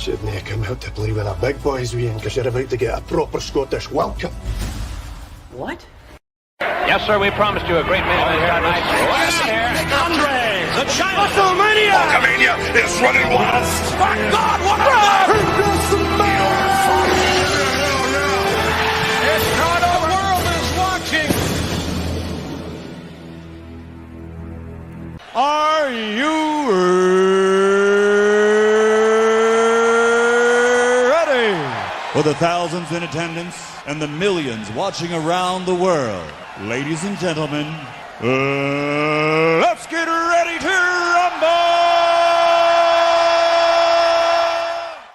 Shouldn't have come out to play with the big boys, Ian, because you're about to get a proper Scottish welcome. What? Yes, sir, we promised you a great main event here tonight. Last here, Andre, the China WrestleMania! Hulkamania is running wild! My God, what a run! It's not the world is watching! Are you ready? For the thousands in attendance and the millions watching around the world, ladies and gentlemen, let's get ready to rumble!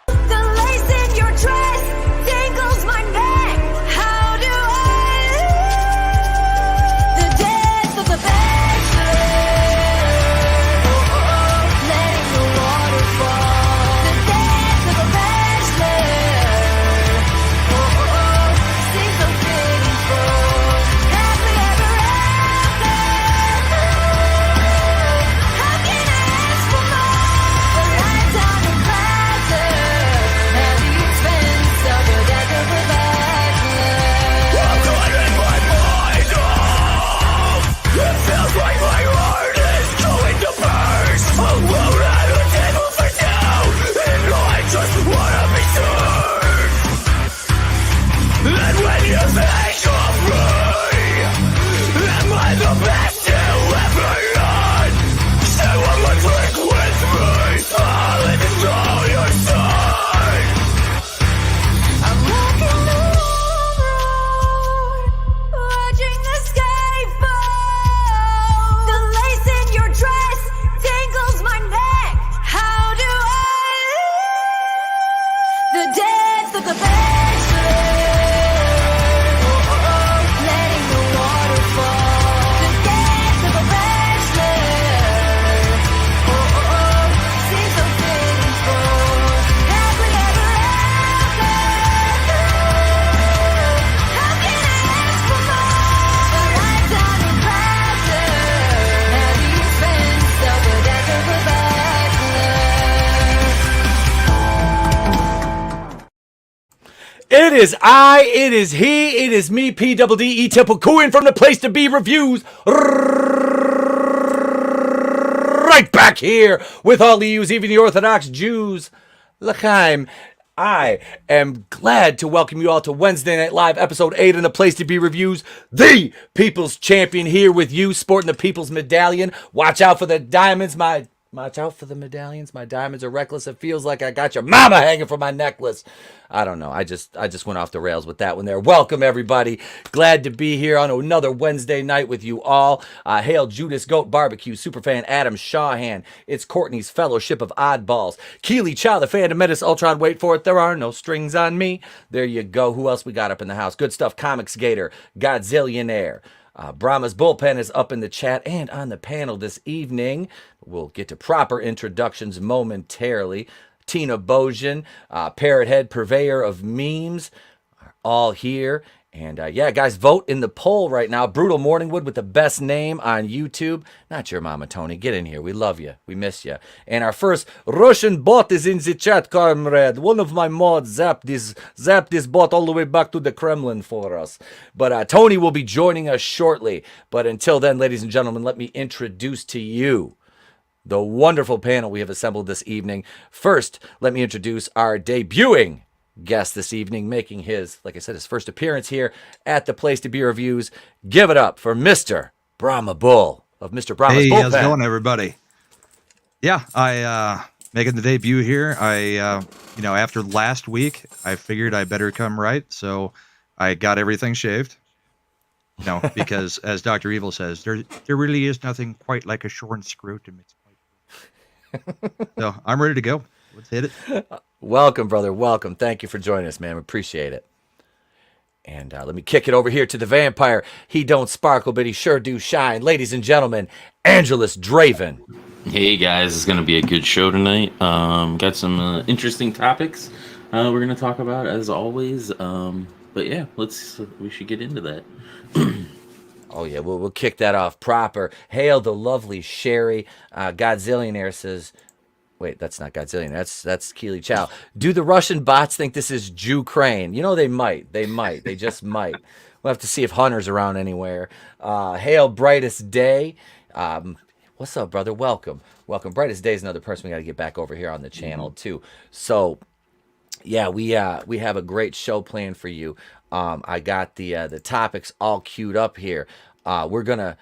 The lace in your dress dangles my neck. How do I live? The death of the bachelor. Letting the water fall. The death of the bachelor. Seems so pitiful. Happily ever after. How can I ask for more? A lifetime of pleasure at the expense of a death of a bachelor. I'm turning my mind off! It feels like my heart is going to burst! A world at a table for two! And I just wanna be served! And when you think of me, am I the best you ever had? Stay on my drink with me! I'll let it draw your side! I'm walking the road, watching the sky fall. The lace in your dress dangles my neck. How do I live? The death of the bachelor. Letting the water fall. The death of a bachelor. Seems so pitiful. Happily ever after. How can I ask for more? A lifetime of pleasure at the expense of the death of a bachelor. It is I, it is he, it is me, P-double-D-E, Temple Cooing from the Place to Be Reviews. Right back here with all of yous, even the Orthodox Jews. L'chaim. I am glad to welcome you all to Wednesday Night Live, episode 8 in the Place to Be Reviews. The People's Champion here with you, sporting the People's Medallion. Watch out for the diamonds, Watch out for the medallions. My diamonds are reckless. It feels like I got your mama hanging from my necklace. I don't know. I just went off the rails with that one there. Welcome, everybody. Glad to be here on another Wednesday night with you all. Hail Judas Goat Barbecue, Superfan Adam Shawhan. It's Courtney's Fellowship of Oddballs. Keely Chow, the Phantom Menace Ultron. Wait for it. There are no strings on me. There you go. Who else we got up in the house? Good stuff. Comics Gator. Godzillionaire. Brahma's Bullpen is up in the chat and on the panel this evening. We'll get to proper introductions momentarily. Tina Bojan, Parrot Head, purveyor of memes, are all here. And yeah, guys, vote in the poll right now. Brutal Morningwood with the best name on YouTube. Not your mama, Tony. Get in here. We love you. We miss you. And our first Russian bot is in the chat, comrade. One of my mods zapped this bot all the way back to the Kremlin for us. But Tony will be joining us shortly. But until then, ladies and gentlemen, let me introduce to you the wonderful panel we have assembled this evening. First, let me introduce our debuting guest this evening, making his, like I said, his first appearance here at the Place to Be Reviews. Give it up for Mr. BrahmaBull of Mr. Brahma's Hey, Bullpen. how's it going, everybody? Yeah, I making the debut here. After last week, I figured I better come right, so I got everything shaved. Because as Dr. Evil says, there really is nothing quite like a shorn scrotum. So I'm ready to go. Let's hit it. Welcome, brother. Welcome. Thank you for joining us, man. We appreciate it. And let me kick it over here to the vampire. He don't sparkle, but he sure do shine. Ladies and gentlemen, AngelousDraven. Hey, guys. It's going to be a good show tonight. Got some interesting topics we're going to talk about, as always. But yeah, we should get into that. Oh, yeah, we'll kick that off proper. Hail the lovely Sherry. Godzillionaire says, Wait, that's not Godzillion. That's Keely Chow. Do the Russian bots think this is Jew Crane? You know, they might. They just might. We'll have to see if Hunter's around anywhere. Hail Brightest Day. What's up, brother? Welcome. Brightest Day is another person we got to get back over here on the channel too. So, yeah, we have a great show planned for you. I got the topics all queued up here. We're gonna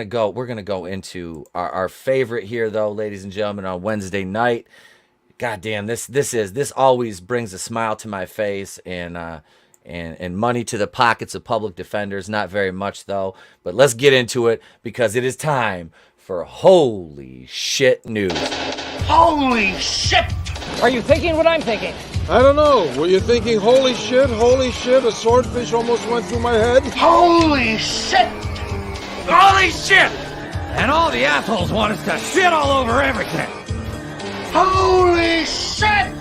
go into our favorite here, though, ladies and gentlemen, on Wednesday night. God damn, this always brings a smile to my face and money to the pockets of public defenders. Not very much though, but let's get into it because it is time for holy shit news. Holy shit! Are you thinking what I'm thinking? I don't know. Were you thinking, holy shit, a swordfish almost went through my head? Holy shit! Holy shit! And all the assholes want us to shit all over everything. Holy shit!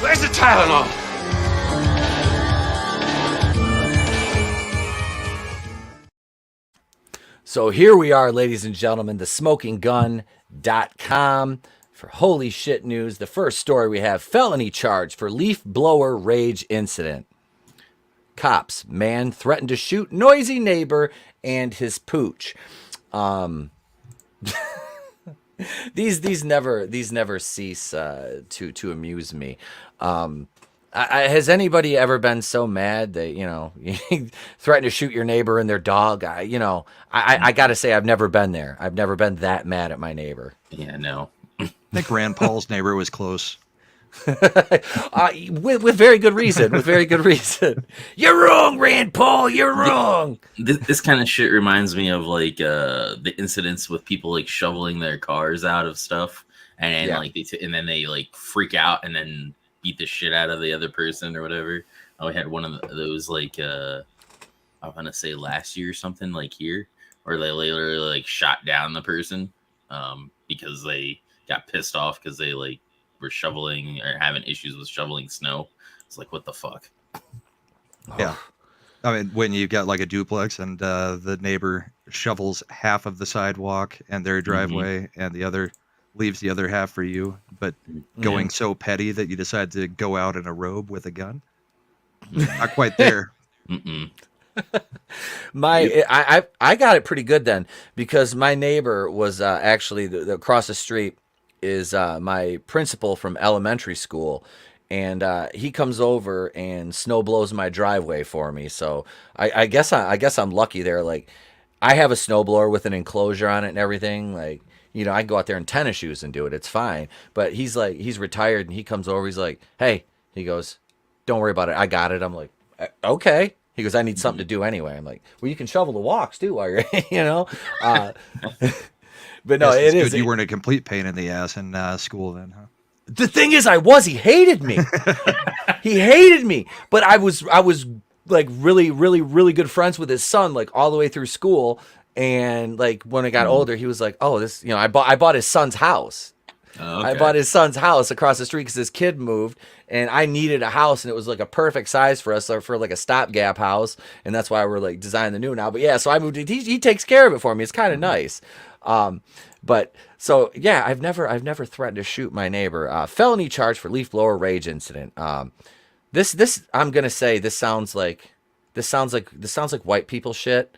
Where's the Tylenol? So here we are, ladies and gentlemen, thesmokinggun.com for holy shit news. The first story we have: felony charge for leaf blower rage incident. Cops, man threatened to shoot noisy neighbor and his pooch. These never cease to amuse me. Has anybody ever been so mad that, you know, you threaten to shoot your neighbor and their dog? I gotta say, I've never been there. I've never been that mad at my neighbor. Yeah, no. I think Rand Paul's neighbor was close. With very good reason. You're wrong, Rand Paul. You're wrong. This kind of shit reminds me of like the incidents with people like shoveling their cars out of stuff, and and then they like freak out and then beat the shit out of the other person or whatever. We had one of those like I want to say last year or something, like here, where they literally like shot down the person because they got pissed off because they like were shoveling or having issues with shoveling snow. It's like, what the fuck? Yeah. I mean, when you've got like a duplex and the neighbor shovels half of the sidewalk and their driveway and the other leaves the other half for you, but going so petty that you decide to go out in a robe with a gun. Not quite there. I got it pretty good then, because my neighbor was actually across the street is my principal from elementary school, and he comes over and snow blows my driveway for me. So I guess I'm lucky there. Like, I have a snowblower with an enclosure on it and everything. Like, you know, I can go out there in tennis shoes and do it. It's fine. But he's retired, and he comes over. He's like, hey, he goes, don't worry about it. I got it. I'm like, okay. He goes, I need something to do anyway. I'm like, well, you can shovel the walks too while you're, you know. But no, Yes, it it's is. good you weren't a complete pain in the ass in school then, huh? The thing is, he hated me. He hated me. But I was like really, really, really good friends with his son, like all the way through school. And like when I got older, he was like, oh, this, you know, I bought his son's house. Oh, okay. I bought his son's house across the street because his kid moved, and I needed a house, and it was like a perfect size for us, for like a stopgap house, and that's why we're like designing the new now. But yeah, so I moved. He takes care of it for me. It's kind of nice. But so yeah, I've never threatened to shoot my neighbor. Felony charge for leaf blower rage incident. This I'm gonna say this sounds like white people shit.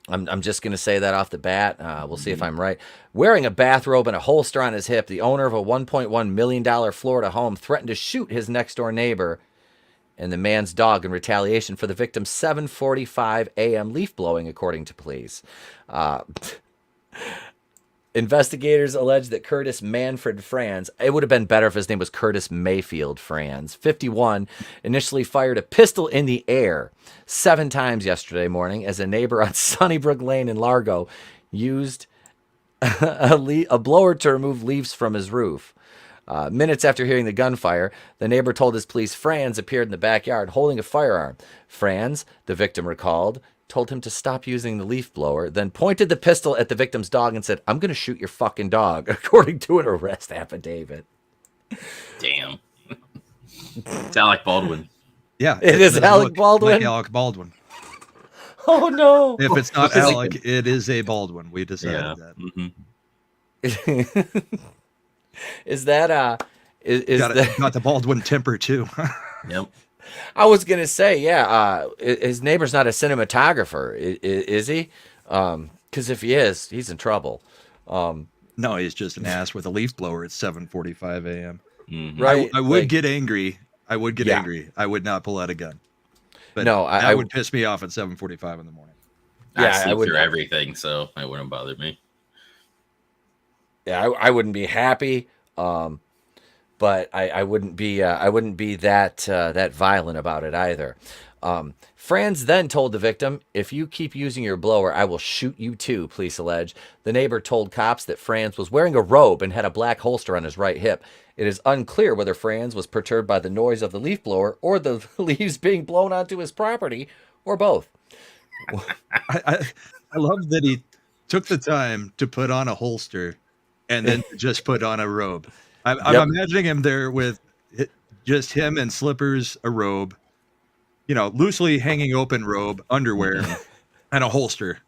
I'm just going to say that off the bat. We'll see if I'm right. Wearing a bathrobe and a holster on his hip, the owner of a $1.1 million Florida home threatened to shoot his next-door neighbor and the man's dog in retaliation for the victim's 7:45 a.m. leaf blowing, according to police. Investigators allege that Curtis Manfred Franz, it would have been better if his name was Curtis Mayfield Franz, 51, initially fired a pistol in the air 7 times yesterday morning as a neighbor on Sunnybrook Lane in Largo used a blower to remove leaves from his roof. Minutes after hearing the gunfire, the neighbor told his police Franz appeared in the backyard holding a firearm. Franz, the victim recalled, told him to stop using the leaf blower, then pointed the pistol at the victim's dog and said, I'm going to shoot your fucking dog, according to an arrest affidavit. Damn. It's Alec Baldwin. Yeah, It is does Alec look Baldwin? Like Alec Baldwin. Oh no! If it's not Because he Alec, it is a Baldwin. We decided Yeah. that. Is that is that? Got the Baldwin temper too. Yep. I was gonna say, yeah. His neighbor's not a cinematographer, is he? Because if he is, he's in trouble. No, he's just an ass with a leaf blower at 7:45 a.m. Right? I would get angry. I would get Yeah. angry. I would not pull out a gun. But No, that would piss me off at 7:45 in the morning. Yeah, I sleep I would- through everything, so it wouldn't bother me. Yeah, I wouldn't be happy, but I wouldn't be that violent about it either. Franz then told the victim, "If you keep using your blower, I will shoot you too," police allege. The neighbor told cops that Franz was wearing a robe and had a black holster on his right hip. It is unclear whether Franz was perturbed by the noise of the leaf blower or the leaves being blown onto his property, or both. I love that he took the time to put on a holster and then just put on a robe. I'm imagining him there with just him in slippers, a robe, loosely hanging open robe, underwear, and a holster.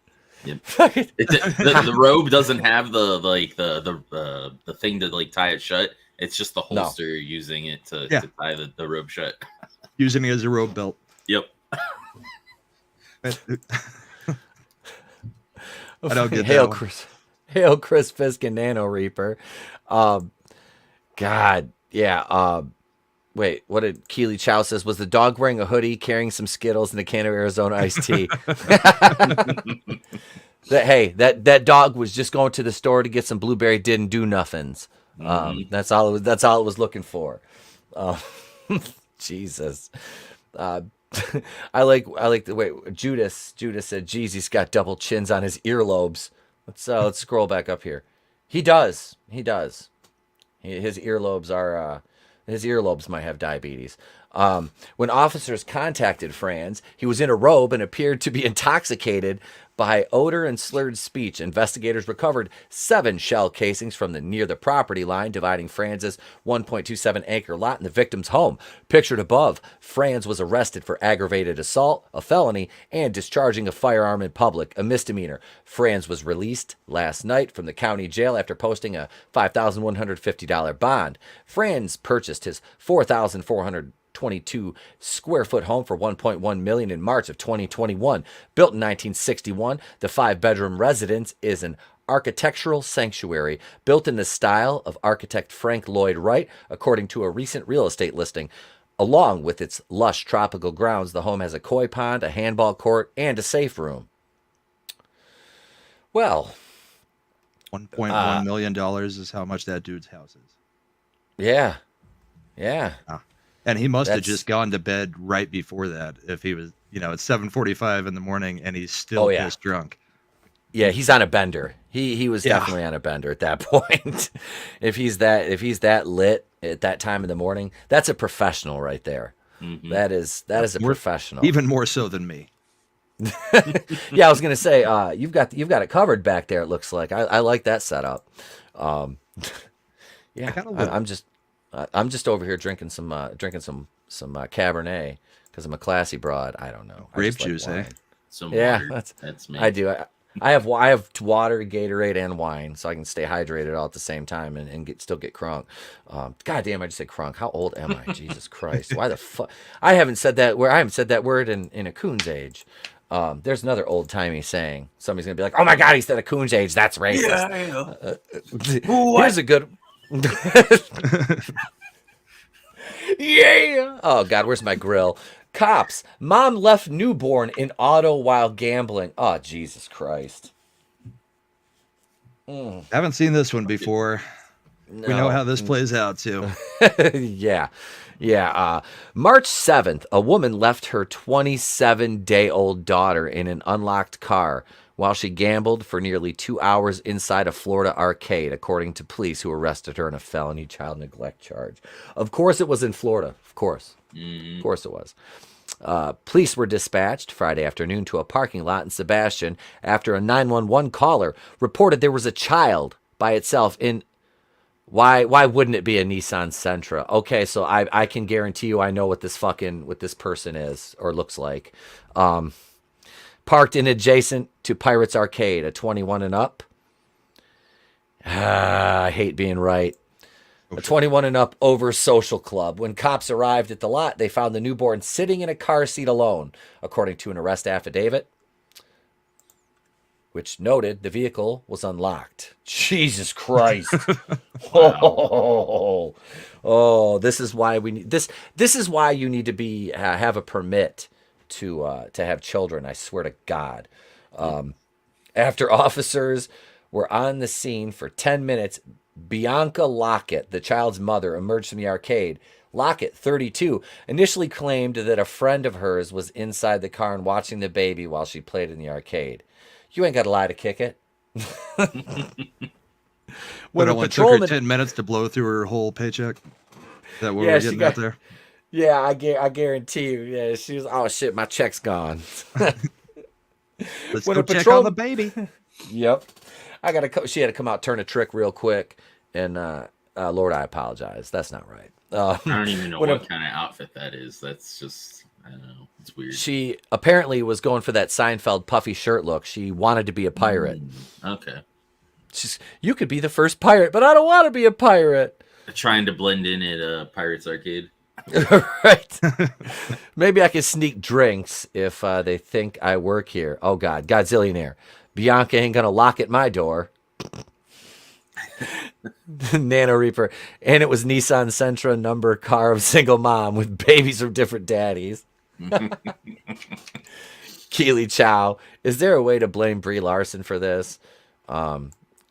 Yep. The robe doesn't have the thing to like tie it shut. It's just the holster using it to tie the robe shut. Using it as a robe belt. Yep. I don't get Hail that one. Hail Chris Fisk and Nano Reaper. God, yeah. Wait, what did Keely Chow says? Was the dog wearing a hoodie, carrying some Skittles and a can of Arizona iced tea? That dog was just going to the store to get some blueberry didn't do nothings. That's all it was looking for. Jesus. I like the way Judas said, geez, he's got double chins on his earlobes. Let's scroll back up here. He does. His earlobes might have diabetes. When officers contacted Franz, he was in a robe and appeared to be intoxicated by odor and slurred speech. Investigators recovered 7 shell casings from near the property line dividing Franz's 1.27 acre lot in the victim's home. Pictured above, Franz was arrested for aggravated assault, a felony, and discharging a firearm in public, a misdemeanor. Franz was released last night from the county jail after posting a $5,150 bond. Franz purchased his 4,422 square foot home for $1.1 million in March of 2021. Built in 1961, the 5-bedroom residence is an architectural sanctuary built in the style of architect Frank Lloyd Wright, according to a recent real estate listing. Along with its lush tropical grounds, the home has a koi pond, a handball court, and a safe room. Well, $1.1 million is how much that dude's house is. Yeah. And he must have just gone to bed right before that. If he was, it's 7:45 in the morning and he's still pissed drunk. Yeah, he's on a bender. He was definitely on a bender at that point. If he's that lit at that time in the morning, that's a professional right there. Mm-hmm. That is a professional. Even more so than me. Yeah, I was gonna say, you've got it covered back there. It looks like I like that setup. Yeah, I'm just over here drinking some Cabernet because I'm a classy broad. I don't know. Grape juice, eh? Some yeah, water. That's me. I do. I have water, Gatorade, and wine, so I can stay hydrated all at the same time and still get crunk. God damn, I just said crunk. How old am I? Jesus Christ! Why the fuck? I haven't said that word in a coon's age. There's another old timey saying. Somebody's gonna be like, "Oh my God, he said a coon's age. That's racist." Yeah. Here's a good. Yeah. Oh God, where's my grill? Cops. Mom left newborn in auto while gambling. Oh, Jesus Christ. Haven't seen this one before. No. We know how this plays out too. Yeah. March 7th, a woman left her 27-day-old daughter in an unlocked car while she gambled for nearly 2 hours inside a Florida arcade, according to police who arrested her on a felony child neglect charge. Of course it was in Florida. Of course. Of course it was. Police were dispatched Friday afternoon to a parking lot in Sebastian after a 911 caller reported there was a child by itself in Why wouldn't it be a Nissan Sentra? Okay, so I can guarantee you I know what this person is or looks like. Parked in adjacent to Pirates Arcade, a 21 and up. I hate being right. A 21 and up over social club. When cops arrived at the lot, they found the newborn sitting in a car seat alone, according to an arrest affidavit, which noted the vehicle was unlocked. Jesus Christ. Oh, this is why we need this. This is why you need to be have a permit to have children. I swear to God. After officers were on the scene for 10 minutes, Bianca Lockett, the child's mother, emerged from the arcade. Lockett, 32, initially claimed that a friend of hers was inside the car and watching the baby while she played in the arcade. You ain't got to lie to kick it. When it only took her 10 minutes to blow through her whole paycheck. Is that what we're getting at there? Yeah, I guarantee you. Yeah, she was, oh shit, my check's gone. Let's go check on the baby. Yep. She had to come out, turn a trick real quick. And Lord, I apologize. That's not right. I don't even know what kind of outfit that is. That's just, I don't know. It's weird. She apparently was going for that Seinfeld puffy shirt look. She wanted to be a pirate. Okay. You could be the first pirate, but I don't want to be a pirate. Trying to blend in at a Pirates Arcade. Right. Maybe I can sneak drinks if they think I work here. Oh, God. Godzillionaire. Bianca ain't going to lock at my door. Nano Reaper. And it was Nissan Sentra number car of single mom with babies from different daddies. Keely Chow. Is there a way to blame Brie Larson for this?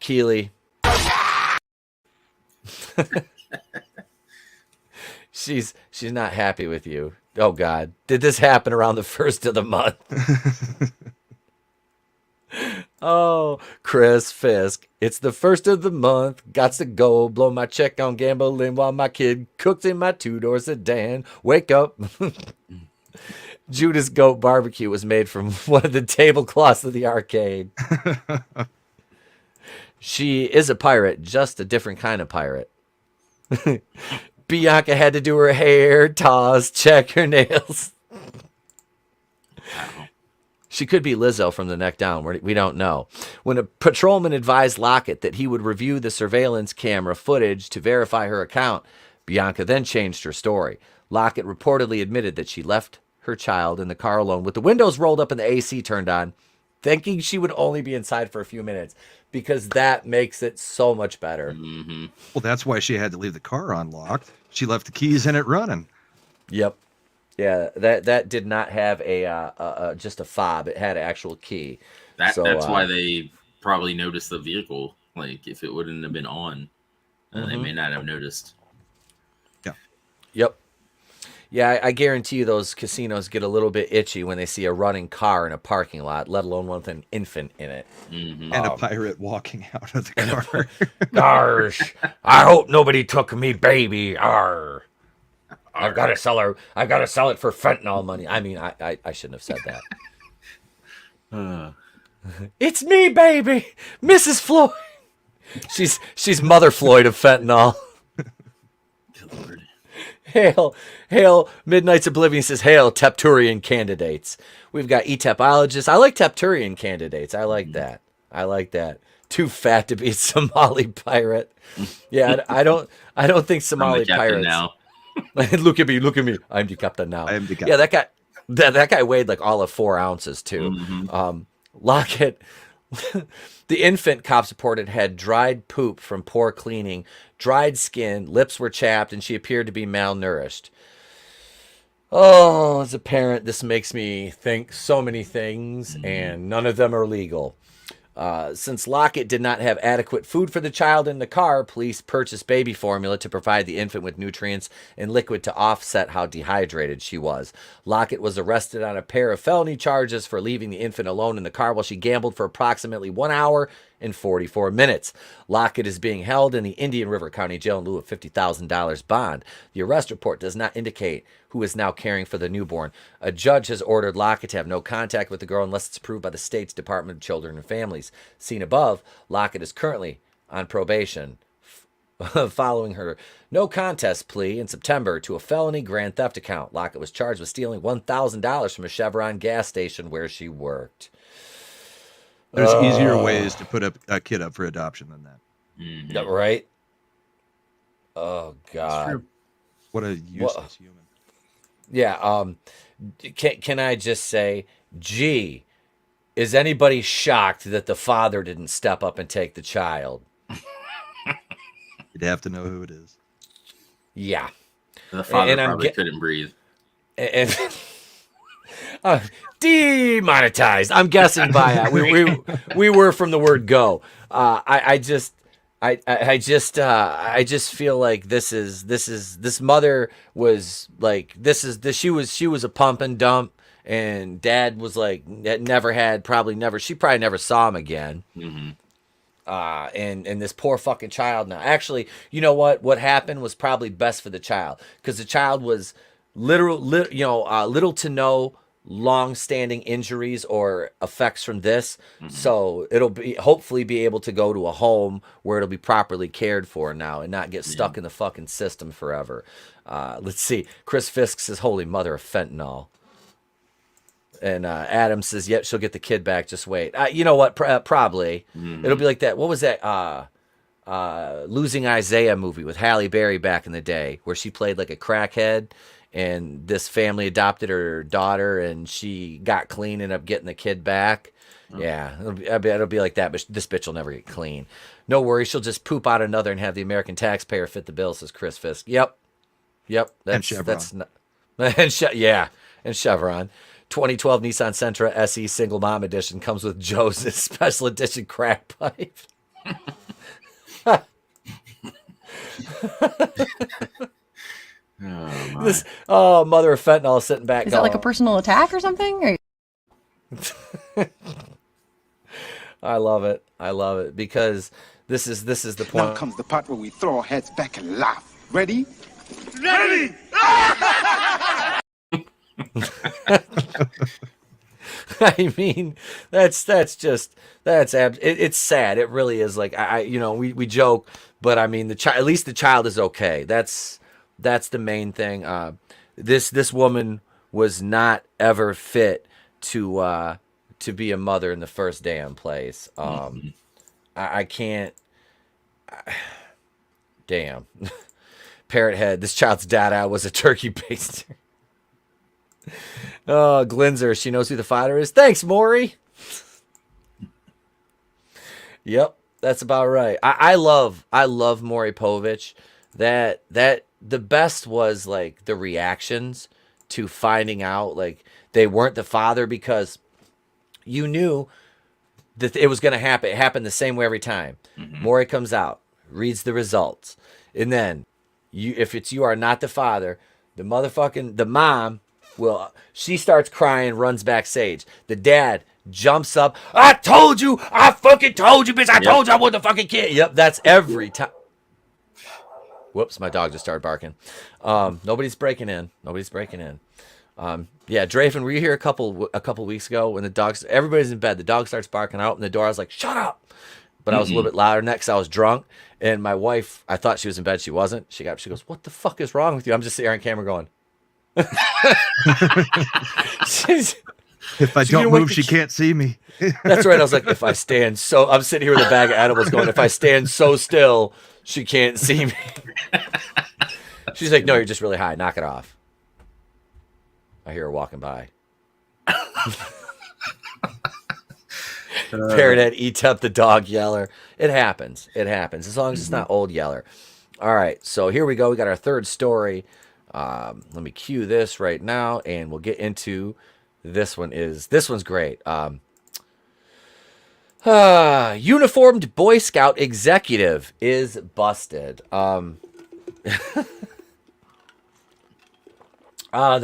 Keely. She's not happy with you. Oh, God. Did this happen around the first of the month? Oh, Chris Fisk. It's the first of the month. Gots to go. Blow my check on gambling while my kid cooks in my two-door sedan. Wake up. Judas Goat Barbecue was made from one of the tablecloths of the arcade. She is a pirate, just a different kind of pirate. Bianca had to do her hair, toss, check her nails. She could be Lizzo from the neck down. We don't know. When a patrolman advised Lockett that he would review the surveillance camera footage to verify her account, Bianca then changed her story. Lockett reportedly admitted that she left her child in the car alone with the windows rolled up and the AC turned on, thinking she would only be inside for a few minutes, because that makes it so much better. Mm-hmm. Well, that's why she had to leave the car unlocked. She left the keys in it running. Yep. Yeah, that did not have a just a fob. It had an actual key. That's why they probably noticed the vehicle. Like, if it wouldn't have been on, they may not have noticed. Yeah. Yep. Yeah, I guarantee you those casinos get a little bit itchy when they see a running car in a parking lot, let alone one with an infant in it. Mm-hmm. And a pirate walking out of the car. Gosh, I hope nobody took me baby. Arr. I've got to sell her. I've got to sell it for fentanyl money. I mean, I shouldn't have said that. It's me, baby, Mrs. Floyd. She's Mother Floyd of fentanyl. Good Lord. Hail, Midnight's Oblivion says, hail, Tepturian candidates. We've got E-Tepologists. I like Tepturian candidates. I like that. Too fat to be a Somali pirate. Yeah, I don't think Somali pirates. Now. Look at me. I'm the captain now. I am the captain. Yeah, that guy weighed like all of 4 ounces too. Mm-hmm. Lockett. The infant, cops reported, had dried poop from poor cleaning, dried skin, lips were chapped, and she appeared to be malnourished. Oh, as a parent, this makes me think so many things, and none of them are legal. Since Lockett did not have adequate food for the child in the car, police purchased baby formula to provide the infant with nutrients and liquid to offset how dehydrated she was. Lockett was arrested on a pair of felony charges for leaving the infant alone in the car while she gambled for approximately 1 hour and 44 minutes. Lockett is being held in the Indian River County Jail in lieu of $50,000 bond. The arrest report does not indicate who is now caring for the newborn. A judge has ordered Lockett to have no contact with the girl unless it's approved by the state's Department of Children and Families. Seen above, Lockett is currently on probation following her no contest plea in September to a felony grand theft account. Lockett was charged with stealing $1,000 from a Chevron gas station where she worked. There's easier ways to put a kid up for adoption than that. Mm-hmm. Right? Oh, God. True. What a useless human. Yeah. Can I just say, gee, is anybody shocked that the father didn't step up and take the child? You'd have to know who it is. Yeah. The father probably couldn't breathe. And demonetized. I'm guessing by we were from the word go. I just feel like this mother was like she was a pump and dump, and dad was like probably never saw him again. Mm-hmm. And this poor fucking child now. Actually, you know what happened was probably best for the child, because the child was little to no long-standing injuries or effects from this. Mm-hmm. So it'll hopefully be able to go to a home where it'll be properly cared for now and not get stuck in the fucking system forever. Let's see. Chris Fisk says, "Holy mother of fentanyl." And Adam says, "Yep, she'll get the kid back. Just wait." You know what? Probably. Mm-hmm. It'll be like that. What was that? Losing Isaiah movie with Halle Berry back in the day, where she played like a crackhead, and this family adopted her daughter, and she got clean and ended up getting the kid back. Oh. Yeah, it'll be like that. But this bitch will never get clean. No worries. She'll just poop out another and have the American taxpayer fit the bill, says Chris Fisk. Yep. And Chevron. And Chevron. 2012 Nissan Sentra SE Single Mom Edition comes with Joe's special edition crack pipe. Mother of fentanyl sitting back. Is that like a personal attack or something? I love it because this is the point. Now comes the part where we throw our heads back and laugh. Ready? I mean, it's sad. It really is. Like we joke, but I mean at least the child is okay. That's the main thing. This woman was not ever fit to be a mother in the first damn place. I can't. Damn. Parrot head. This child's dada was a turkey baster. Oh, Glinzer, she knows who the father is. Thanks, Maury. Yep, that's about right. I love Maury Povich. That the best was like the reactions to finding out like they weren't the father, because you knew that it was going to happen. It happened the same way every time. Mm-hmm. Maury comes out, reads the results, and then if you are not the father, the mom. Well, she starts crying, runs backstage. The dad jumps up. I told you. I fucking told you, bitch. I told you I wasn't a fucking kid. Yep, that's every time. Whoops, my dog just started barking. Nobody's breaking in. Yeah, Draven, were you here a couple weeks ago when everybody's in bed, the dog starts barking out, and the door, I was like, shut up. But I was a little bit louder next. I was drunk, and my wife, I thought she was in bed. She wasn't. She goes, what the fuck is wrong with you? I'm just sitting here on camera going. If I don't move, she can't see me. That's right. I was like, I'm sitting here with a bag of edibles going, if I stand so still, she can't see me. She's like, no, you're just really high. Knock it off. I hear her walking by. Parrothead eats up the dog Yeller. It happens. As long as it's not old Yeller. All right. So here we go. We got our third story. Let me cue this right now, and we'll get into this one. This one's great. Uniformed Boy Scout executive is busted. The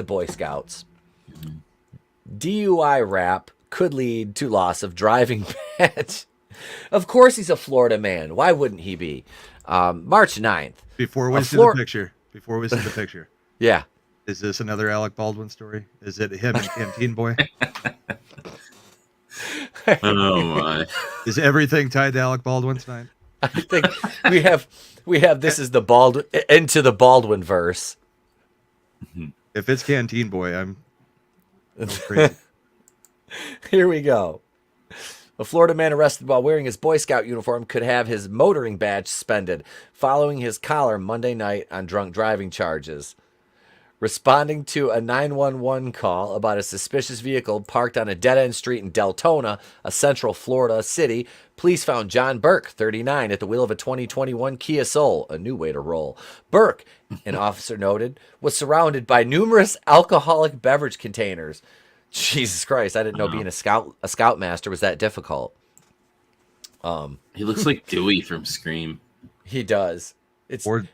Boy Scouts. DUI rap could lead to loss of driving badge. Of course he's a Florida man. Why wouldn't he be? March 9th. Before we see the picture. Yeah. Is this another Alec Baldwin story? Is it him and Canteen Boy? Oh my! Is everything tied to Alec Baldwin tonight? I think we have this is the into the Baldwin verse. If it's Canteen Boy, I'm crazy. Here we go. A Florida man arrested while wearing his Boy Scout uniform could have his motoring badge suspended following his collar Monday night on drunk driving charges. Responding to a 911 call about a suspicious vehicle parked on a dead-end street in Deltona, a central Florida city, police found John Burke, 39, at the wheel of a 2021 Kia Soul, a new way to roll. Burke, an officer noted, was surrounded by numerous alcoholic beverage containers. Jesus Christ, I didn't know being a scoutmaster was that difficult. He looks like Dewey from Scream. He does. Or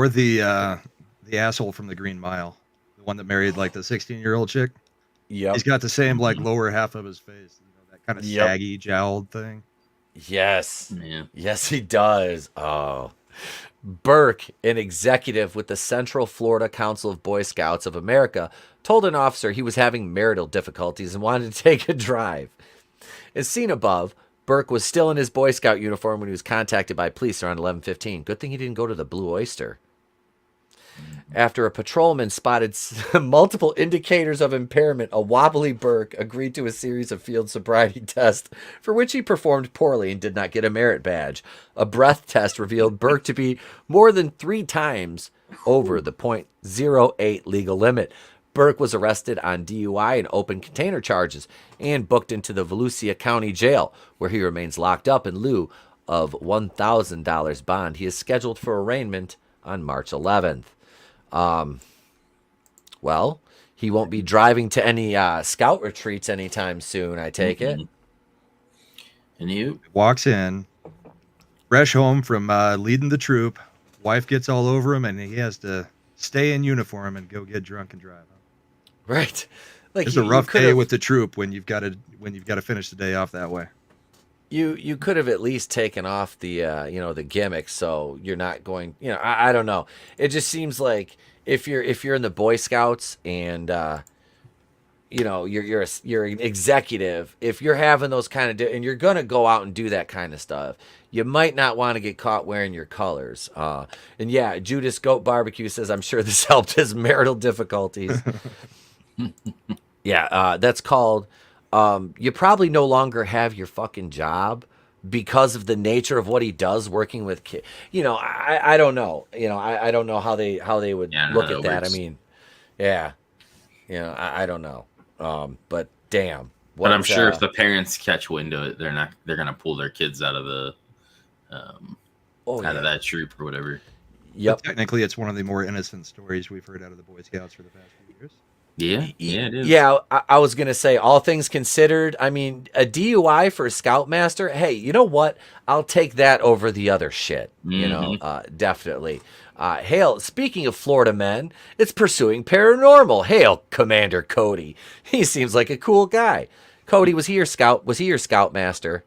the asshole from the Green Mile, the one that married like the 16-year-old chick. Yep. He's got the same like lower half of his face, that kind of saggy, jowled thing. Yes. Yeah. Yes, he does. Oh. Burke, an executive with the Central Florida Council of Boy Scouts of America, told an officer he was having marital difficulties and wanted to take a drive. As seen above, Burke was still in his Boy Scout uniform when he was contacted by police around 11:15. Good thing he didn't go to the Blue Oyster. After a patrolman spotted multiple indicators of impairment, a wobbly Burke agreed to a series of field sobriety tests for which he performed poorly and did not get a merit badge. A breath test revealed Burke to be more than 3 times over the .08 legal limit. Burke was arrested on DUI and open container charges and booked into the Volusia County Jail, where he remains locked up in lieu of $1,000 bond. He is scheduled for arraignment on March 11th. Well, he won't be driving to any scout retreats anytime soon, I take it. And you walks in, fresh home from leading the troop. Wife gets all over him, and he has to stay in uniform and go get drunk and drive. Right. Like it's a rough day with the troop when you've got to finish the day off that way. You could have at least taken off the the gimmicks, so you're not going. I don't know. It just seems like if you're in the Boy Scouts and you're an executive, if you're having those kind of and you're gonna go out and do that kind of stuff, you might not want to get caught wearing your colors. And yeah, Judas Goat Barbecue says, I'm sure this helped his marital difficulties. Yeah, that's called. You probably no longer have your fucking job because of the nature of what he does working with kids. I don't know. I don't know how they would look at that. I mean, yeah, I don't know. But damn. But I'm sure if the parents catch wind of it, they're gonna pull their kids out of the of that troop or whatever. Yep. But technically, it's one of the more innocent stories we've heard out of the Boy Scouts for the past few years. Yeah, it is. Yeah, I was going to say, all things considered, I mean, a DUI for a Scoutmaster, hey, you know what? I'll take that over the other shit, definitely. Hail, speaking of Florida men, it's pursuing paranormal. Hail, Commander Cody. He seems like a cool guy. Cody, was he your Scoutmaster?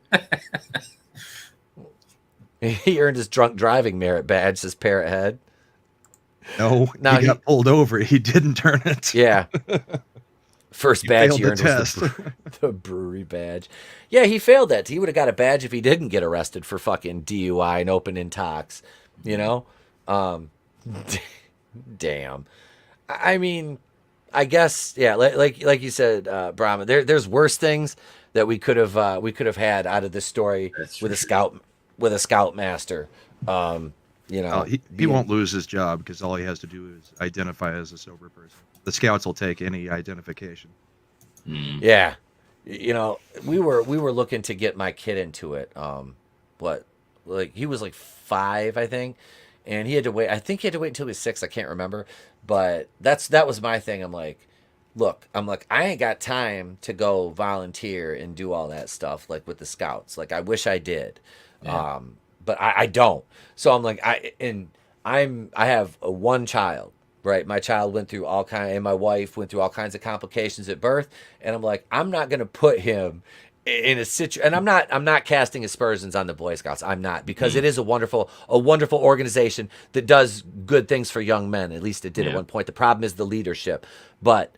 He earned his drunk driving merit badge, says Parrot Head. No, now he got pulled over. He didn't turn it. Yeah. First badge he earned test. was the brewery badge. Yeah, he failed that. He would have got a badge if he didn't get arrested for fucking DUI and open intox. Damn. I mean, I guess, yeah, like you said, Brahma, there's worse things that we could have had out of this story with a scoutmaster. He won't lose his job because all he has to do is identify as a sober person. The Scouts will take any identification. Yeah, we were looking to get my kid into it. He was like 5, I think, and he had to wait. I think he had to wait until he was 6. I can't remember, but that was my thing. I'm like, I ain't got time to go volunteer and do all that stuff like with the Scouts. Like, I wish I did. Yeah. But I don't. So I'm like, I have one child, right? My child went through and my wife went through all kinds of complications at birth. And I'm like, I'm not going to put him in a situation. And I'm not casting aspersions on the Boy Scouts. I'm not, because it is a wonderful organization that does good things for young men. At least it did at one point. The problem is the leadership, but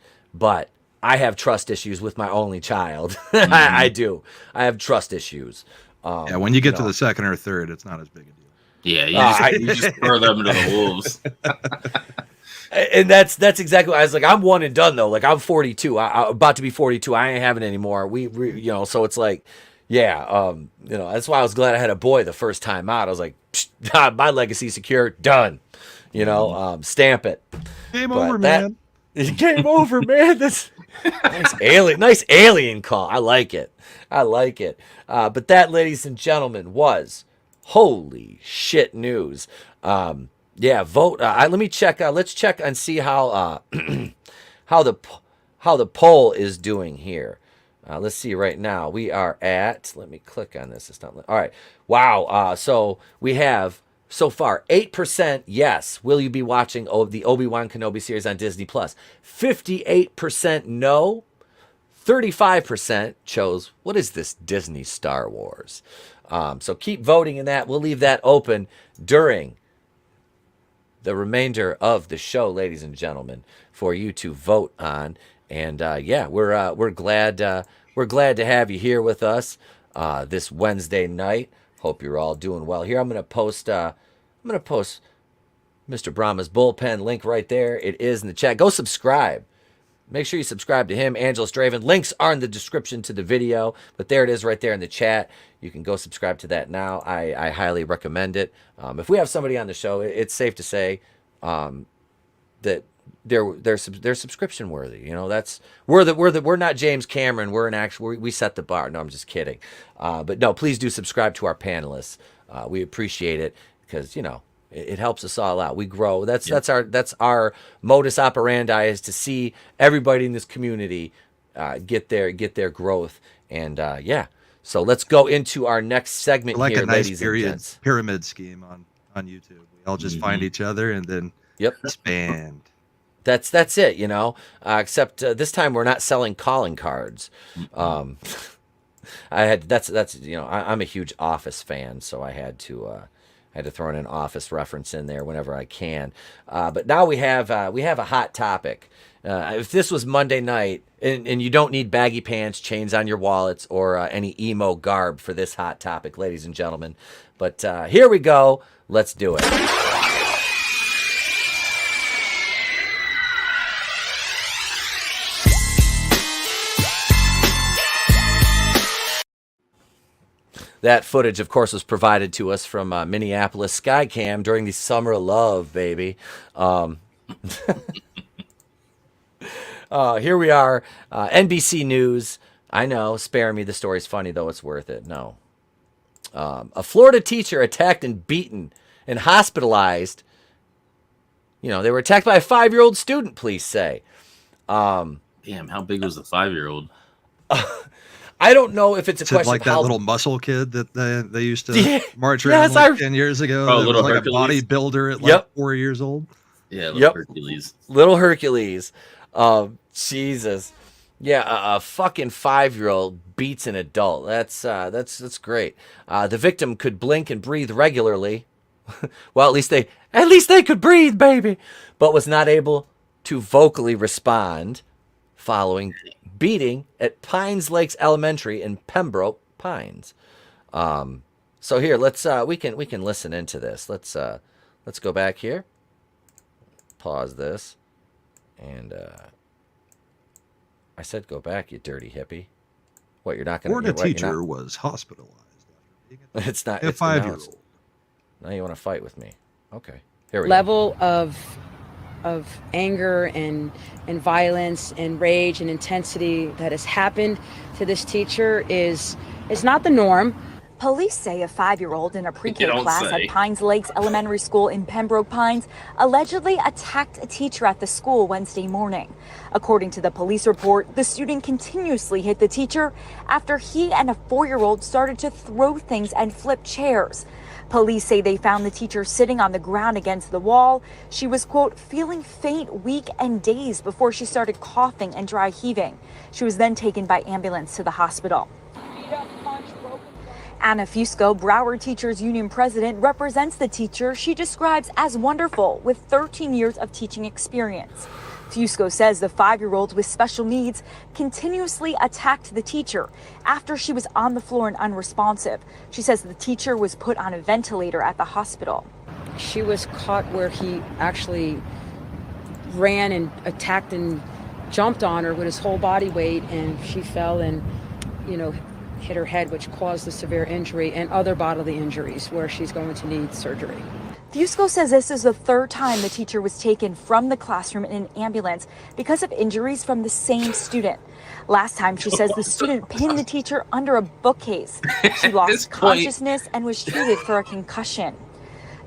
I have trust issues with my only child. I do. I have trust issues. Yeah, when you get to the second or third, it's not as big a deal. Yeah, you just throw them into the wolves. And that's exactly what I was like. I'm one and done though. Like I'm 42. I'm about to be 42. I ain't having any more. We so it's like, yeah, that's why I was glad I had a boy the first time out. I was like, my legacy secure, done. Stamp it. Game over, man. Game over, man. That's nice alien call. I like it. But that, ladies and gentlemen, was holy shit news. Yeah, vote. Let me check. Let's check and see how how the poll is doing here. Let's see right now. We are at. Let me click on this. It's not. All right. Wow. So we have so far 8% yes. Will you be watching the Obi-Wan Kenobi series on Disney Plus? 58% no. 35% chose, what is this Disney Star Wars? So keep voting in that. We'll leave that open during the remainder of the show, ladies and gentlemen, for you to vote on. And we're glad to have you here with us this Wednesday night. Hope you're all doing well here. I'm gonna post Mr. Brahma's bullpen link right there. It is in the chat. Go subscribe. Make sure you subscribe to him, AngelousDraven. Links are in the description to the video, but there it is right there in the chat. You can go subscribe to that now. I highly recommend it. If we have somebody on the show, it's safe to say that they're subscription worthy. We're not James Cameron. We set the bar. No, I'm just kidding. But no, please do subscribe to our panelists. We appreciate it because it helps us all out. We grow. That's our modus operandi, is to see everybody in this community get their growth. And so let's go into our next segment like here, a nice ladies and gents. pyramid scheme on YouTube. We all just find each other and then expand. That's it, except this time we're not selling calling cards. I'm a huge Office fan, so I had to throw in an Office reference in there whenever I can. But now we have a hot topic. If this was Monday night and you don't need baggy pants, chains on your wallets, or any emo garb for this hot topic, ladies and gentlemen. But here we go. Let's do it. That footage, of course, was provided to us from Minneapolis Skycam during the Summer of Love, baby. Here we are, NBC News. I know, spare me. The story's funny, though. It's worth it. No. A Florida teacher attacked and beaten and hospitalized. They were attacked by a 5-year-old student, police say. Damn, how big was the 5-year-old? I don't know if it's a question like of that how... little muscle kid that they used to march around 10 years ago. Oh, that little was like Hercules. a bodybuilder at 4 years old. Yeah, little Hercules. Little Hercules. Jesus. Yeah, a fucking 5-year-old beats an adult. That's great. The victim could blink and breathe regularly. Well, at least they could breathe, baby, but was not able to vocally respond following beating at Pines Lakes Elementary in Pembroke Pines. So here, let's we can listen into this. Let's go back here. Pause this, and I said go back, you dirty hippie. What, you're not going to? Florida teacher was hospitalized after it's not a 5-year-old. Now you want to fight with me? Okay, here we level of anger and violence and rage and intensity that has happened to this teacher is not the norm. Police say a 5-year-old in a pre-K don't class say. at Pines Lakes Elementary School in Pembroke Pines allegedly attacked a teacher at the school Wednesday morning. According to the police report, the student continuously hit the teacher after he and a 4-year-old started to throw things and flip chairs. Police say they found the teacher sitting on the ground against the wall. She was, quote, feeling faint, weak, and dazed before she started coughing and dry heaving. She was then taken by ambulance to the hospital. Anna Fusco, Broward Teachers Union president, represents the teacher she describes as wonderful with 13 years of teaching experience. Fusco says the 5-year-old with special needs continuously attacked the teacher after she was on the floor and unresponsive. She says the teacher was put on a ventilator at the hospital. She was caught where he actually ran and attacked and jumped on her with his whole body weight, and she fell and, hit her head, which caused the severe injury and other bodily injuries where she's going to need surgery. Fusco says this is the 3rd time the teacher was taken from the classroom in an ambulance because of injuries from the same student. Last time, she says the student pinned the teacher under a bookcase. She lost consciousness and was treated for a concussion.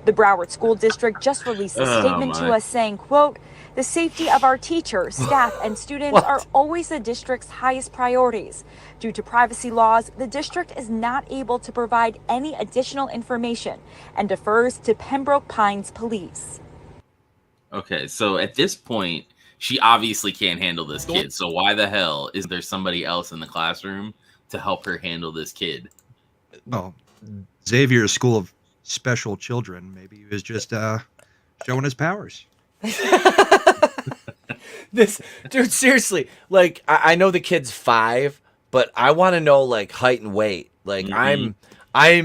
The Broward School District just released a statement to us saying, quote, "The safety of our teachers, staff, and students are always the district's highest priorities. Due to privacy laws, the district is not able to provide any additional information and defers to Pembroke Pines Police." Okay, so at this point, she obviously can't handle this kid. So why the hell is there somebody else in the classroom to help her handle this kid? Well, Xavier's School of Special Children, maybe he was just showing his powers. This dude, seriously, like I know the kid's 5, but I want to know like height and weight. Like I'm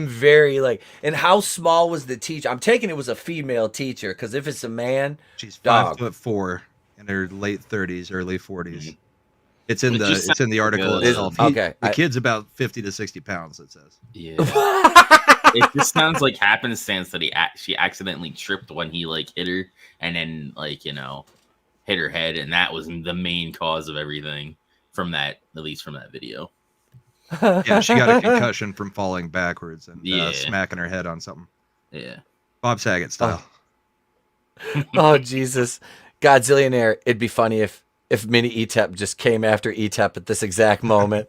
very like, and how small was the teacher? I'm taking it was a female teacher, because if it's a man, she's 5'4" in her late 30s, early 40s. It's in the article itself. Okay, the kid's about 50 to 60 pounds. It says. Yeah. It just sounds like happenstance that she accidentally tripped when he like hit her, and then like hit her head, and that was the main cause of everything from that, at least from that video. Yeah, she got a concussion from falling backwards and smacking her head on something. Yeah, Bob Saget style. Oh Jesus, Godzillionaire! It'd be funny if Mini ETEP just came after ETEP at this exact moment.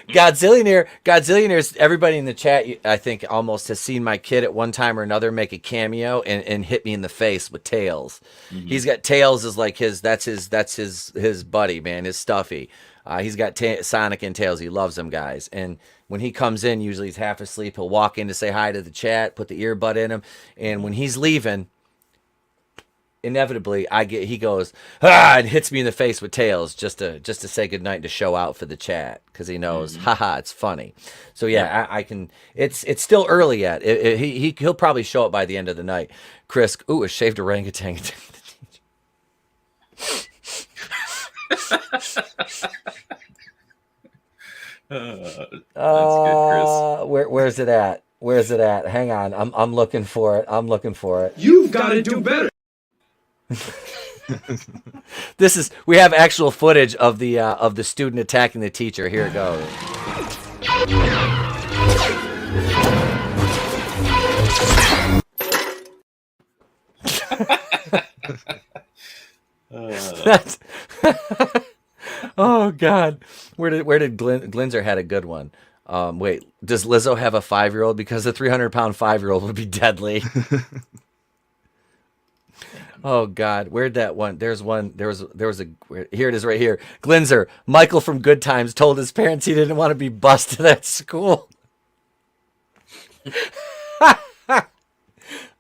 Godzillionaires, everybody in the chat, I think, almost has seen my kid at one time or another make a cameo and hit me in the face with Tails. He's got Tails as like his buddy, man, his stuffy. He's got Sonic and Tails. He loves them guys. And when he comes in, usually he's half asleep. He'll walk in to say hi to the chat, put the earbud in him. And when he's leaving, inevitably he goes and hits me in the face with Tails just to say goodnight and to show out for the chat, because he knows haha, it's funny. So yeah, I can. It's still early yet. He'll probably show up by the end of the night. Chris, a shaved orangutan. That's good, Chris. Where's it at? Where's it at? Hang on, I'm looking for it. You've got to do better. We have actual footage of the student attacking the teacher. Here it goes. That's oh God, where did Glinzer had a good one. Wait, does Lizzo have a 5-year-old? Because a 300-pound 5-year-old would be deadly. Oh God, where'd that one? There was a. Here it is, right here. Glinzer, Michael from Good Times told his parents he didn't want to be bused at school.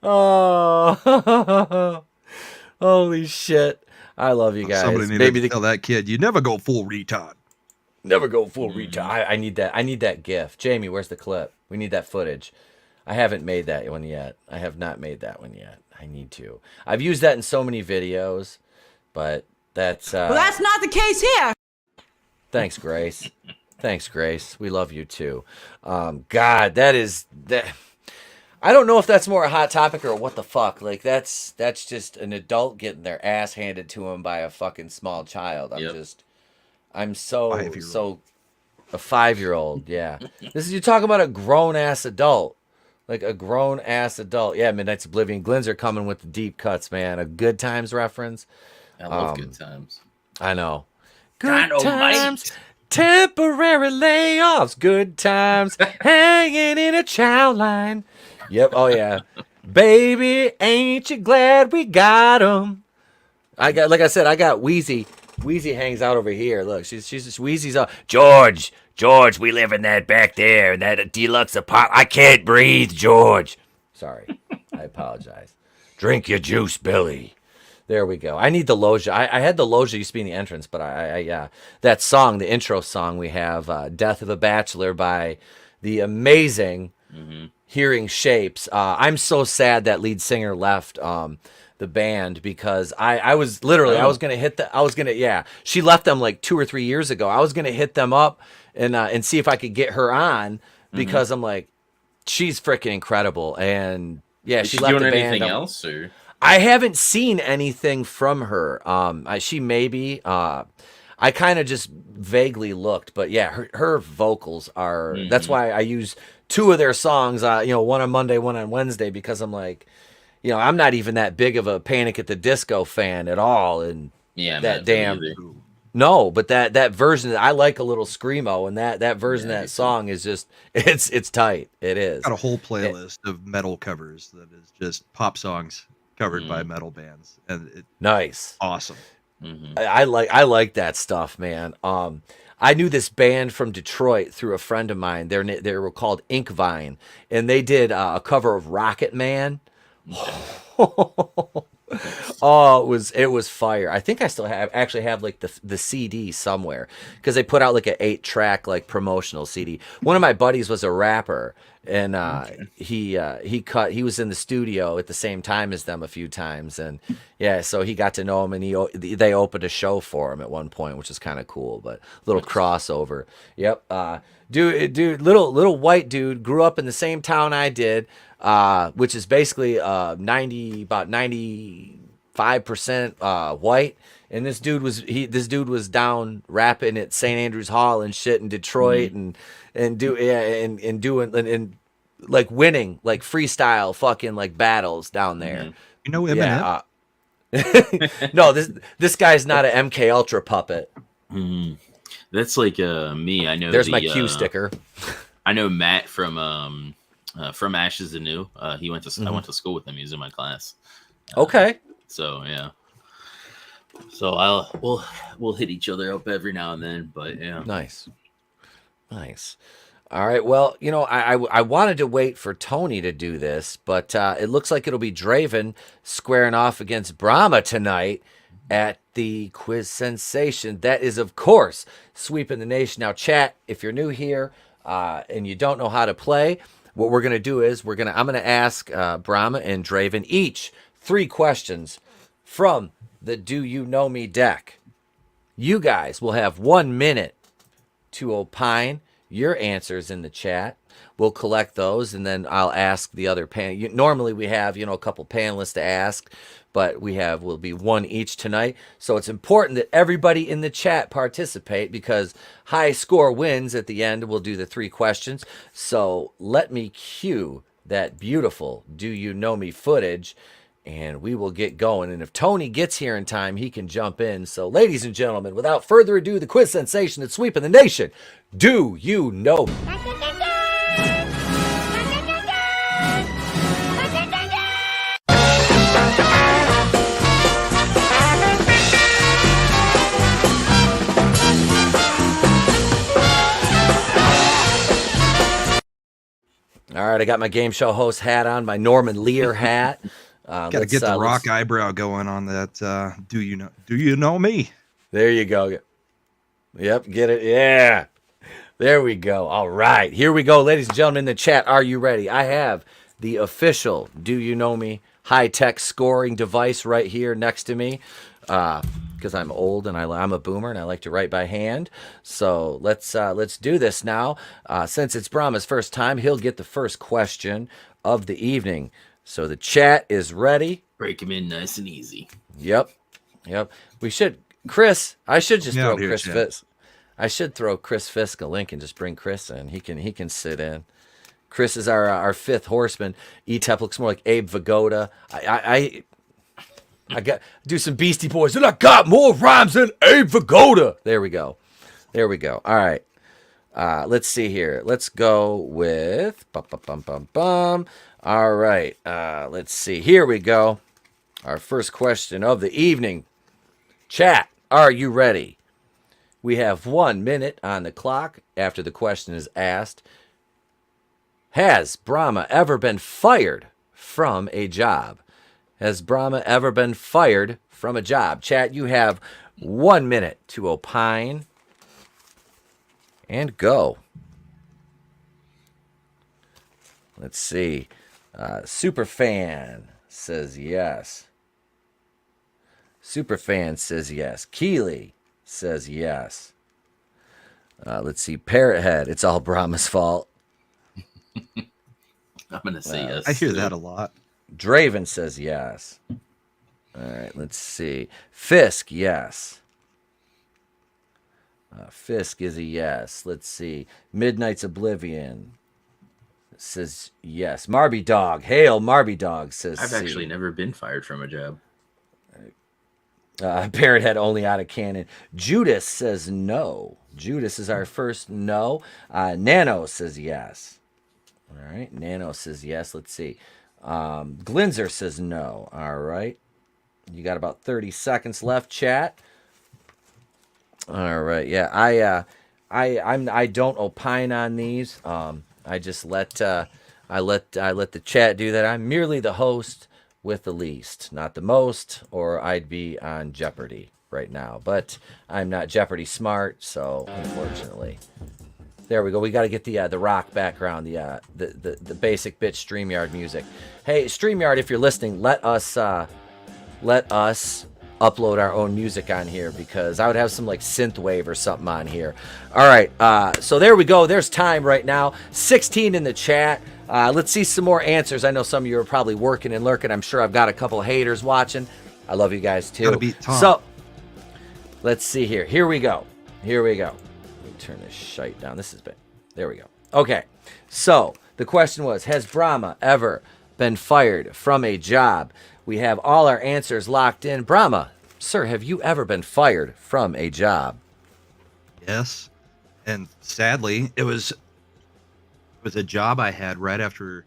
Oh, holy shit! I love you guys. Somebody needed to tell that kid, you never go full retard. Never go full retard. I need that. I need that GIF. Jamie, where's the clip? We need that footage. I haven't made that one yet. I have not made that one yet. I need to. I've used that in so many videos, but that's well, that's not the case here. Thanks, Grace. Thanks, Grace. We love you too. God, that. I don't know if that's more a hot topic or what the fuck. Like that's just an adult getting their ass handed to him by a fucking small child. I'm so a 5-year-old. Yeah, you're talking about a grown ass adult. Like a grown-ass adult. Yeah, Midnight's Oblivion. Glinzer coming with the deep cuts, man. A Good Times reference. I love Good Times. I know. Good times, temporary layoffs. Good times, hanging in a chow line. Yep, oh yeah. Baby, ain't you glad we got 'em? I got Wheezy. Wheezy hangs out over here. Look, she's just Wheezy's up. George, we live in that back there, in that deluxe apartment. I can't breathe, George. Sorry, I apologize. Drink your juice, Billy. There we go. I need the Loja. I had the Loja used to be in the entrance, but I that song, the intro song we have, Death of a Bachelor by the amazing Hearing Shapes. I'm so sad that lead singer left the band because I was literally, I was going to she left them like 2 or 3 years ago. I was going to hit them up and see if I could get her on because I'm like, she's freaking incredible. And yeah, she left the band. Anything else or? I haven't seen anything from her. She maybe. I kind of just vaguely looked, but yeah, her vocals are. That's why I use 2 of their songs. One on Monday, one on Wednesday, because I'm like, I'm not even that big of a Panic at the Disco fan at all, and that damn. No, but that version, I like a little screamo, and that version of that song is just it's tight. It is. Got a whole playlist of metal covers that is just pop songs covered by metal bands, and it's nice, awesome. I like that stuff, man. I knew this band from Detroit through a friend of mine. They were called Inkvine, and they did a cover of Rocket Man. Oh, it was fire. I think I still have like the CD somewhere because they put out like an 8-track like promotional CD. One of my buddies was a rapper, and he was in the studio at the same time as them a few times, and so he got to know him, and they opened a show for him at one point, which is kind of cool. But little crossover. Yep. Dude, little white dude grew up in the same town I did. Which is basically about 95% white, and this dude was down rapping at St. Andrews Hall and shit in Detroit, and doing like winning like freestyle fucking like battles down there. You know Eminem? No, this guy's not an MK Ultra puppet. That's like me. I know. There's my Q sticker. I know Matt from Ashes Anew. He went to I went to school with him. He was in my class. Okay. So yeah. So we'll hit each other up every now and then, but yeah. Nice. All right. Well, I wanted to wait for Tony to do this, but it looks like it'll be Draven squaring off against Brahma tonight at the Quiz Sensation. That is, of course, sweeping the nation. Now, chat, if you're new here and you don't know how to play, what we're going to do is I'm going to ask Brahma and Draven each 3 questions from the Do You Know Me deck. You guys will have 1 minute to opine your answers in the chat. We'll collect those, and then I'll ask the other panel. Normally we have, a couple panelists to ask, but we'll be 1 each tonight. So it's important that everybody in the chat participate, because high score wins at the end. We'll do the 3 questions. So let me cue that beautiful Do You Know Me footage, and we will get going. And if Tony gets here in time, he can jump in. So ladies and gentlemen, without further ado, the quiz sensation that's sweeping the nation. Do you know me? All right, I got my game show host hat on, my Norman Lear hat. Got to get the rock eyebrow going on that. Do you know me? There you go. Yep, get it. Yeah, there we go. All right, here we go, ladies and gentlemen in the chat. Are you ready? I have the official Do You Know Me high-tech scoring device right here next to me. Because I'm old and I'm a boomer and I like to write by hand. So let's do this now. Since it's Brahma's first time, he'll get the first question of the evening. So the chat is ready. Break him in nice and easy. Yep. We should, Chris. I should just throw Chris Fisk. I should throw Chris Fisk a link and just bring Chris in. He can sit in. Chris is our 5th horseman. Etep looks more like Abe Vigoda. I got do some Beastie Boys, and I got more rhymes than Abe Vigoda. There we go. All right. Let's see here. Let's go with All right. Let's see. Here we go. Our first question of the evening. Chat, are you ready? We have 1 minute on the clock after the question is asked. Has Brahma ever been fired from a job? Has Brahma ever been fired from a job? Chat, you have 1 minute to opine. And go. Let's see. Superfan says yes. Superfan says yes. Keeley says yes. Let's see. Parrothead, it's all Brahma's fault. I'm going to say yes. I hear that a lot. Draven says yes. All right, let's see. Fisk, yes. Fisk is a yes. Let's see. Midnight's Oblivion says yes. Marby Dog. Hail, Marby Dog says I've C. actually never been fired from a job. Parrothead only out of cannon. Judas says no. Judas is our first no. Nano says yes. All right. Nano says yes. Let's see. Glinzer says no. All right. You got about 30 seconds left, chat. All right. Yeah. I don't opine on these. I just let I let the chat do that. I'm merely the host with the least, not the most, or I'd be on Jeopardy right now. But I'm not Jeopardy smart, so unfortunately. There we go. We got to get the rock background, the basic bitch StreamYard music. Hey, StreamYard, if you're listening, let us upload our own music on here, because I would have some like synthwave or something on here. All right, so there we go. There's time right now. 16 in the chat. Let's see some more answers. I know some of you are probably working and lurking. I'm sure I've got a couple of haters watching. I love you guys too. Gotta beat Tom. So let's see here. Here we go. Let me turn this shite down. This has been. There we go. Okay. So the question was, has Brahma ever been fired from a job? We have all our answers locked in. Brahma, sir, have you ever been fired from a job? Yes. And sadly, it was a job I had right after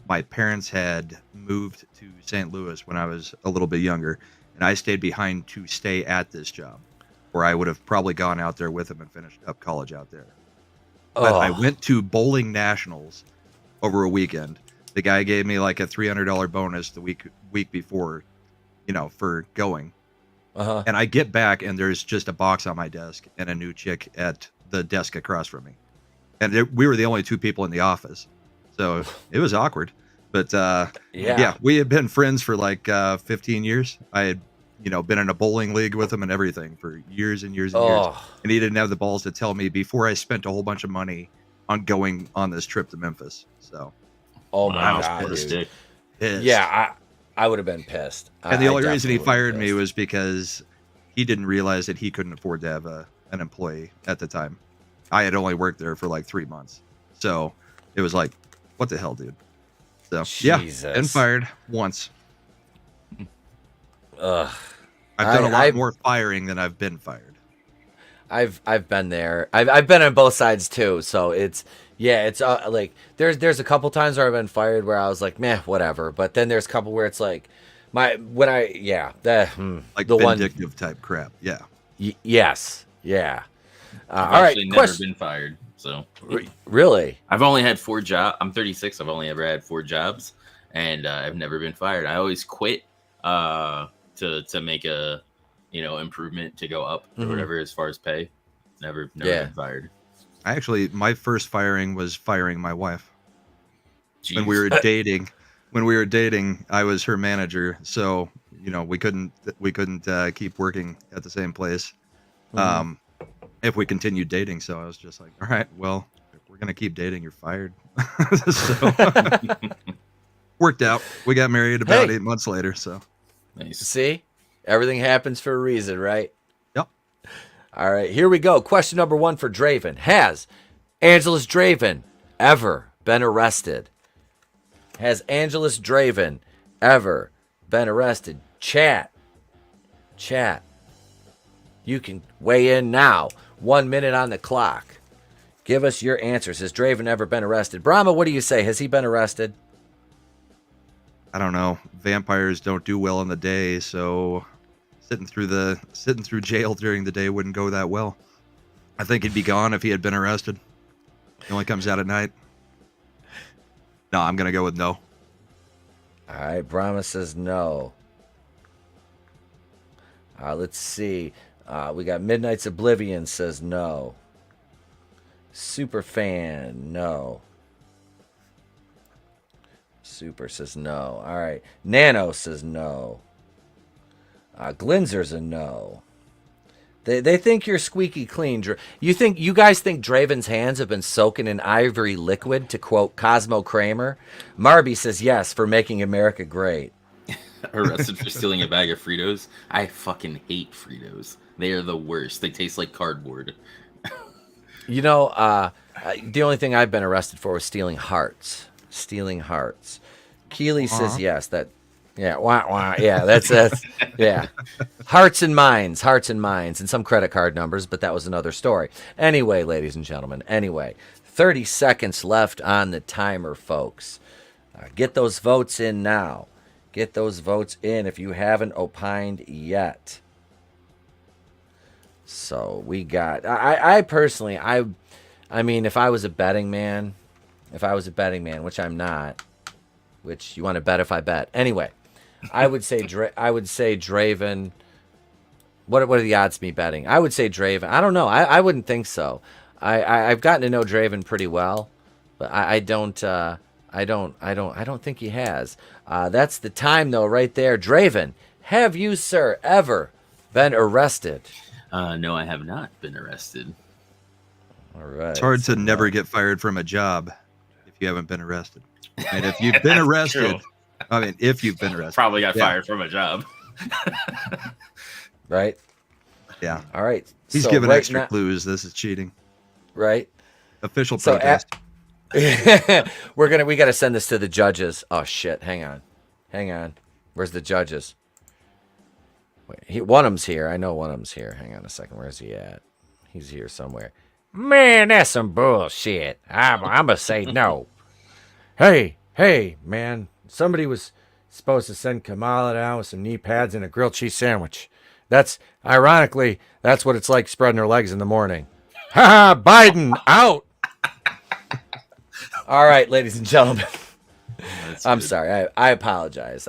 my parents had moved to St. Louis when I was a little bit younger. And I stayed behind to stay at this job, where I would have probably gone out there with them and finished up college out there. But I went to bowling nationals over a weekend. The guy gave me like a $300 bonus the week before, for going. And I get back and there's just a box on my desk and a new chick at the desk across from me. And we were the only two people in the office. So it was awkward. But yeah, we had been friends for like 15 years. I had, been in a bowling league with him and everything for years and years and years. And he didn't have the balls to tell me before I spent a whole bunch of money on going on this trip to Memphis. So. Oh my God, dude. Pissed. Yeah, I would have been pissed. And the only reason he fired me was because he didn't realize that he couldn't afford to have an employee at the time. I had only worked there for like 3 months. So it was like, what the hell, dude? So Jesus. Yeah, and fired once. Ugh. I've done a lot more firing than I've been fired. I've been there. I've been on both sides too. So it's like there's a couple times where I've been fired where I was like, meh, whatever. But then there's a couple where it's like like the vindictive type crap. Yeah. Yes. Yeah. I've actually never been fired. So really, I've only had 4 jobs. I'm 36. I've only ever had 4 jobs, and I've never been fired. I always quit to make a improvement to go up or whatever as far as pay. Never been fired. My first firing was firing my wife. Jeez. When we were dating. When we were dating, I was her manager, so we couldn't keep working at the same place if we continued dating. So I was just like, all right, well, if we're gonna keep dating, you're fired. So worked out. We got married about 8 months later. So nice. See, everything happens for a reason, right? Yep. All right, here we go. Question number 1 for Draven. Has AngelousDraven ever been arrested? Has AngelousDraven ever been arrested? Chat. You can weigh in now. 1 minute on the clock. Give us your answers. Has Draven ever been arrested? Brahma, what do you say? Has he been arrested? I don't know. Vampires don't do well in the day, so sitting through jail during the day wouldn't go that well. I think he'd be gone if he had been arrested. He only comes out at night. No, I'm gonna go with no. All right, Brahma says no. Let's see. We got Midnight's Oblivion says no. Superfan, no. Super says no. All right. Nano says no. Glinzer's a no. They think you're squeaky clean. You guys think Draven's hands have been soaking in ivory liquid, to quote Cosmo Kramer? Marby says yes, for making America great. Arrested for stealing a bag of Fritos. I fucking hate Fritos. They are the worst. They taste like cardboard. You know, the only thing I've been arrested for was stealing hearts. Stealing hearts. Keely says yes. Yeah, that's yeah. Hearts and minds, and some credit card numbers, but that was another story. Anyway, ladies and gentlemen, 30 seconds left on the timer, folks. Get those votes in now. Get those votes in if you haven't opined yet. So we got, I personally, I mean, if I was a betting man, which I'm not, which you want to bet if I bet. Anyway, I would say Draven. What are the odds of me betting? I would say Draven. I don't know. I wouldn't think so. I've gotten to know Draven pretty well, but I don't think he has. That's the time though, right there. Draven, have you, sir, ever been arrested? No, I have not been arrested. All right. It's hard to never get fired from a job if you haven't been arrested. And if you've been arrested, if you've been arrested, probably got fired from a job. Right? Yeah. All right. He's so giving right extra now, clues. This is cheating. Right? Official protest. We got to send this to the judges. Oh shit! Hang on. Where's the judges? Wait, one of them's here. I know one of them's here. Hang on a second. Where's he at? He's here somewhere. Man, that's some bullshit. I'm gonna say no. Hey, man. Somebody was supposed to send Kamala down with some knee pads and a grilled cheese sandwich. Ironically, that's what it's like spreading her legs in the morning. Ha ha! Biden out. All right, ladies and gentlemen. I'm sorry. I apologize.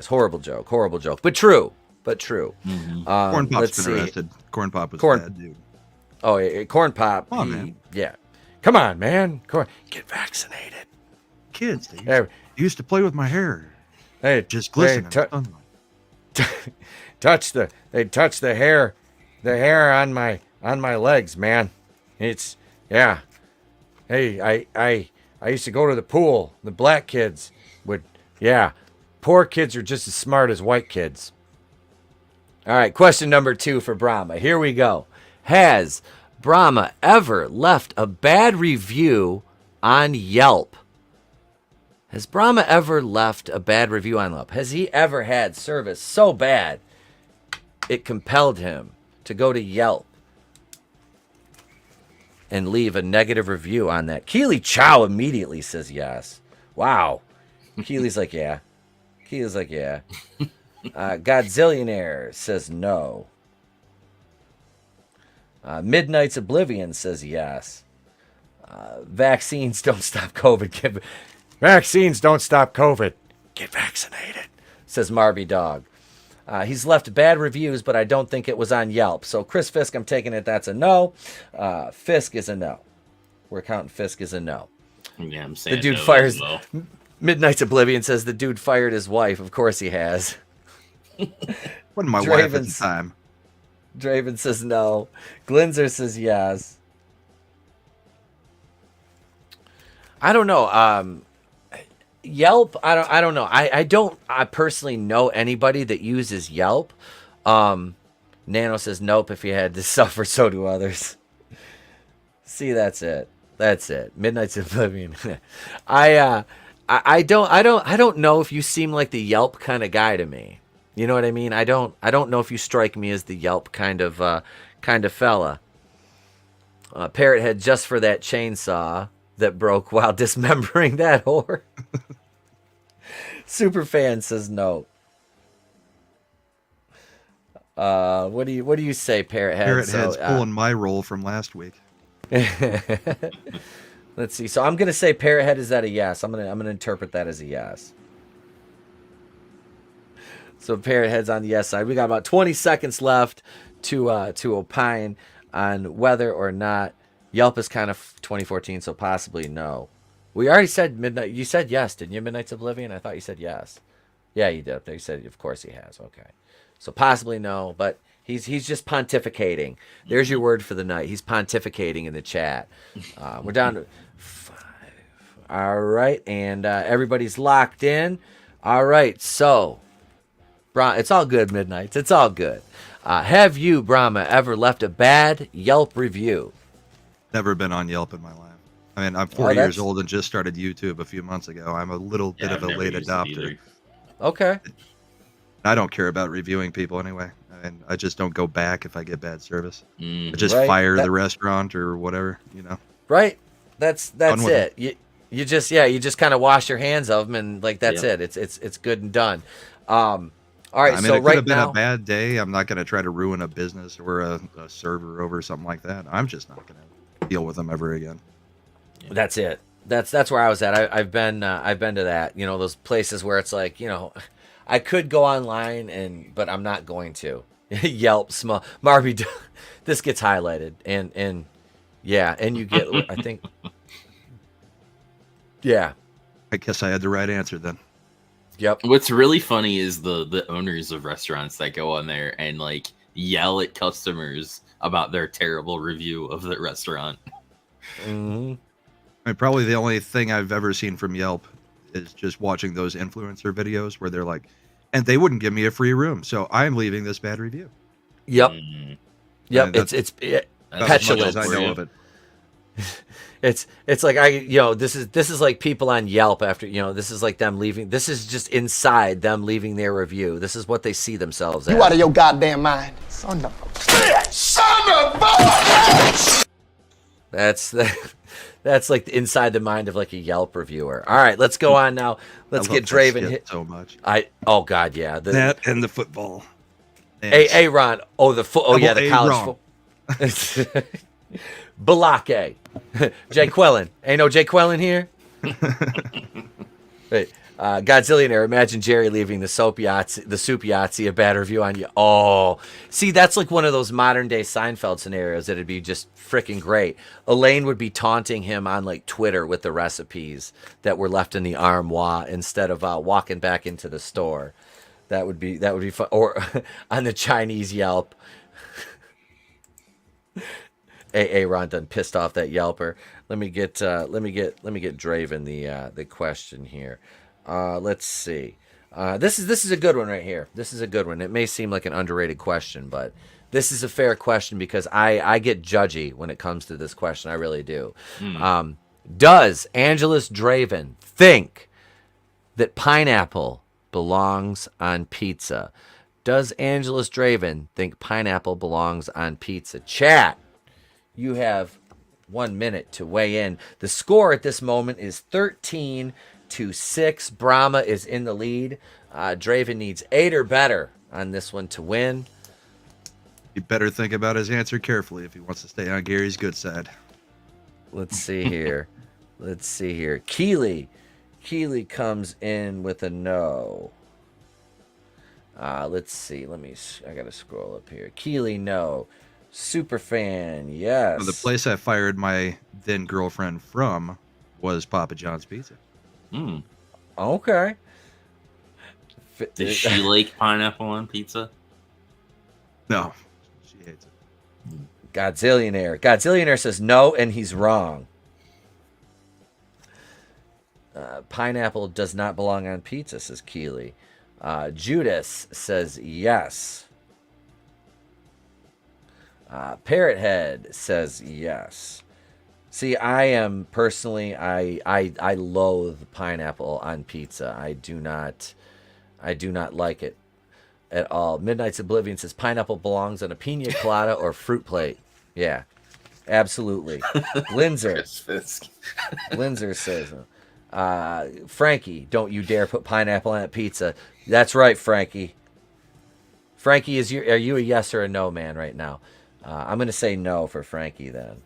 Horrible joke. But true. Mm-hmm. Corn Pop's been arrested. Corn Pop was bad, dude. Oh, yeah, Corn Pop. Come on, man. Yeah. Come on, man. Get vaccinated. Kids, they used to play with my hair. Hey, just glisten. Touch the hair on my legs, man. It's yeah. Hey, I used to go to the pool. The black kids would, yeah. Poor kids are just as smart as white kids. All right, question number 2 for Brahma. Here we go. Has Brahma ever left a bad review on Yelp? Has Brahma ever left a bad review on Yelp? Has he ever had service so bad it compelled him to go to Yelp and leave a negative review on that? Keely Chow immediately says yes. Wow. Keely's like, yeah. Godzillionaire says no. Midnight's Oblivion says yes. Vaccines don't stop COVID. Vaccines don't stop COVID. Get vaccinated, says Marby Dog. He's left bad reviews, but I don't think it was on Yelp. So Chris Fisk, I'm taking it that's a no. Fisk is a no. We're counting Fisk as a no. Yeah, I'm saying the dude no fires. as well. Midnight's Oblivion says the dude fired his wife. Of course he has. Wasn't my wife at the time. Draven says no. Glinzer says yes. I don't know. Yelp, I don't know. I personally know anybody that uses Yelp. Nano says nope. If you had to suffer, so do others. See, that's it. Midnight's Oblivion. I don't know if you seem like the Yelp kind of guy to me. You know what I mean? I don't know if you strike me as the Yelp kind of fella. Parrothead just for that chainsaw that broke while dismembering that whore. Superfan says no. What do you say, Parrothead? Parrothead's pulling my role from last week. Let's see. So I'm gonna say Parrothead is that a yes. I'm gonna interpret that as a yes. So Parrot Head's on the yes side. We got about 20 seconds left to opine on whether or not Yelp is kind of 2014, so possibly no. We already said Midnight. You said yes, didn't you, Midnight's Oblivion? I thought you said yes. Yeah, you did. You said, of course he has. Okay. So possibly no, but he's just pontificating. There's your word for the night. He's pontificating in the chat. We're down to 5. All right, and everybody's locked in. All right, so it's all good, Midnights. It's all good. Have you, Brahma, ever left a bad Yelp review? Never been on Yelp in my life. I mean, I'm 40 years old and just started YouTube a few months ago. I'm a little bit of a late adopter. Okay. I don't care about reviewing people anyway. I mean, I just don't go back if I get bad service. I just fire the restaurant or whatever, you know. Right. That's it. You just kind of wash your hands of them and like that's it. It's good and done. All right. I mean, so it could right have been now, a bad day. I'm not going to try to ruin a business or a server over something like that. I'm just not going to deal with them ever again. That's it. That's where I was at. I've been to that. You know, those places where it's like, you know, I could go online but I'm not going to. Yelp, small Marby. This gets highlighted and you get. I think. Yeah. I guess I had the right answer then. Yep. What's really funny is the owners of restaurants that go on there and like yell at customers about their terrible review of the restaurant. Mm-hmm. I mean, probably the only thing I've ever seen from Yelp is just watching those influencer videos where they're like, and they wouldn't give me a free room, so I'm leaving this bad review. Yep. Yep. That's It's as much as I know of it. It's like this is like people on Yelp after this is like them leaving. This is just inside them leaving their review. This is what they see themselves as. You out of your goddamn mind, son of a bitch. That's like inside the mind of like a Yelp reviewer. All right, let's go on now. Let's get Draven hit so much. Oh god, yeah. That and the football. Ron. Oh, the the college football. Balake. Jay Quellen. Ain't no Jay Quellen here? Wait, Godzillionaire, imagine Jerry leaving the Soup Yahtzee a bad review on you. Oh, see, that's like one of those modern day Seinfeld scenarios that'd be just freaking great. Elaine would be taunting him on like Twitter with the recipes that were left in the armoire instead of walking back into the store. That would be fun. Or on the Chinese Yelp. Ron done pissed off that Yelper. Let me get Draven the question here. Let's see. This is a good one right here. This is a good one. It may seem like an underrated question, but this is a fair question because I get judgy when it comes to this question. I really do. Does AngelousDraven think that pineapple belongs on pizza? Does AngelousDraven think pineapple belongs on pizza? Chat. You have 1 minute to weigh in. The score at this moment is 13-6. Brahma is in the lead. Draven needs 8 or better on this one to win. He better think about his answer carefully if he wants to stay on Gary's good side. Let's see here. Keely comes in with a no. Let's see. I got to scroll up here. Keely, no. Superfan, yes. Well, the place I fired my then girlfriend from was Papa John's Pizza. Okay. Does she like pineapple on pizza? No, she hates it. Godzillionaire says no, and he's wrong. Pineapple does not belong on pizza, says Keely. Judas says yes. Parrothead says yes. See, I am personally, I loathe pineapple on pizza. I do not like it at all. Midnight's Oblivion says pineapple belongs on a pina colada or fruit plate. Yeah, absolutely. Linzer says, Frankie, don't you dare put pineapple on a pizza. That's right, Frankie. Frankie, are you a yes or a no man right now? I'm going to say no for Frankie then.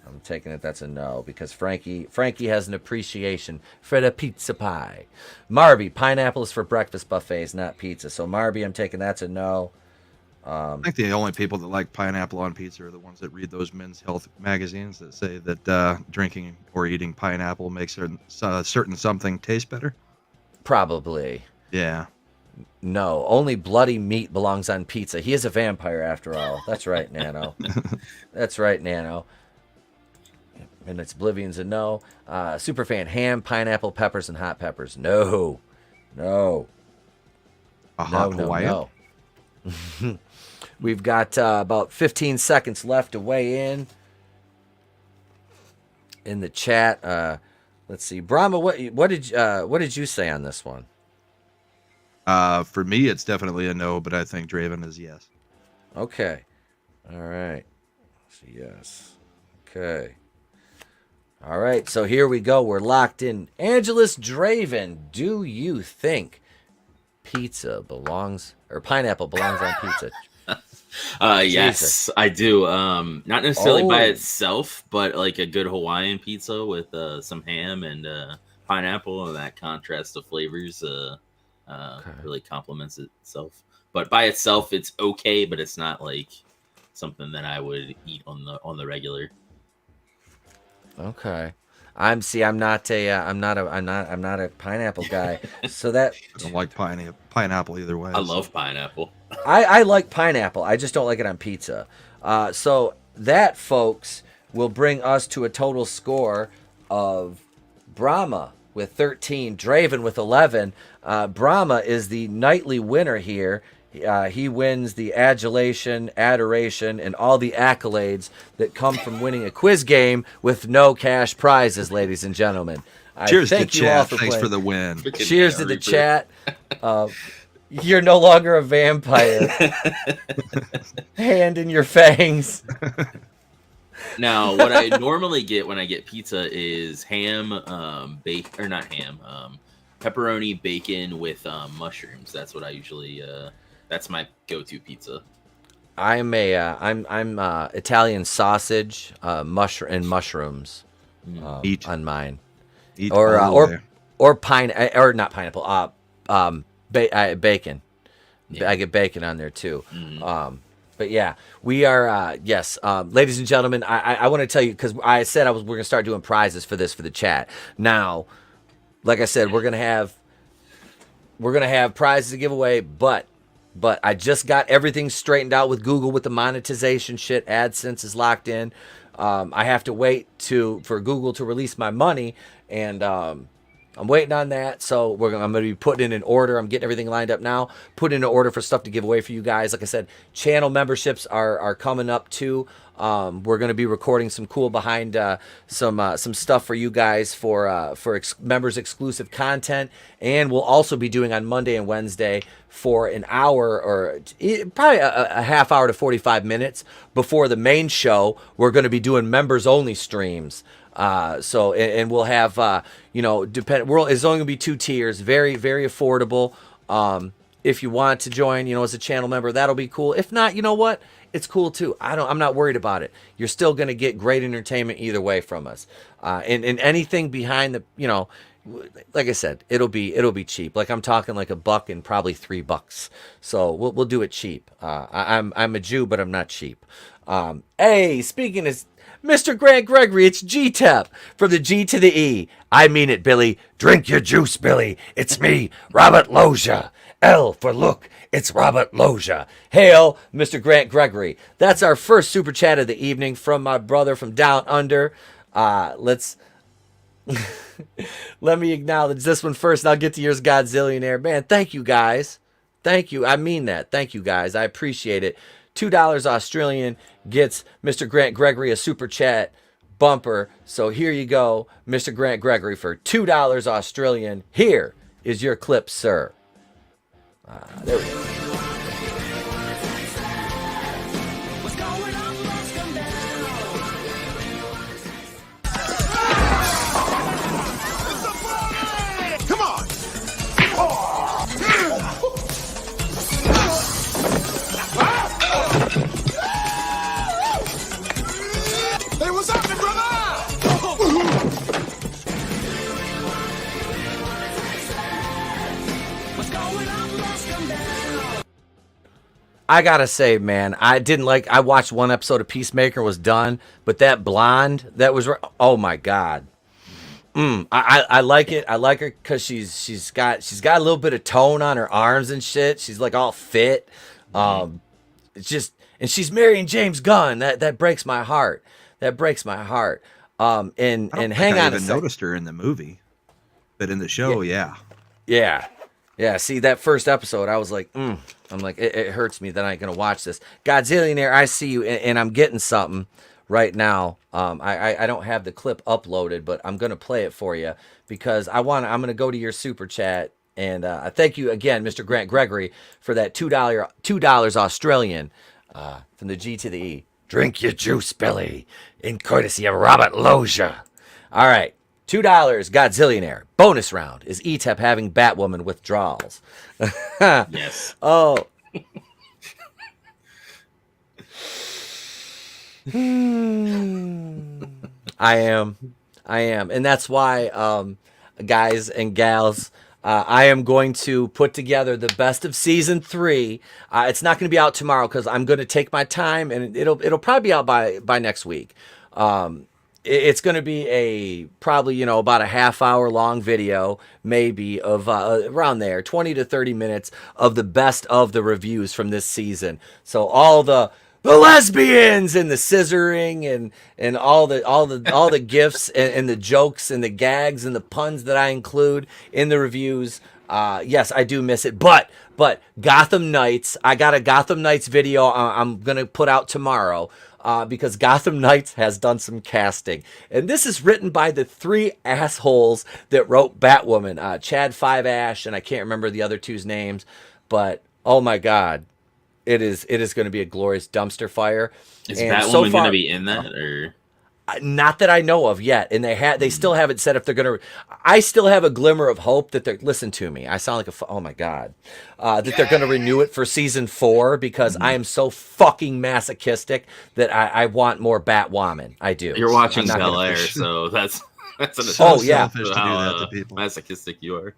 I'm taking it that's a no because Frankie has an appreciation for the pizza pie. Marby, pineapple is for breakfast buffets, not pizza. So Marby, I'm taking that's a no. I think the only people that like pineapple on pizza are the ones that read those men's health magazines that say that drinking or eating pineapple makes certain something taste better. Probably. Yeah. No, only bloody meat belongs on pizza. He is a vampire after all. That's right, Nano. That's right, Nano. And it's Oblivion's a no. Superfan, ham, pineapple, peppers, and hot peppers. No. No. A hot Hawaiian? No. We've got about 15 seconds left to weigh in the chat. Let's see, Brahma, what did you say on this one? For me, it's definitely a no, but I think Draven is yes. Okay, all right, so yes, okay, all right. So here we go. We're locked in. AngelousDraven, do you think pizza belongs or pineapple belongs on pizza? Yes, I do. Not necessarily by itself, but like a good Hawaiian pizza with some ham and pineapple, and that contrast of flavors really complements itself. But by itself, it's okay, but it's not like something that I would eat on the regular. Okay. I'm not a pineapple guy. So that I don't like pineapple either way. I love pineapple. I like pineapple. I just don't like it on pizza. So that, folks, will bring us to a total score of Brahma with 13, Draven with 11. Brahma is the nightly winner here. He wins the adulation, adoration, and all the accolades that come from winning a quiz game with no cash prizes, ladies and gentlemen. Cheers to chat. Thanks for the win. Cheers to the chat. You're no longer a vampire. Hand in your fangs. Now, what I normally get when I get pizza is ham, pepperoni, bacon with mushrooms. That's what I usually. That's my go-to pizza. I'm Italian sausage, mushrooms on mine, or not pineapple, bacon. Yeah. I get bacon on there too. Mm-hmm. But yeah, we are yes, ladies and gentlemen. I want to tell you because I said we're gonna start doing prizes for the chat. Now, like I said, we're gonna have prizes to give away, but I just got everything straightened out with Google with the monetization shit. AdSense is locked in. I have to wait for Google to release my money, and I'm waiting on that. So I'm going to be putting in an order. I'm getting everything lined up now. Put in an order for stuff to give away for you guys. Like I said, channel memberships are coming up too. We're going to be recording some cool behind some stuff for you guys for members exclusive content, and we'll also be doing on Monday and Wednesday for an hour or probably a half hour to 45 minutes before the main show. We're going to be doing members only streams. So we'll have it's only going to be 2 tiers, very very affordable. If you want to join, as a channel member, that'll be cool. If not, you know what? It's cool too. I'm not worried about it. You're still going to get great entertainment either way from us. And anything behind the, like I said, it'll be cheap. Like I'm talking like $1 and probably $3. So we'll do it cheap. I'm a Jew, but I'm not cheap. Hey, speaking of Mr. Grant Gregory, it's GTEP from the G to the E. I mean it, Billy. Drink your juice, Billy. It's me, Robert Loggia. L for look, it's Robert Loggia. Hail, Mr. Grant Gregory. That's our first super chat of the evening from my brother from down under. Let me acknowledge this one first, and I'll get to yours, Godzillionaire. Man, thank you, guys. Thank you. I mean that. Thank you, guys. I appreciate it. $2 Australian gets Mr. Grant Gregory a super chat bumper. So here you go, Mr. Grant Gregory, for $2 Australian. Here is your clip, sir. There we go. Hey, what's happening, brother? I gotta say, man, I watched one episode of Peacemaker, was done, but that blonde that was, oh my God. I like it. I like her because she's got a little bit of tone on her arms and shit. She's like all fit. It's just, and she's marrying James Gunn. That breaks my heart. That breaks my heart. And hang on, I even noticed her in the movie, but in the show, yeah. See, that first episode, I was like, I'm like, it hurts me that I ain't gonna watch this. Godzillionaire, I see you, and I'm getting something right now. I don't have the clip uploaded, but I'm gonna play it for you because I'm gonna go to your super chat, and I thank you again, Mr. Grant Gregory, for that $2 Australian from the G to the E. Drink your juice, Billy, in courtesy of Robert Loja. All right, $2 Godzillionaire. Bonus round. Is ETEP having Batwoman withdrawals? Yes. Oh. I am. And that's why, guys and gals, I am going to put together the best of season 3. It's not going to be out tomorrow because I'm going to take my time, and it'll probably be out by next week. It's going to be probably about a half-hour long video, maybe of around there, 20 to 30 minutes of the best of the reviews from this season. So all the lesbians and the scissoring and all the gifts and the jokes and the gags and the puns that I include in the reviews. Yes, I do miss it, but Gotham Knights, I got a Gotham Knights video I'm gonna put out tomorrow because Gotham Knights has done some casting, and this is written by the 3 assholes that wrote Batwoman, Chad Five Ash, and I can't remember the other two's names, but oh my God. It is going to be a glorious dumpster fire. Is Batwoman going to be in that, or not that I know of yet? And they still haven't said if they're going to. I still have a glimmer of hope that they're. Listen to me. I sound like oh my God, that they're going to renew it for season 4 because I am so fucking masochistic that I want more Batwoman. I do. You're watching Bel Air, so that's an selfish to do that to people. Masochistic you are.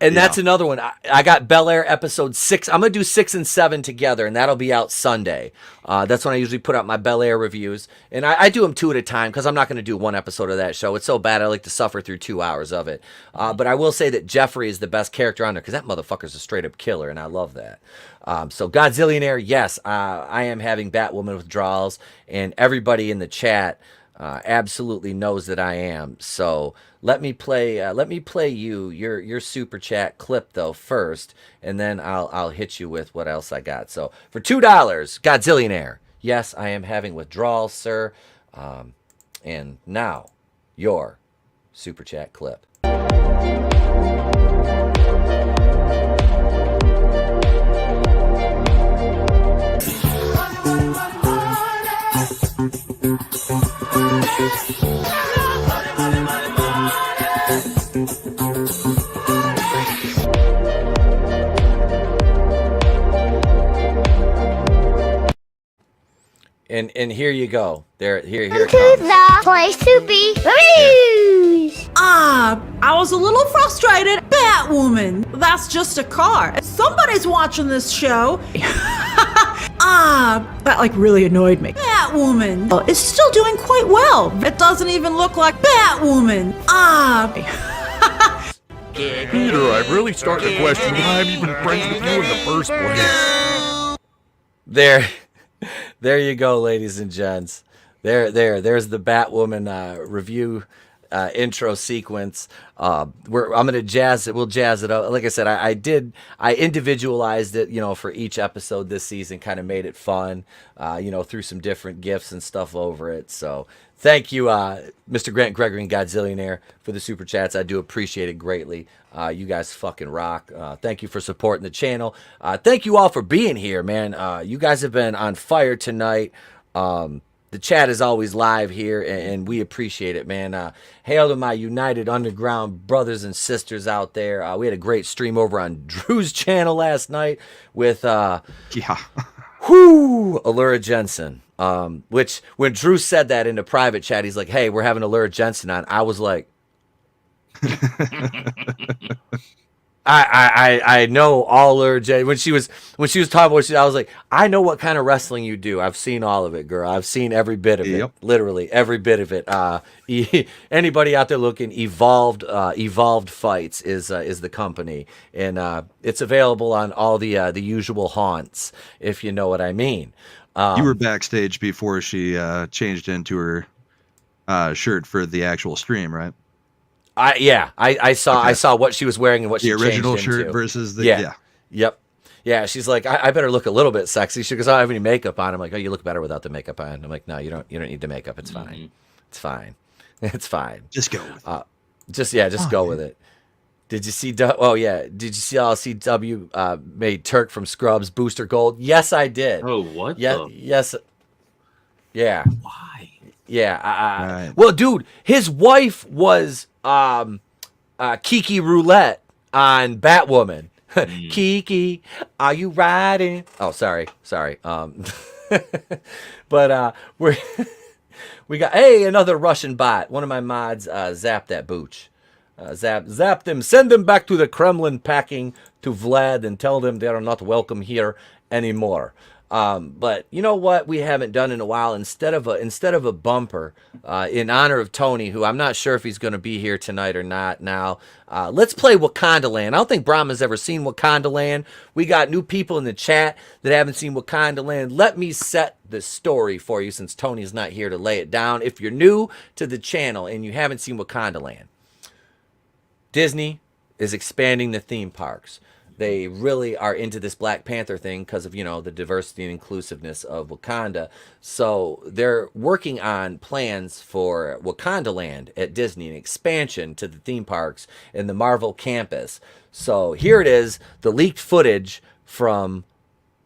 And that's another one. I got Bel Air episode 6. I'm going to do 6 and 7 together, and that'll be out Sunday. That's when I usually put out my Bel Air reviews. And I do them 2 at a time because I'm not going to do one episode of that show. It's so bad I like to suffer through 2 hours of it. But I will say that Jeffrey is the best character on there because that motherfucker's a straight-up killer, and I love that. So Godzillionaire, yes, I am having Batwoman withdrawals, and everybody in the chat absolutely knows that I am. So let me play you your super chat clip though first, and then I'll hit you with what else I got. So for $2, Godzillionaire, yes, I am having withdrawals, sir. And now your super chat clip. And here you go. Here it comes. The place to be reviews. I was a little frustrated. Batwoman, that's just a car. Somebody's watching this show. That like really annoyed me. Batwoman is still doing quite well. It doesn't even look like Batwoman. Peter, I'm really starting to question why I'm even friends with you in the first place. There you go, ladies and gents. There's the Batwoman review intro sequence. I'm gonna jazz it. We'll jazz it up. Like I said, I individualized it, for each episode this season. Kind of made it fun, threw some different gifs and stuff over it. So thank you, Mr. Grant Gregory and Godzillionaire, for the super chats. I do appreciate it greatly. You guys fucking rock. Thank you for supporting the channel. Thank you all for being here, man. You guys have been on fire tonight. The chat is always live here, and we appreciate it, man. Hail to my United Underground brothers and sisters out there. We had a great stream over on Drew's channel last night with Allura Jensen. Which when Drew said that in the private chat, he's like, "Hey, we're having Allura Jensen on." I was like, I know all her when she was talking about I was like, I know what kind of wrestling you do. I've seen all of it, girl. I've seen every bit of it, literally every bit of it. Anybody out there looking, Evolved Fights is the company, and it's available on all the usual haunts, if you know what I mean. You were backstage before she changed into her shirt for the actual stream, right? I saw what she was wearing and what she changed into. The original shirt versus the Yep. Yeah, she's like, I better look a little bit sexy. She goes, I don't have any makeup on. I'm like, oh, you look better without the makeup on. I'm like, no, you don't need the makeup. It's fine. It's fine. It's fine. Just go with it. Just go with it. Did you see? Did you see LCW made Turk from Scrubs Booster Gold? Yes, I did. Oh, what? Yes. Yeah. Why? Yeah. Well, dude, his wife was Kiki Roulette on Batwoman. Kiki, are you riding? Oh, sorry. But we got another Russian bot. One of my mods zapped that booch. Zap them. Send them back to the Kremlin packing to Vlad and tell them they are not welcome here anymore. But you know what we haven't done in a while? Instead of a bumper in honor of Tony, who I'm not sure if he's going to be here tonight or not now, let's play Wakanda Land. I don't think Brahma's ever seen Wakanda Land. We got new people in the chat that haven't seen Wakanda Land. Let me set the story for you since Tony's not here to lay it down. If you're new to the channel and you haven't seen Wakanda Land, Disney is expanding the theme parks. They really are into this Black Panther thing because of, the diversity and inclusiveness of Wakanda. So they're working on plans for Wakanda Land at Disney, an expansion to the theme parks in the Marvel campus. So here it is, the leaked footage from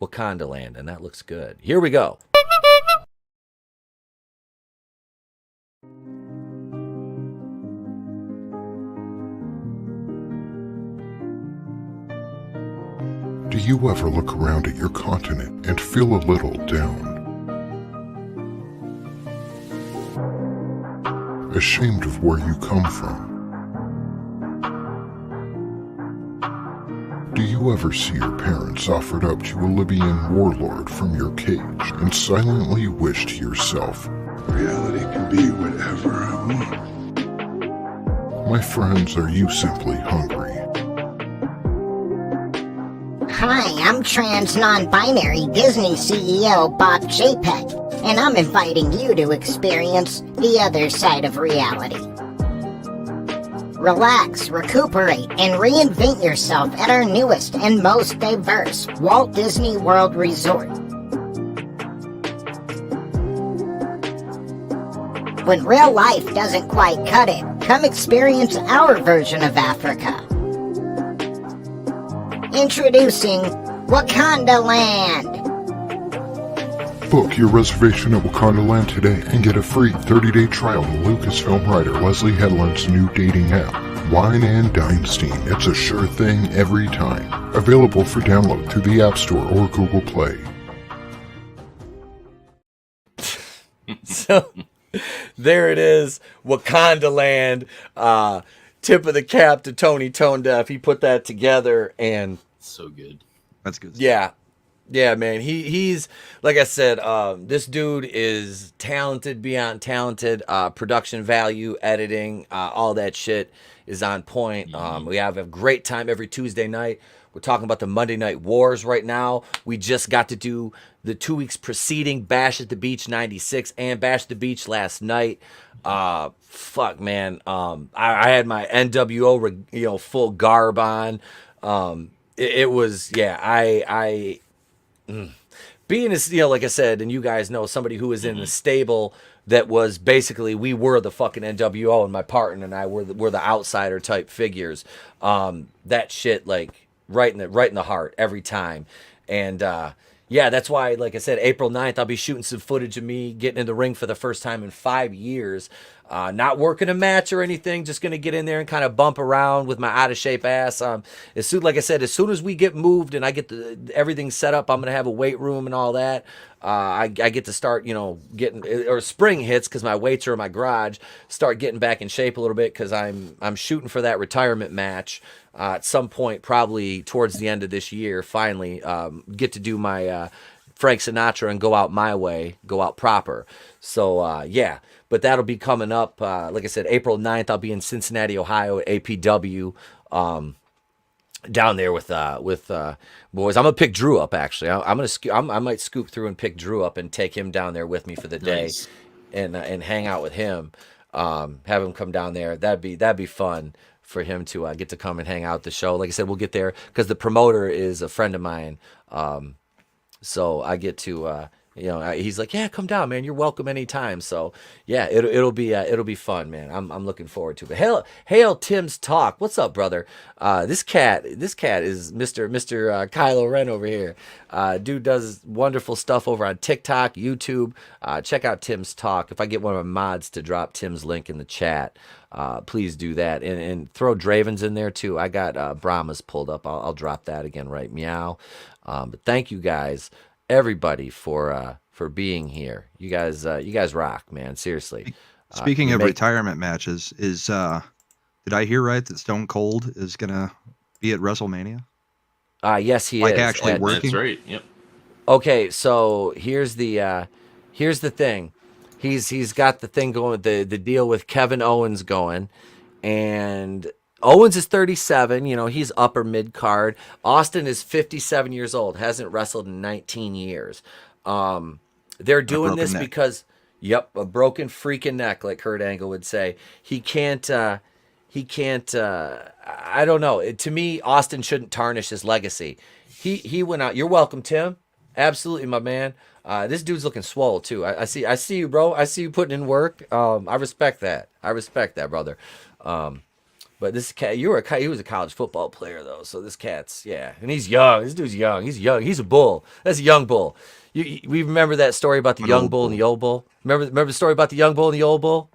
Wakanda Land, and that looks good. Here we go. Do you ever look around at your continent and feel a little down? Ashamed of where you come from? Do you ever see your parents offered up to a Libyan warlord from your cage and silently wish to yourself, reality can be whatever I want? My friends, are you simply hungry? Hi, I'm trans non-binary Disney CEO Bob Chapek, and I'm inviting you to experience the other side of reality. Relax, recuperate, and reinvent yourself at our newest and most diverse Walt Disney World Resort. When real life doesn't quite cut it, come experience our version of Africa. Introducing Wakanda Land. Book your reservation at Wakanda Land today and get a free 30-day trial to Lucasfilm writer Leslie Headland's new dating app, Wine and Dine Steam. It's a sure thing every time. Available for download through the App Store or Google Play. So there it is, Wakanda Land. Tip of the cap to Tony ToneDef. He put that together, and so good. That's good. Yeah, man. He's like I said. This dude is talented beyond talented. Production value, editing, all that shit is on point. We have a great time every Tuesday night. We're talking about the Monday Night Wars right now. We just got to do the 2 weeks preceding Bash at the Beach 96 and Bash at the Beach last night. Fuck, man. I had my NWO, full garb on. It was, yeah, being as, like I said, and you guys know, somebody who was in a stable that was basically, we were the fucking NWO, and my partner and I were the outsider type figures. That shit, like, right in the heart every time. And, yeah, that's why, like I said, April 9th, I'll be shooting some footage of me getting in the ring for the first time in 5 years. Not working a match or anything, just going to get in there and kind of bump around with my out of shape ass. Like I said, as soon as we get moved and I get everything set up, I'm going to have a weight room and all that. I get to start, getting, or spring hits because my weights are in my garage, start getting back in shape a little bit because I'm shooting for that retirement match at some point, probably towards the end of this year. Finally, get to do my Frank Sinatra and go out my way, go out proper. So yeah. But that'll be coming up. Like I said, April 9th, I'll be in Cincinnati, Ohio at APW down there with boys. I'm gonna pick Drew up actually. I might scoop through and pick Drew up and take him down there with me for the day, Nice. and hang out with him. Have him come down there. That'd be fun for him to get to come and hang out at the show. Like I said, we'll get there because the promoter is a friend of mine. So I get to. He's like, yeah, come down, man. You're welcome anytime. So yeah, it'll be fun, man. I'm looking forward to it. Hail Tim's Talk. What's up, brother? This cat is Mr. Kylo Ren over here. Dude does wonderful stuff over on TikTok, YouTube. Check out Tim's Talk. If I get one of my mods to drop Tim's link in the chat, please do that. And throw Draven's in there too. I got Brahma's pulled up. I'll drop that again, right? Meow. But thank you guys, everybody, for being here. You guys rock, man. Seriously. Speaking of retirement matches, did I hear right that Stone Cold is gonna be at WrestleMania? Yes, he is. Like actually working. That's right. Yep. Okay, so here's the thing. He's got the thing going, the deal with Kevin Owens going, and Owens is 37, he's upper mid card. Austin is 57 years old, hasn't wrestled in 19 years. They're doing this neck because, a broken freaking neck, like Kurt Angle would say. He can't, I don't know. To me, Austin shouldn't tarnish his legacy. He went out. You're welcome, Tim. Absolutely, my man. This dude's looking swole too. I see you, bro. I see you putting in work. I respect that. Brother. But this cat, he was a college football player though. So this cat's, and he's young. This dude's young. He's young. He's a bull. That's a young bull. We remember that story about the young bull and the old bull. Remember the story about the young bull and the old bull.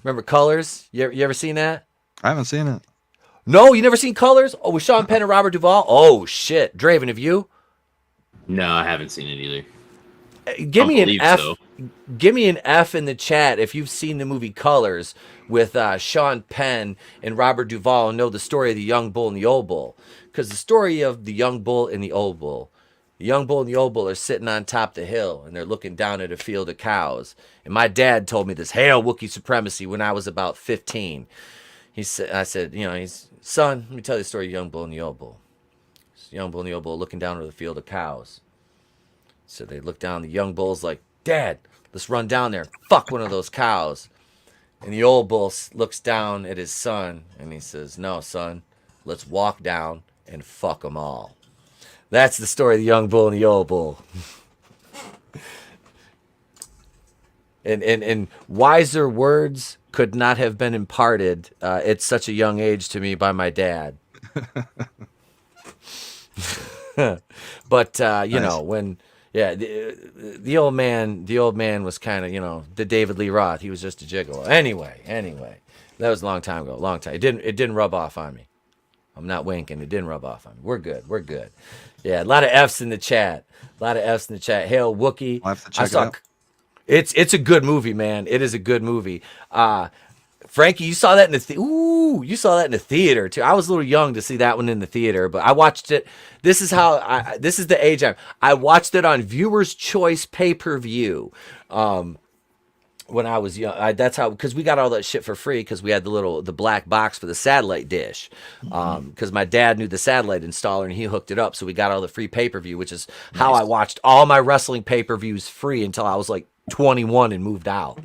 Remember Colors? You ever seen that? I haven't seen it. No, you never seen Colors? Oh, with Sean Penn and Robert Duvall. Oh shit, Draven, have you? No, I haven't seen it either. Give me an F. So. Give me an F in the chat if you've seen the movie Colors with Sean Penn and Robert Duvall and know the story of the young bull and the old bull. Because the story of the young bull and the old bull. The young bull and the old bull are sitting on top of the hill and they're looking down at a field of cows. And my dad told me this, hail Wookiee supremacy, when I was about 15. I said, son, let me tell you the story of the young bull and the old bull. It's the young bull and the old bull looking down at the field of cows. So they look down. The young bull's like, Dad, let's run down there. Fuck one of those cows. And the old bull looks down at his son and he says, no, son, let's walk down and fuck them all. That's the story of the young bull and the old bull. and wiser words could not have been imparted at such a young age to me by my dad. But nice. When the old man was kind of the David Lee Roth. He was just a gigolo. Anyway, that was a long time ago. It didn't rub off on me. I'm not winking. It didn't rub off on me. We're good. Yeah, a lot of F's in the chat. Hail Wookiee. I'll have to check it out. It's a good movie, man. It is a good movie. Frankie, you saw that in the theater too. I was a little young to see that one in the theater, but I watched it. This is the age I watched it on Viewers Choice pay-per-view. When I was young, that's how, because we got all that shit for free because we had the black box for the satellite dish. Because my dad knew the satellite installer and he hooked it up, so we got all the free pay-per-view, which is how I watched all my wrestling pay-per-views free until I was like 21 and moved out.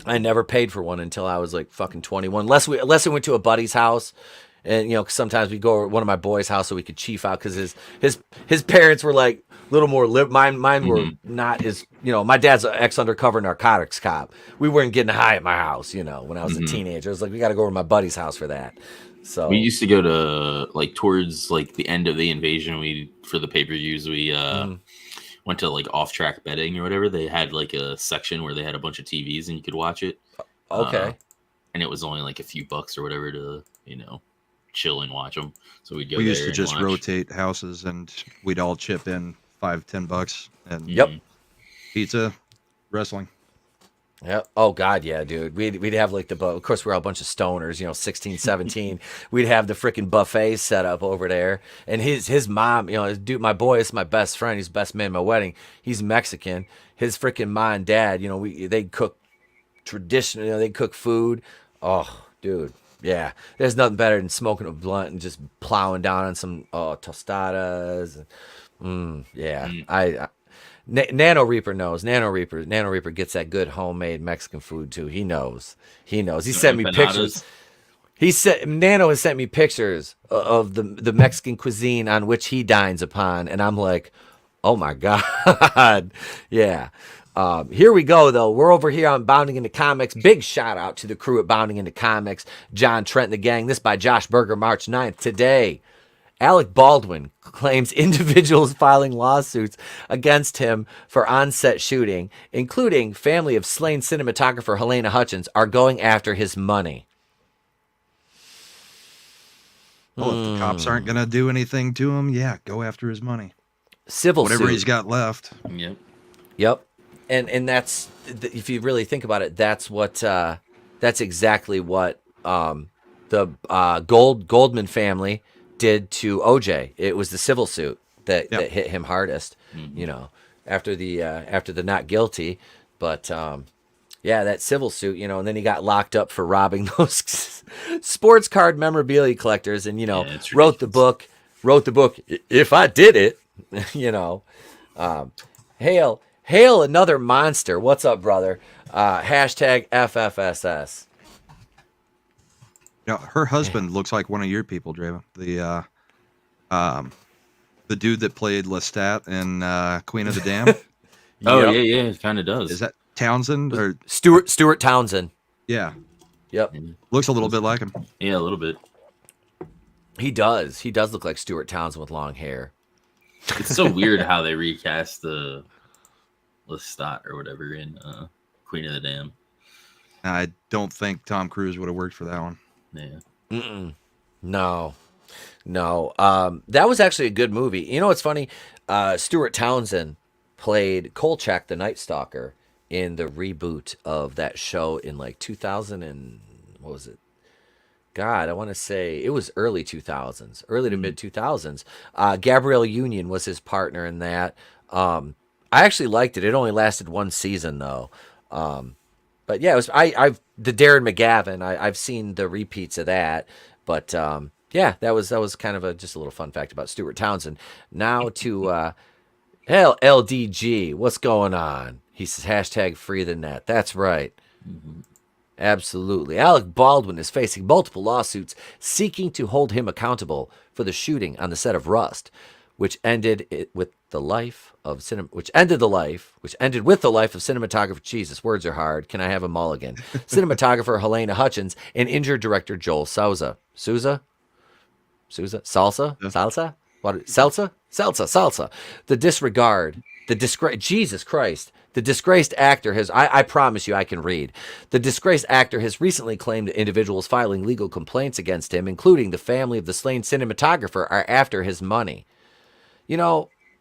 I never paid for one until I was like fucking 21. Unless we went to a buddy's house, and sometimes we go to one of my boys' house so we could chief out because his parents were like a little more mine were not as my dad's an ex-undercover narcotics cop. We weren't getting high at my house, when I was a teenager. I was like, we got to go to my buddy's house for that. So we used to go to towards the end of the invasion. For the pay-per-views, we went to like off track betting or whatever, they had like a section where they had a bunch of TVs and you could watch it. Okay. And it was only like a few bucks or whatever to, chill and watch them. So we'd go. We used there to and just watch. rotate houses, and we'd all chip in $5-10, and Yep. Pizza, wrestling. Yeah. Oh God, yeah, dude. We'd have like of course we're all a bunch of stoners, 16, 17. We'd have the freaking buffet set up over there, and his mom, my boy is my best friend. He's the best man at my wedding. He's Mexican. His freaking mom and dad, they'd cook traditional, they'd cook food. Oh, dude. Yeah, there's nothing better than smoking a blunt and just plowing down on some tostadas. Nano Reaper knows. Nano Reaper gets that good homemade Mexican food too. He knows. He sent me pictures. Nano has sent me pictures of the Mexican cuisine on which he dines upon, and I'm like, oh my God, yeah. Here we go, though. We're over here on Bounding Into Comics. Big shout out to the crew at Bounding Into Comics. John, Trent, and the gang. This by Josh Berger, March 9th. Today, Alec Baldwin claims individuals filing lawsuits against him for on-set shooting, including family of slain cinematographer Helena Hutchins, are going after his money. Well, if the cops aren't going to do anything to him, yeah, go after his money. Whatever suit. He's got left. Yep. And that's, if you really think about it, that's exactly what the Goldman family did to OJ. It was the civil suit that hit him hardest, after the not guilty. But that civil suit, and then he got locked up for robbing those sports card memorabilia collectors, and wrote the book. If I did it, Hail another monster. What's up, brother? Hashtag FFSS. Her husband looks like one of your people, Draven. The dude that played Lestat in Queen of the Dam. Oh, yeah, it kind of does. Is that Townsend or Stuart Townsend? Yeah. Yep. Looks a little bit like him. Yeah, a little bit. He does. He does look like Stuart Townsend with long hair. It's so weird how they recast the Lestat or whatever in Queen of the Dam. I don't think Tom Cruise would have worked for that one. Yeah. No. That was actually a good movie. You know what's funny? Stuart Townsend played Kolchak the Night Stalker in the reboot of that show in like 2000 and what was it? God, I want to say it was early 2000s, early to mid 2000s. Gabrielle Union was his partner in that. I actually liked it. It only lasted one season though. But yeah, it was the Darren McGavin. I've seen the repeats of that, but that was kind of just a little fun fact about Stuart Townsend. Now to LDG, what's going on? He says hashtag free the net. That's right. Mm-hmm. Absolutely. Alec Baldwin is facing multiple lawsuits seeking to hold him accountable for the shooting on the set of Rust, which ended with the life of cinematographer. Jesus, words are hard. Can I have a mulligan? Cinematographer Helena Hutchins and injured director Joel Souza. Salsa? What? Salsa. The disgrace. Jesus Christ. The disgraced actor has, I promise you I can read. The disgraced actor has recently claimed that individuals filing legal complaints against him, including the family of the slain cinematographer, are after his money.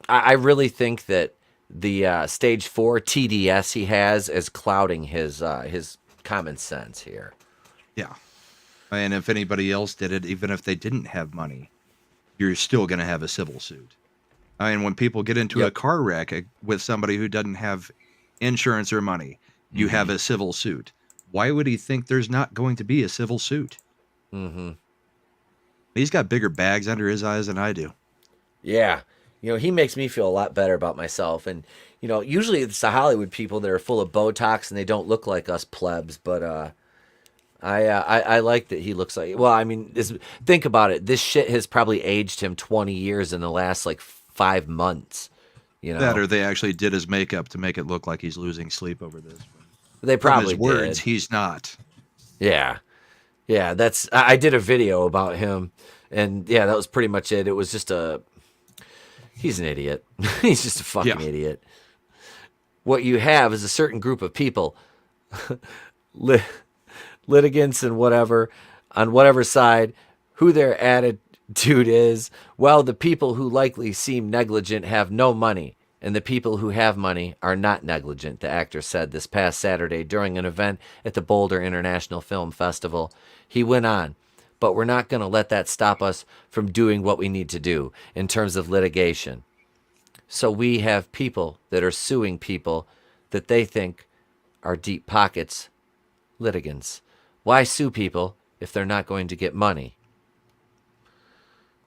I really think that the stage 4 TDS he has is clouding his common sense here. Yeah. And if anybody else did it, even if they didn't have money, you're still going to have a civil suit. I mean, when people get into a car wreck with somebody who doesn't have insurance or money, you have a civil suit. Why would he think there's not going to be a civil suit? Mm-hmm. He's got bigger bags under his eyes than I do. Yeah. He makes me feel a lot better about myself. And, usually it's the Hollywood people that are full of Botox and they don't look like us plebs. But I like that he looks like, well, I mean, think about it. This shit has probably aged him 20 years in the last 5 months. That or they actually did his makeup to make it look like he's losing sleep over this. They probably From his words, did. He's not. Yeah. I did a video about him, and that was pretty much it. It was just He's an idiot. He's just a fucking idiot. What you have is a certain group of people, litigants and whatever, on whatever side, who their attitude is. Well, the people who likely seem negligent have no money, and the people who have money are not negligent, the actor said this past Saturday during an event at the Boulder International Film Festival. He went on, but we're not going to let that stop us from doing what we need to do in terms of litigation. So we have people that are suing people that they think are deep pockets litigants. Why sue people if they're not going to get money?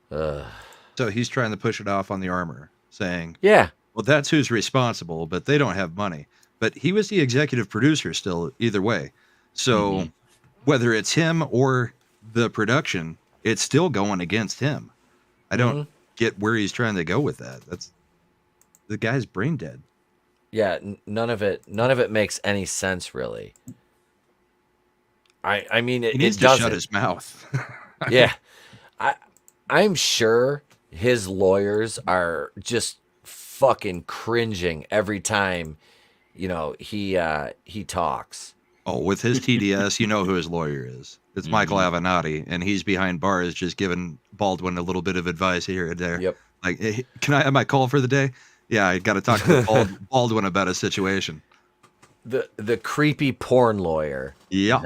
So he's trying to push it off on the armor, saying, yeah, well, that's who's responsible, but they don't have money. But he was the executive producer still, either way. So whether it's him or the production, it's still going against him. I don't get where he's trying to go with that. That's the guy's brain dead. Yeah, none of it makes any sense, really. I mean, he needs to shut his mouth. Yeah, I'm sure his lawyers are just fucking cringing every time, you know, he talks. Oh, with his TDS, you know who his lawyer is. It's Michael Avenatti, and he's behind bars just giving Baldwin a little bit of advice here and there. Yep. Like, hey, can I have my call for the day? Yeah, I got to talk to Baldwin about a situation. The creepy porn lawyer. Yeah.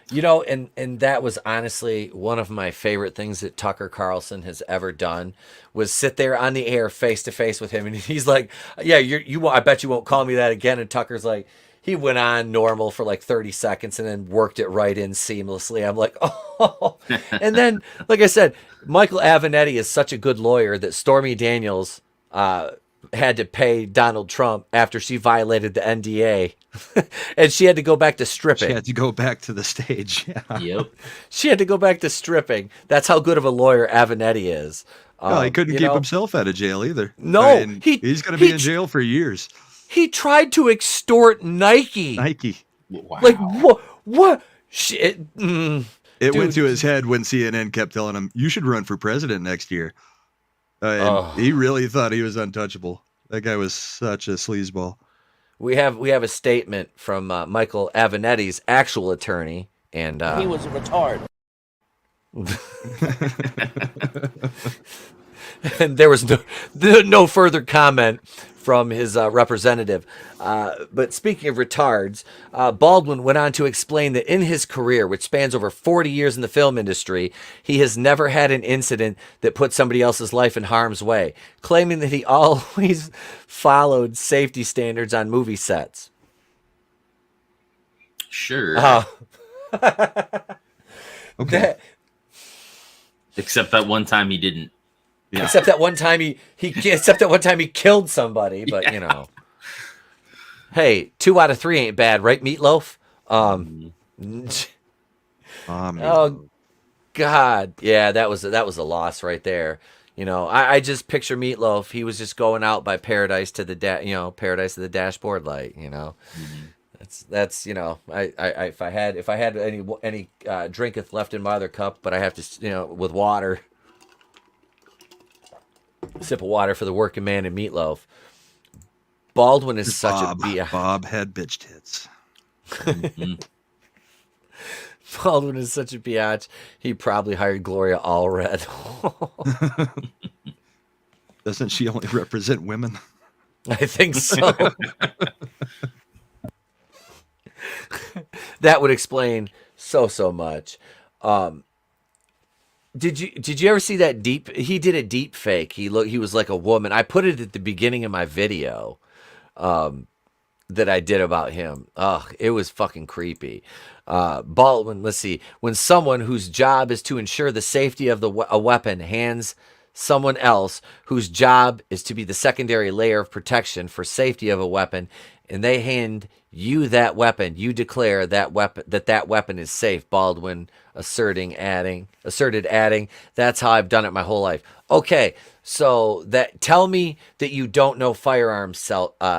You know, and that was honestly one of my favorite things that Tucker Carlson has ever done, was sit there on the air face to face with him, and he's like, "Yeah, I bet you won't call me that again." And Tucker's like, he went on normal for like 30 seconds and then worked it right in seamlessly. I'm like, oh. And then, like I said, Michael Avenatti is such a good lawyer that Stormy Daniels had to pay Donald Trump after she violated the NDA. And she had to go back to stripping. She had to go back to the stage. Yeah. Yep. She had to go back to stripping. That's how good of a lawyer Avenatti is. Well, he couldn't keep himself out of jail either. No, I mean, he's going to be in jail for years. He tried to extort Nike. Wow. Like, what? Shit. It went to his head when CNN kept telling him, you should run for president next year. And he really thought he was untouchable. That guy was such a sleazeball. We have a statement from Michael Avenatti's actual attorney, and he was a retard. And there was no further comment from his representative. But speaking of retards, Baldwin went on to explain that in his career, which spans over 40 years in the film industry, he has never had an incident that put somebody else's life in harm's way, claiming that he always followed safety standards on movie sets. Sure. Okay. Except that one time he didn't. Yeah. Except that one time he killed somebody, but you know. Hey, 2 out of 3 ain't bad, right, Meatloaf? Oh God, yeah, that was a loss right there. You know, I just picture Meatloaf. He was just going out by paradise to the dashboard light. You know, that's you know, if I had any drinketh left in my other cup, but I have to with water. Sip of water for the working man and Meatloaf. Baldwin is such a biatch. Bob had bitch tits. Baldwin is such a biatch. He probably hired Gloria Allred. Doesn't she only represent women? I think so. That would explain so much. Did you ever see that he did a deep fake. He was like a woman. I put it at the beginning of my video that I did about him. It was fucking creepy. Baldwin, let's see. When someone whose job is to ensure the safety of a weapon hands someone else whose job is to be the secondary layer of protection for safety of a weapon, and they hand you that weapon, you declare that weapon is safe. Baldwin asserted, adding, that's how I've done it my whole life. Okay, so tell me that you don't know firearms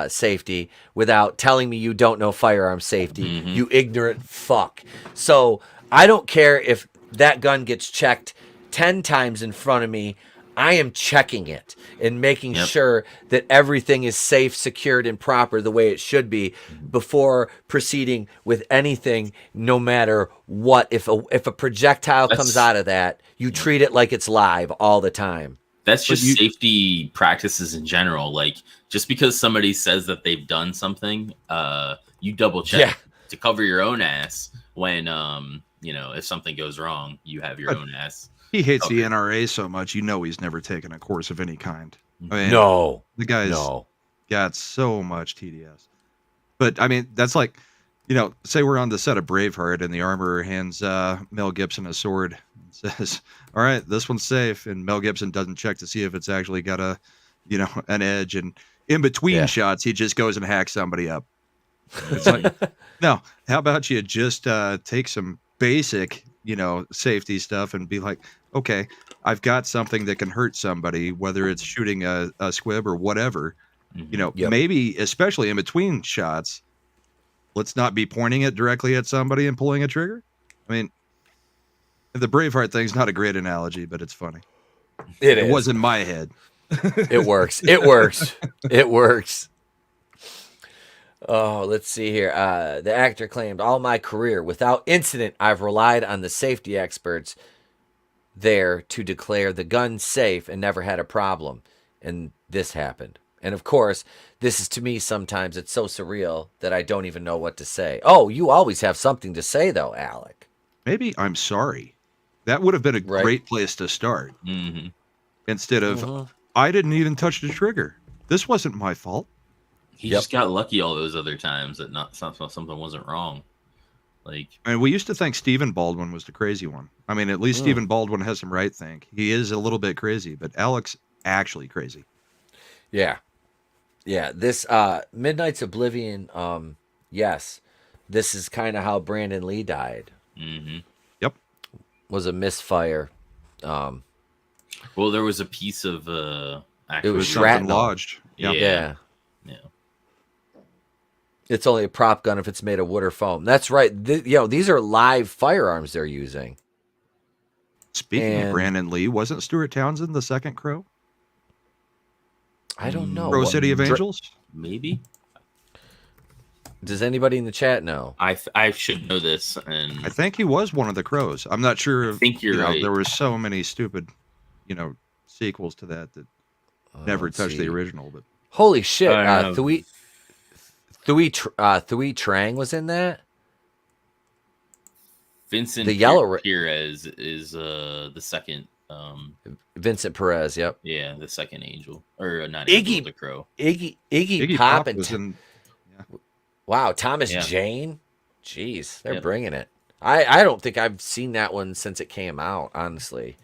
safety without telling me you don't know firearms safety, you ignorant fuck. So I don't care if that gun gets checked 10 times in front of me. I am checking it and making sure that everything is safe, secured, and proper the way it should be before proceeding with anything, no matter what. If a projectile comes out of that, you treat it like it's live all the time. That's just safety practices in general. Like, just because somebody says that they've done something, you double check to cover your own ass when, if something goes wrong, you have your own ass. He hates the NRA so much, he's never taken a course of any kind. I mean, the guy's got so much TDS. But I mean, that's like, say we're on the set of Braveheart and the armorer hands Mel Gibson a sword and says, "All right, this one's safe," and Mel Gibson doesn't check to see if it's actually got an edge, and in between shots he just goes and hacks somebody up. It's like, no, how about you just take some basic safety stuff and be like, okay, I've got something that can hurt somebody, whether it's shooting a squib or whatever. Maybe especially in between shots, let's not be pointing it directly at somebody and pulling a trigger. I mean, the Braveheart thing's not a great analogy, but it's funny. It was in my head. It works. It works. It works. Oh, let's see here. The actor claimed, "All my career, without incident, I've relied on the safety experts there to declare the gun safe and never had a problem. And this happened. And of course, this is to me sometimes it's so surreal that I don't even know what to say." Oh, you always have something to say, though, Alec. Maybe I'm sorry. That would have been a great place to start. Mm-hmm. Instead of, I didn't even touch the trigger. This wasn't my fault. He just got lucky all those other times that something wasn't wrong. Like, and we used to think Stephen Baldwin was the crazy one. I mean, at least Stephen Baldwin has some right think. He is a little bit crazy, but Alec's actually crazy. Yeah. Yeah. This Midnight's Oblivion, yes. This is kind of how Brandon Lee died. Mm-hmm. Yep. Was a misfire. Well, there was a piece of it was something lodged. Yeah. It's only a prop gun if it's made of wood or foam. That's right. These are live firearms they're using. Speaking of Brandon Lee, wasn't Stuart Townsend the second Crow? I don't know. Crow City of Angels? Maybe. Does anybody in the chat know? I should know this. And I think he was one of the Crows. I'm not sure. I think you're right. There were so many stupid, sequels to that never touched the original. But holy shit! Thuy Trang was in that. Vincent the yellow Perez is the second. Vincent Perez, yep. Yeah, the second Angel, or not Iggy, Angel, the Crow. Iggy Pop and was in. Wow, Thomas Jane. Jeez, they're bringing it. I don't think I've seen that one since it came out. Honestly.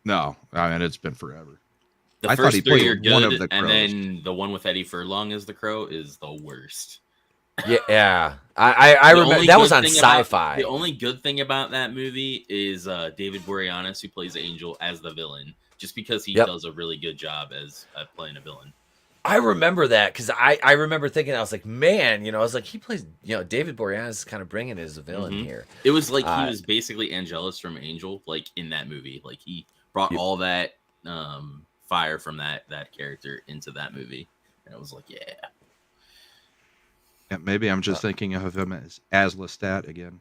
No, I mean it's been forever. The first three are good, and then the one with Eddie Furlong as the Crow is the worst. Yeah. I remember that was on Sci-Fi. The only good thing about that movie is David Boreanaz, who plays Angel, as the villain, just because he does a really good job as playing a villain. I remember that because I remember thinking, I was like, man, I was like, he plays, David Boreanaz is kind of bringing it as a villain here. It was like he was basically Angelus from Angel, like in that movie. Like he brought all that fire from that character into that movie, and it was like, yeah, maybe I'm just thinking of him as Lestat again.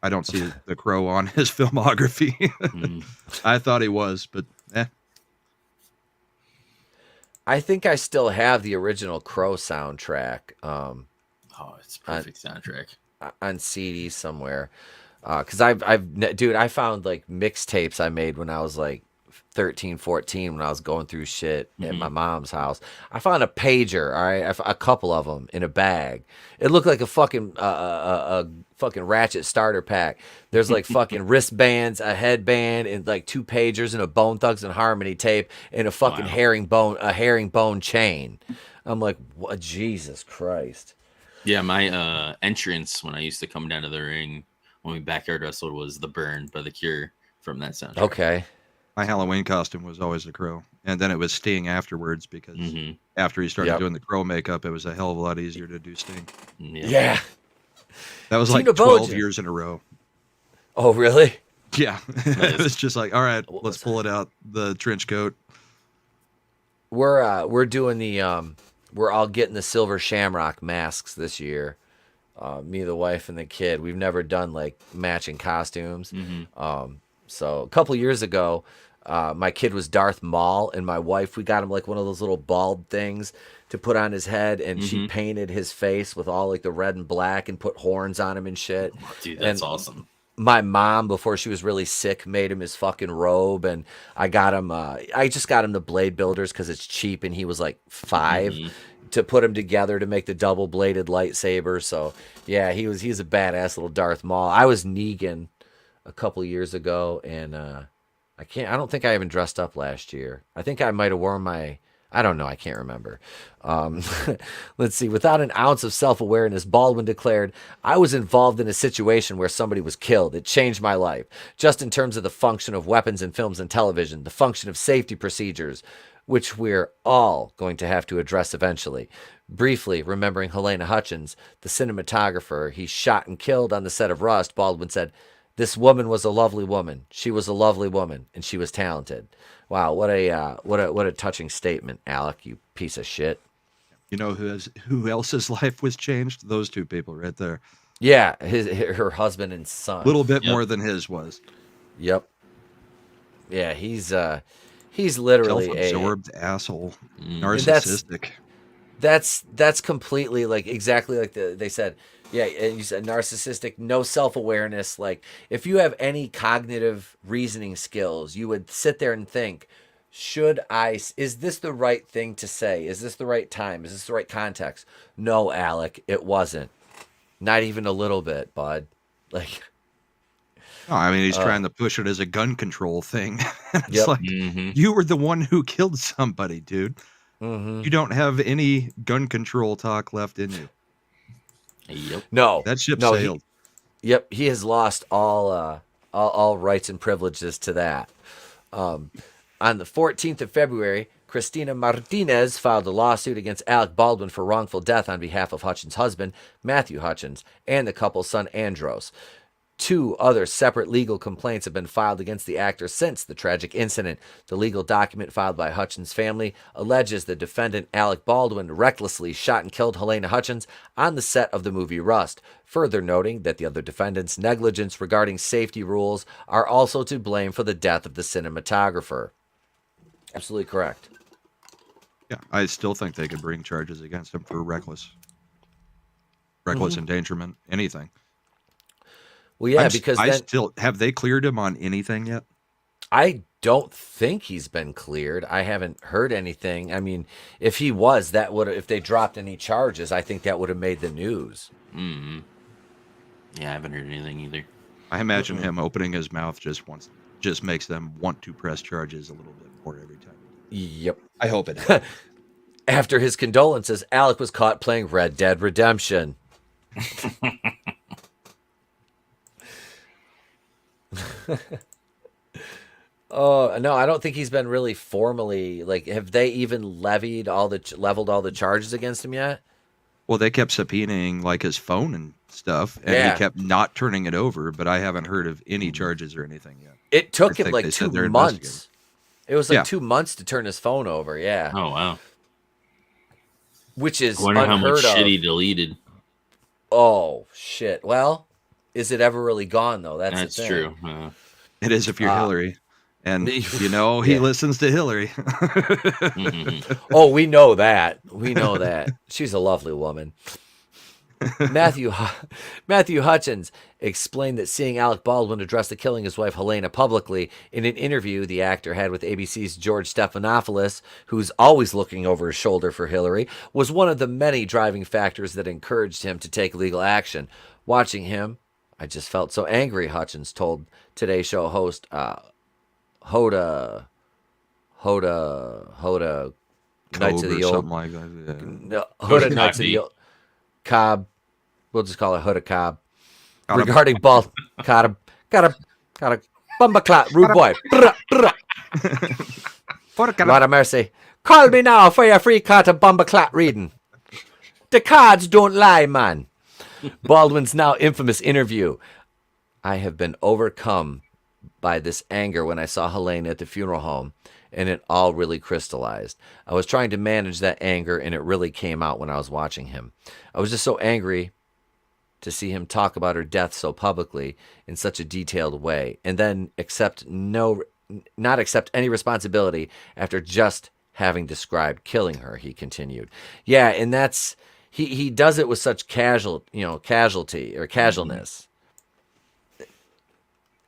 I don't see the Crow on his filmography. I thought he was, but I think I still have the original Crow soundtrack. It's a perfect soundtrack on CD somewhere. Because I found like mixtapes I made when I was like 13, 14 when I was going through shit at my mom's house. I found a pager, all right, a couple of them in a bag. It looked like a fucking Ratchet starter pack. There's like fucking wristbands, a headband, and like 2 pagers and a Bone Thugs and Harmony tape and a fucking herringbone chain. I'm like, what? Jesus Christ. Yeah, my entrance when I used to come down to the ring when we backyard wrestled was The Burn by The Cure from that soundtrack. Okay. My Halloween costume was always the Crow, and then it was Sting afterwards because after he started doing the Crow makeup, it was a hell of a lot easier to do Sting. Yeah. That was like 12 years in a row. Oh, really? Yeah, it's just like, all right, let's pull it out. The trench coat. We're doing the we're all getting the silver shamrock masks this year. Me, the wife, and the kid. We've never done like matching costumes. So a couple years ago, my kid was Darth Maul, and my wife, we got him like one of those little bald things to put on his head, and she painted his face with all like the red and black and put horns on him and shit. Dude, that's awesome. My mom, before she was really sick, made him his fucking robe, and I got him. I just got him the Blade Builders because it's cheap, and he was like 5 to put them together to make the double bladed lightsaber. So yeah, he's a badass little Darth Maul. I was Negan a couple years ago, and I don't think I even dressed up last year. I think I might have worn my. I don't know. I can't remember. Let's see. Without an ounce of self-awareness, Baldwin declared, "I was involved in a situation where somebody was killed. It changed my life. Just in terms of the function of weapons in films and television, the function of safety procedures, which we're all going to have to address eventually." Briefly remembering Helena Hutchins, the cinematographer he shot and killed on the set of Rust, Baldwin said, "This woman was a lovely woman. She was a lovely woman, and she was talented." Wow, what a touching statement, Alec, you piece of shit. You know who else's life was changed? Those two people right there. Yeah, her husband and son. A little bit more than his was. Yep. Yeah, he's literally self-absorbed asshole, narcissistic. That's completely like exactly like they said. Yeah, and you said narcissistic, no self-awareness. Like, if you have any cognitive reasoning skills, you would sit there and think, is this the right thing to say? Is this the right time? Is this the right context? No, Alec, it wasn't. Not even a little bit, bud. Like, no, I mean, he's trying to push it as a gun control thing. It's Yep. like, you were the one who killed somebody, dude. You don't have any gun control talk left in you. Yep. No, that ship no, sailed. He has lost all rights and privileges to that. On the 14th of February, Cristina Martinez filed a lawsuit against Alec Baldwin for wrongful death on behalf of Hutchins' husband, Matthew Hutchins, and the couple's son, Andros. 2 other separate legal complaints have been filed against the actor since the tragic incident. The legal document filed by Hutchins' family alleges the defendant, Alec Baldwin, recklessly shot and killed Helena Hutchins on the set of the movie Rust, further noting that the other defendants' negligence regarding safety rules are also to blame for the death of the cinematographer. Absolutely correct. Yeah, I still think they could bring charges against him for reckless endangerment, anything. Well, yeah, because have they cleared him on anything yet? I don't think he's been cleared. I haven't heard anything. I mean, if he was, if they dropped any charges, I think that would have made the news. Yeah, I haven't heard anything either. I imagine him opening his mouth just makes them want to press charges a little bit more every time. Yep. I hope it. After his condolences, Alec was caught playing Red Dead Redemption. Oh no, I don't think he's been really formally like. Have they even leveled all the charges against him yet? Well, they kept subpoenaing like his phone and stuff, and he kept not turning it over. But I haven't heard of any charges or anything yet. It took him like 2 months. It was like 2 months to turn his phone over. Yeah. Oh wow. Which is I wonder how much unheard shit of. he deleted. Oh shit! Well, is it ever really gone though? That's the thing. True. It is if you're Hillary, and he listens to Hillary. Oh, we know that. We know that. She's a lovely woman. Matthew Hutchins explained that seeing Alec Baldwin address the killing his wife Helena publicly in an interview the actor had with ABC's George Stephanopoulos, who's always looking over his shoulder for Hillary, was one of the many driving factors that encouraged him to take legal action. Watching him, I just felt so angry, Hutchins told Today Show host Hoda Knights of the Old, something like that. no, Hoda Knights of the Old Cobb. We'll just call it Hoda Cobb. Regarding Bald, got a bumba clot, rude boy. Lord of mercy. Call me now for your free cut of bumba clot reading. The cards don't lie, man. Baldwin's now infamous interview. I have been overcome by this anger when I saw Helena at the funeral home, and it all really crystallized. I was trying to manage that anger, and it really came out when I was watching him. I was just so angry to see him talk about her death so publicly in such a detailed way, and then not accept any responsibility after just having described killing her, he continued. Yeah, and that's he does it with such casualty or casualness.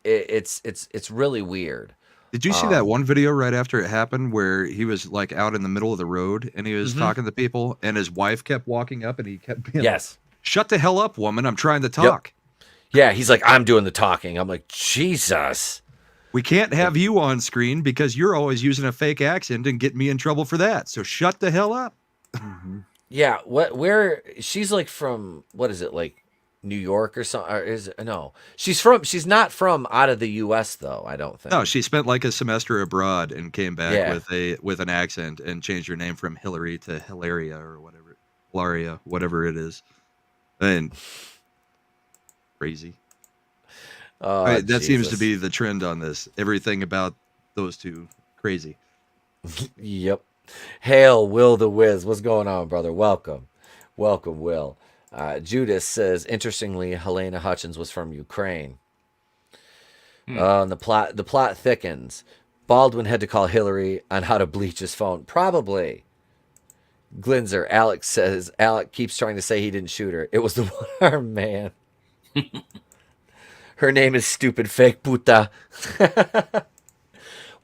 It's really weird. Did you see that one video right after it happened where he was like out in the middle of the road and he was talking to people and his wife kept walking up and he kept being yes, shut the hell up, woman, I'm trying to talk. Yep. Yeah, he's like, I'm doing the talking. I'm like, Jesus. We can't have you on screen because you're always using a fake accent and get me in trouble for that. So shut the hell up. Yeah, where she's like from, what is it, like New York or something? Or no, she's not from out of the U.S. though, I don't think. No, she spent like a semester abroad and came back with an accent and changed her name from Hillary to Hilaria or whatever. Hilaria, whatever it is. And crazy. That Jesus. seems to be the trend on this. Everything about those two, crazy. Yep. Hail, Will the Wiz. What's going on, brother? Welcome, Will. Judas says, interestingly, Helena Hutchins was from Ukraine. The plot thickens. Baldwin had to call Hillary on how to bleach his phone. Probably. Glinzer, Alex says, Alec keeps trying to say he didn't shoot her. It was the one-armed man. Her name is stupid fake puta.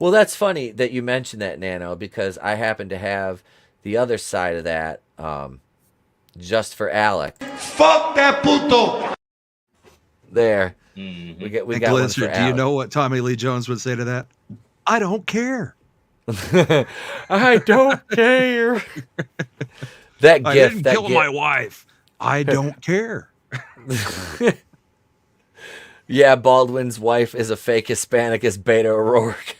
Well, that's funny that you mentioned that, Nano, because I happen to have the other side of that just for Alec. Fuck that puto! There. We got one Glinzer, for do Alec. you know what Tommy Lee Jones would say to that? I don't care. I don't care. That I gift. didn't that kill gift. my wife. I don't care. Yeah, Baldwin's wife is a fake Hispanic as Beto O'Rourke.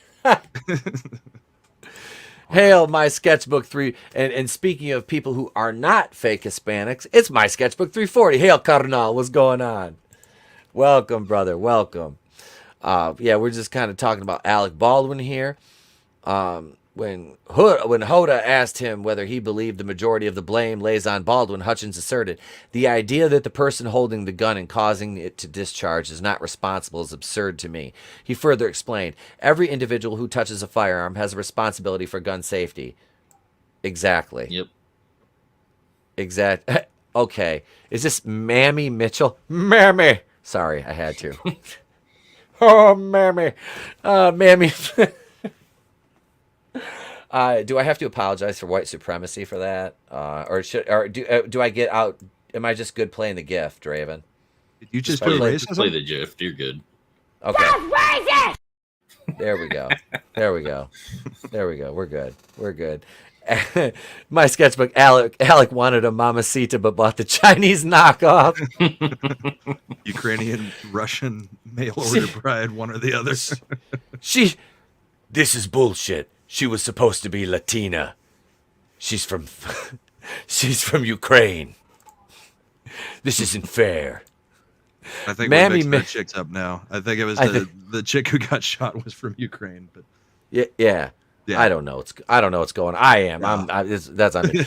Hail, my sketchbook 3. And speaking of people who are not fake Hispanics, it's my sketchbook 340. Hail, carnal. What's going on? Welcome, brother. Welcome. Yeah, we're just kind of talking about Alec Baldwin here. When Hoda asked him whether he believed the majority of the blame lays on Baldwin, Hutchins asserted, the idea that the person holding the gun and causing it to discharge is not responsible is absurd to me. He further explained, every individual who touches a firearm has a responsibility for gun safety. Exactly. Yep. Exact. Okay. Is this Mammy Mitchell? Mammy. Sorry, I had to. Oh, Mammy. Mammy. Do I have to apologize for white supremacy for that, or do I get out? Am I just good playing the gift, Draven? Did you just play racism? Play the gift. You're good. Okay. There we go. We're good. My sketchbook. Alec wanted a mamacita, but bought the Chinese knockoff. Ukrainian, Russian, mail order bride, one or the other. This is bullshit. She was supposed to be Latina. She's from Ukraine. This isn't fair. I think we're mixing the chicks up now. I think it was the chick who got shot was from Ukraine, but yeah. I don't know. I don't know what's going on. I am. Yeah. That's on me.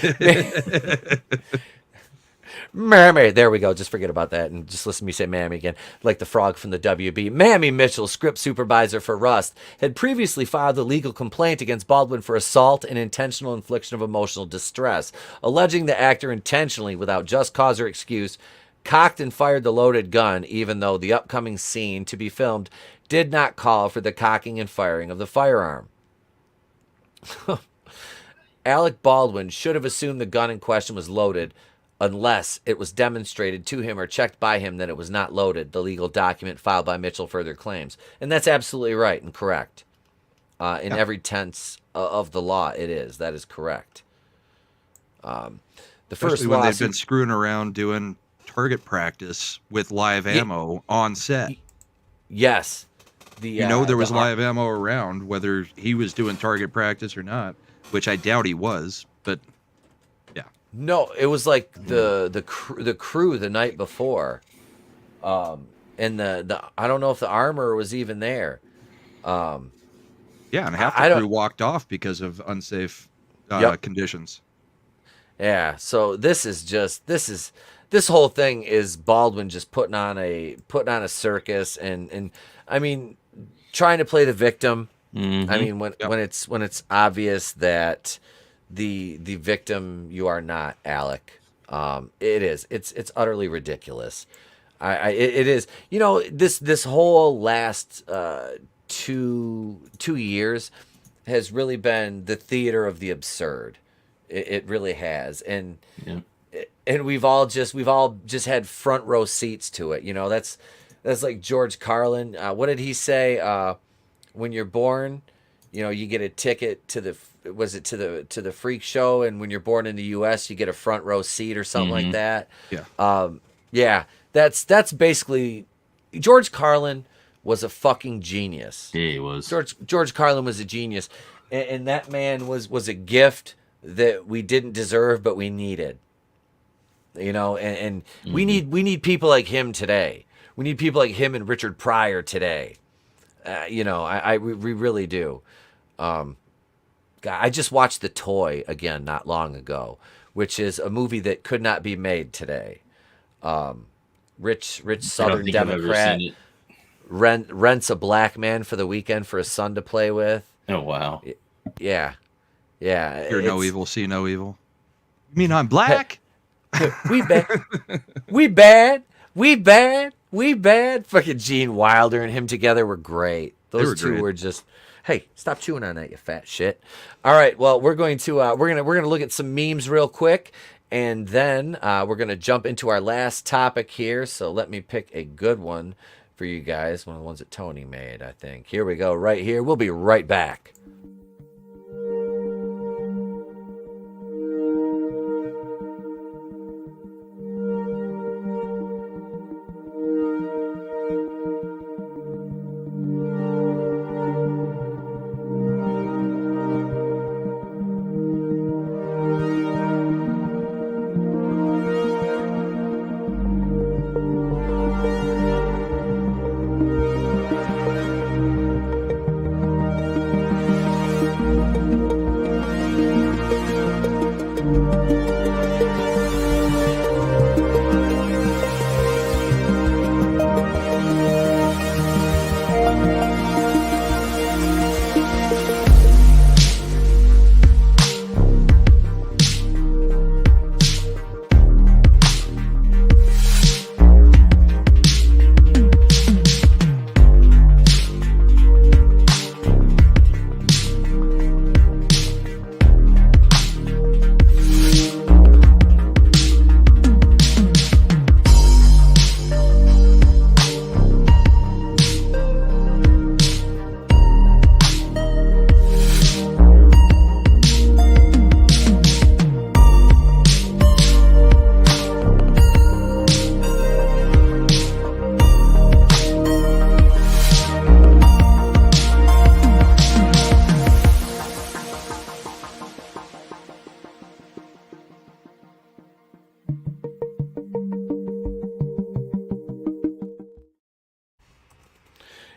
Mammy. There we go. Just forget about that and just listen to me say Mammy again, like the frog from the WB. Mammy Mitchell, script supervisor for Rust, had previously filed a legal complaint against Baldwin for assault and intentional infliction of emotional distress, alleging the actor intentionally, without just cause or excuse, cocked and fired the loaded gun, even though the upcoming scene to be filmed did not call for the cocking and firing of the firearm. Alec Baldwin should have assumed the gun in question was loaded unless it was demonstrated to him or checked by him that it was not loaded, the legal document filed by Mitchell further claims. And that's absolutely right and correct. In every tense of the law, it is. That is correct. The Especially when they've been screwing around doing target practice with live ammo on set. Yes. There was live ammo around, whether he was doing target practice or not, which I doubt he was, but yeah. No, it was like the crew the night before, and the I don't know if the armor was even there, Yeah, and half the crew walked off because of unsafe conditions. Yeah, so this whole thing is Baldwin just putting on a circus, and I mean, trying to play the victim. I mean, when it's obvious that the victim you are not, Alec. It's utterly ridiculous. It is. You know, this whole last 2 years has really been the theater of the absurd. It really has, and we've all just had front row seats to it. You know, that's like George Carlin. What did he say? When you're born, you know, you get a ticket to the freak show, and when you're born in the U.S., you get a front row seat or something like that. Yeah. That's basically George Carlin was a fucking genius. Yeah, he was. George Carlin was a genius, and that man was a gift that we didn't deserve, but we needed. You know, and we need people like him today. We need people like him and Richard Pryor today. You know, we really do. God, I just watched The Toy again not long ago, which is a movie that could not be made today. Rich Southern Democrat rents a black man for the weekend for his son to play with. Oh wow. Yeah. Hear no evil, see no evil. You mean I'm black? We bad. Fucking Gene Wilder and him together were great. Those two were just. Hey, stop chewing on that, you fat shit. All right, well, we're going to we're gonna look at some memes real quick, and then we're gonna jump into our last topic here. So let me pick a good one for you guys. One of the ones that Tony made, I think. Here we go, right here. We'll be right back.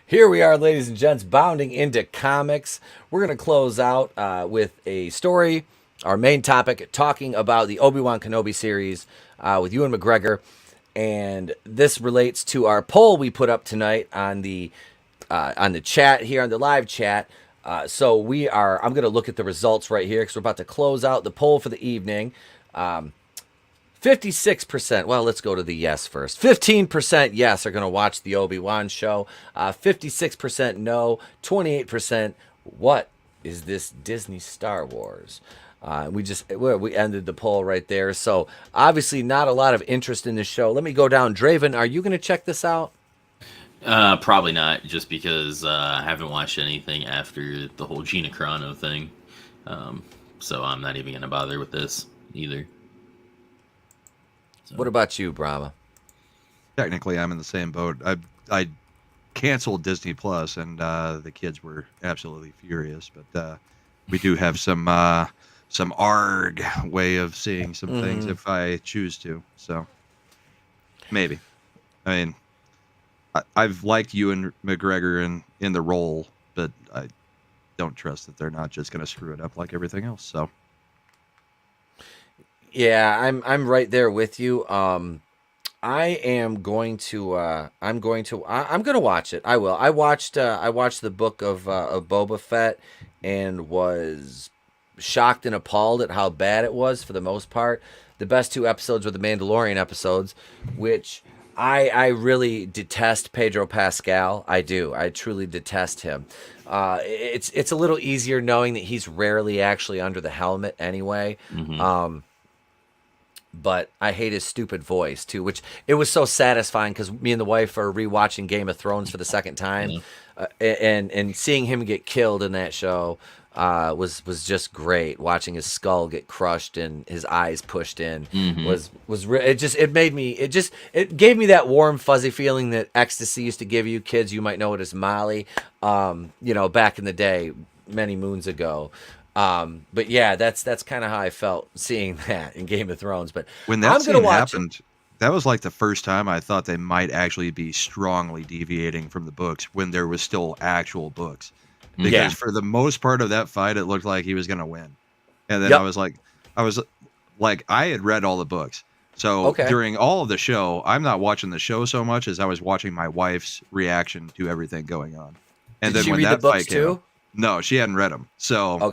Here we are, ladies and gents, bounding into comics. We're going to close out with a story, our main topic, talking about the Obi-Wan Kenobi series with Ewan McGregor. And this relates to our poll we put up tonight on the chat here, on the live chat. I'm going to look at the results right here because we're about to close out the poll for the evening. 56%, well, let's go to the yes first. 15% yes are going to watch the Obi-Wan show. 56% no. 28% what is this Disney Star Wars? We ended the poll right there. So obviously not a lot of interest in the show. Let me go down. Draven, are you going to check this out? Probably not, just because I haven't watched anything after the whole Gina Carano thing. So I'm not even going to bother with this either. So. What about you, Brahma? Technically, I'm in the same boat. I canceled Disney Plus, and the kids were absolutely furious. But we do have some ARG way of seeing some things if I choose to. So maybe. I mean, I've liked Ewan McGregor in the role but I don't trust that they're not just going to screw it up like everything else. So yeah, I'm right there with you. I am going to I'm going to watch it. I will. I watched the book of Boba Fett and was shocked and appalled at how bad it was for the most part. The best 2 episodes were the Mandalorian episodes, which I really detest Pedro Pascal. I do. I truly detest him. It's a little easier knowing that he's rarely actually under the helmet anyway. But I hate his stupid voice too, which it was so satisfying because me and the wife are rewatching Game of Thrones for the second time, and seeing him get killed in that show was just great. Watching his skull get crushed and his eyes pushed in it gave me that warm fuzzy feeling that ecstasy used to give you. Kids, you might know it as Molly, back in the day, many moons ago. But yeah, that's kind of how I felt seeing that in Game of Thrones. But when that scene happened, that was like the first time I thought they might actually be strongly deviating from the books when there was still actual books. Because for the most part of that fight, it looked like he was going to win. And then I was like, I had read all the books. So during all of the show, I'm not watching the show so much as I was watching my wife's reaction to everything going on. And Did then she when read that the books fight came too? up, no, she hadn't read them. So,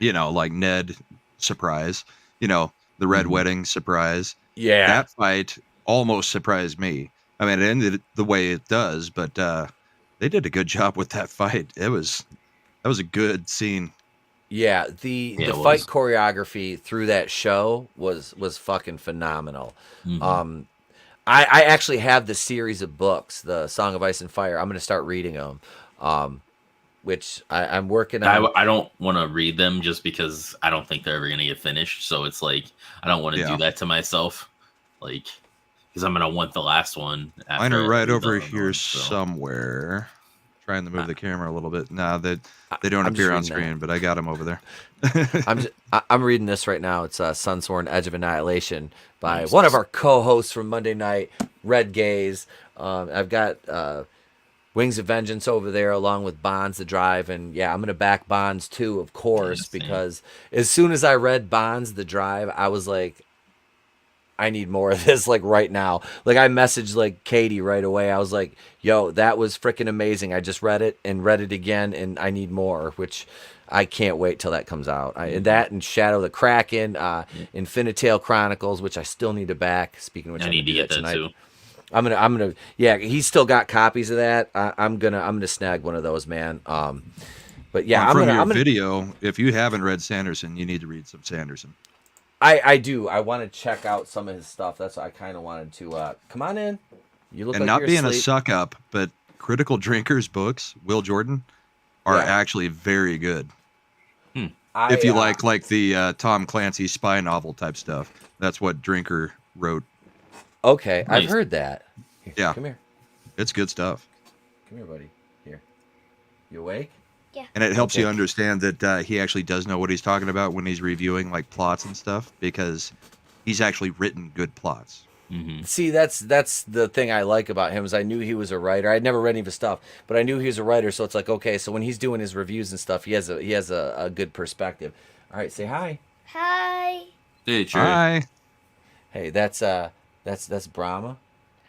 like Ned, surprise, the Red Wedding, surprise. Yeah. That fight almost surprised me. I mean, it ended the way it does, but they did a good job with that fight. That was a good scene. Yeah, the fight choreography through that show was fucking phenomenal. I actually have the series of books, the Song of Ice and Fire. I'm going to start reading them, which I'm working on. I don't want to read them just because I don't think they're ever going to get finished. So it's like I don't want to do that to myself, like because I'm going to want the last one. Mine are right over here somewhere. Trying to move the camera a little bit. No, they don't appear on screen, but I got them over there. I'm reading this right now. It's Sunsworn Edge of Annihilation by one of our co-hosts from Monday Night, Red Gaze. I've got Wings of Vengeance over there along with Bonds the Drive, and yeah, I'm gonna back Bonds too, of course, because as soon as I read Bonds the Drive, I was like, I need more of this, like right now. Like I messaged like Katie right away. I was like, yo, that was freaking amazing. I just read it again, and I need more, which I can't wait till that comes out. That and Shadow of the Kraken, Infinitale Chronicles, which I still need to back. Speaking of which, I need to get that tonight. Too. I'm gonna yeah, he's still got copies of that. I'm gonna snag one of those, man. But yeah, I'm gonna video. If you haven't read Sanderson, you need to read some Sanderson. I do. I want to check out some of his stuff. That's what I kind of wanted to. Come on in. You look and like not you're being asleep. a suck up, but Critical Drinkers books, Will Jordan, are actually very good. If you like the Tom Clancy spy novel type stuff, that's what Drinker wrote. Okay, nice. I've heard that. Here, come here. It's good stuff. Come here, buddy. Here. You awake? Yeah. And it helps you understand that he actually does know what he's talking about when he's reviewing like plots and stuff, because he's actually written good plots. See, that's the thing I like about him is I knew he was a writer. I'd never read any of his stuff, but I knew he was a writer. So it's like, okay, so when he's doing his reviews and stuff, he has a good perspective. All right, say hi. Hi. Hey, Trey. Hi. Hey, that's Brahma.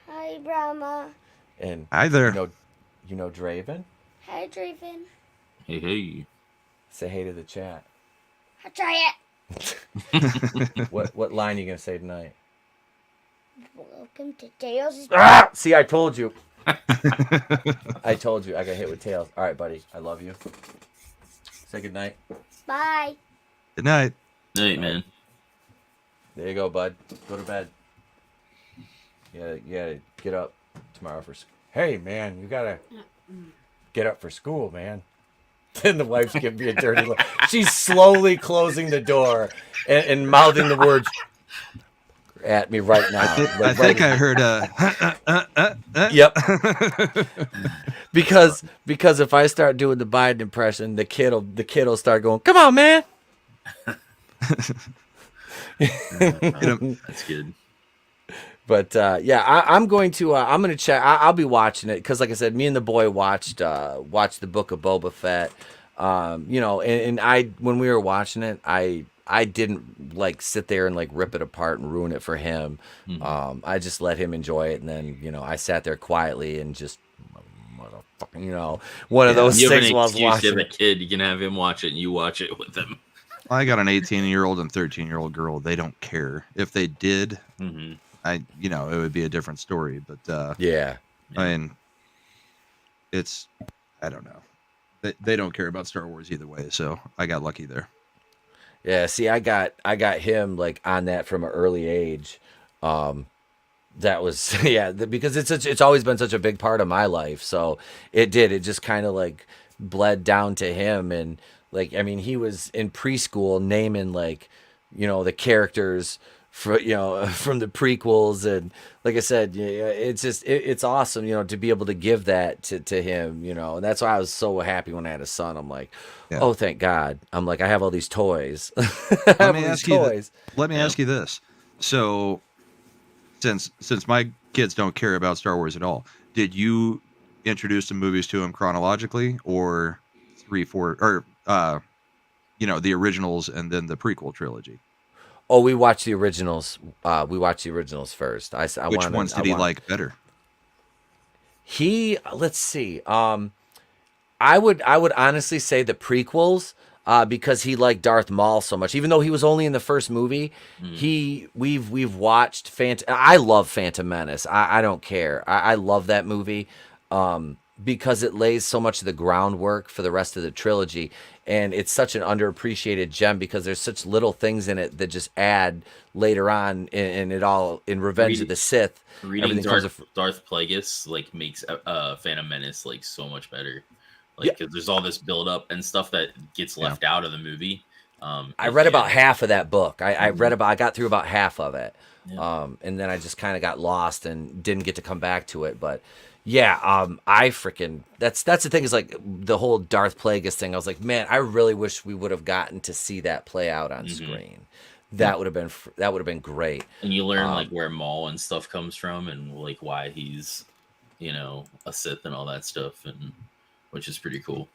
Hi, Brahma. And hi there. You know Draven. Hi, Draven. Hey. Say hey to the chat. I'll try it. What line are you gonna say tonight? Welcome to Tails. See, I told you. I told you I got hit with tails. All right, buddy. I love you. Say good night. Bye. Good night. Night, man. There you go, bud. Go to bed. You gotta get up tomorrow for school. Hey, man, you gotta get up for school, man. Then the wife's giving me a dirty look. She's slowly closing the door and mouthing the words at me right now. I think I heard Yep. because if I start doing the Biden impression, the kid'll start going, "Come on, man." That's good. But yeah, I'm going to check. I'll be watching it because, like I said, me and the boy watched the Book of Boba Fett. You know, and I when we were watching it, I didn't like sit there and like rip it apart and ruin it for him. I just let him enjoy it, and then you know I sat there quietly and just motherfucking, you know, one of those things while I was watching. You have a kid, you can have him watch it, and you watch it with him. I got an 18-year-old and 13-year-old girl. They don't care. If they did, you know, it would be a different story. But yeah, I mean, I don't know. They don't care about Star Wars either way. So I got lucky there. Yeah, see, I got him like on that from an early age. That was because it's always been such a big part of my life. So it just kind of like bled down to him, and like I mean, he was in preschool naming like, you know, the characters for, you know, from the prequels, and like I said, it's just it's awesome, you know, to be able to give that to him, you know, and that's why I was so happy when I had a son. I'm like, oh, thank God. I'm like, I have all these toys. Let me ask you this. So since my kids don't care about Star Wars at all, did you introduce the movies to them chronologically, or 3, 4, or you know, the originals and then the prequel trilogy? Oh, we watched the originals. We watched the originals first. Which ones did he like better? Let's see. I would honestly say the prequels, because he liked Darth Maul so much. Even though he was only in the first movie, we've watched I love Phantom Menace. I don't care. I love that movie because it lays so much of the groundwork for the rest of the trilogy. And it's such an underappreciated gem because there's such little things in it that just add later on in it all in Revenge of the Sith. Reading Darth Plagueis like makes Phantom Menace like so much better. Like, cause there's all this build up and stuff that gets left out of the movie. I read about half of that book. I got through about half of it. And then I just kind of got lost and didn't get to come back to it. But yeah, I freaking that's the thing is like the whole Darth Plagueis thing. I was like, man, I really wish we would have gotten to see that play out on screen. That would have been great. And you learn like where Maul and stuff comes from, and like why he's, you know, a Sith and all that stuff, and which is pretty cool.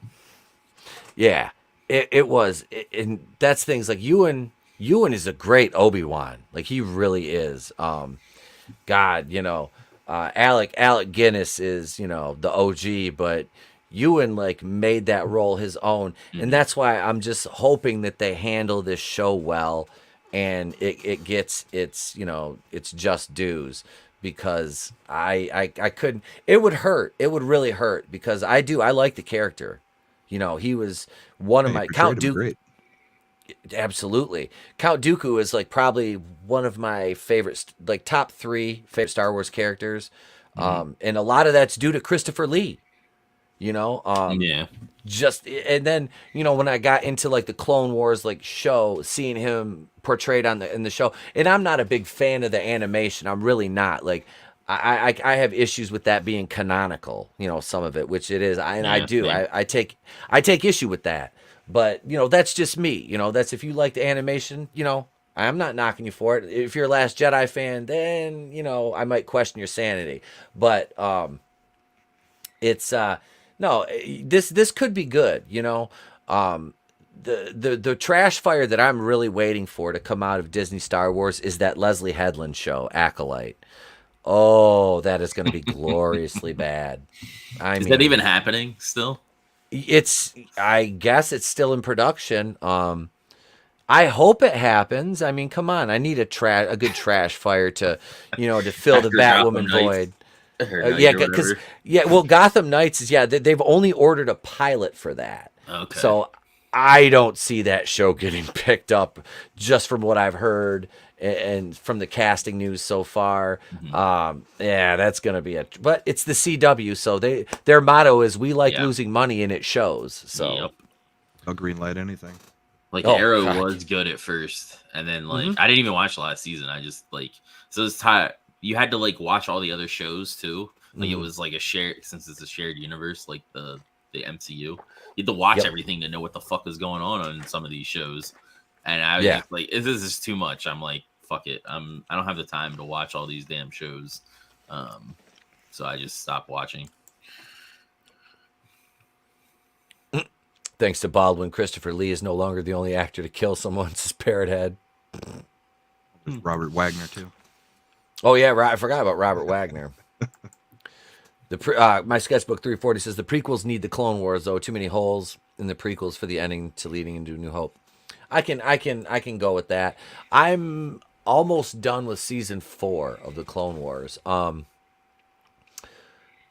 Yeah, it was, and that's things like Ewan is a great Obi-Wan. Like he really is. God, you know. Alec Guinness is, you know, the OG, but Ewan like made that role his own, and that's why I'm just hoping that they handle this show well, and it gets its, you know, its just dues, because I couldn't. It would hurt. It would really hurt because I like the character. You know, he was one of my Count Dooku. Absolutely. Count Dooku is like probably one of my favorite, like top 3 favorite Star Wars characters. And a lot of that's due to Christopher Lee, you know? And then, you know, when I got into like the Clone Wars, like show, seeing him portrayed in the show, and I'm not a big fan of the animation. I'm really not. Like, I have issues with that being canonical, you know, some of it, which it is. I do. I take issue with that. But, you know, that's just me. You know, that's if you like the animation, you know, I'm not knocking you for it. If you're a Last Jedi fan, then, you know, I might question your sanity. But it's no, this could be good, you know. The trash fire that I'm really waiting for to come out of Disney Star Wars is that Leslie Headland show, Acolyte. Oh, that is going to be gloriously bad. Is that even happening still? I guess it's still in production. I hope it happens. I mean, come on. I need a good trash fire to, you know, to fill the Batwoman void. Well, Gotham Knights is they've only ordered a pilot for that. Okay. So I don't see that show getting picked up just from what I've heard and from the casting news so far. That's going to be but it's the CW. So their motto is we like losing money and it shows. So I'll green light anything. Like Arrow was good at first. And then like, I didn't even watch the last season. I just like, so it's tired. You had to like watch all the other shows too. Like it was like since it's a shared universe, like the MCU, you had to watch everything to know what the fuck is going on some of these shows. And I was just like, this is too much. I'm like, fuck it. I don't have the time to watch all these damn shows. So I just stopped watching. Thanks to Baldwin, Christopher Lee is no longer the only actor to kill someone's parrot head. There's Robert Wagner too. Oh yeah, right. I forgot about Robert Wagner. My sketchbook 340 says the prequels need the Clone Wars though. Too many holes in the prequels for the ending to leading into New Hope. I can go with that. I'm almost done with season 4 of the Clone Wars.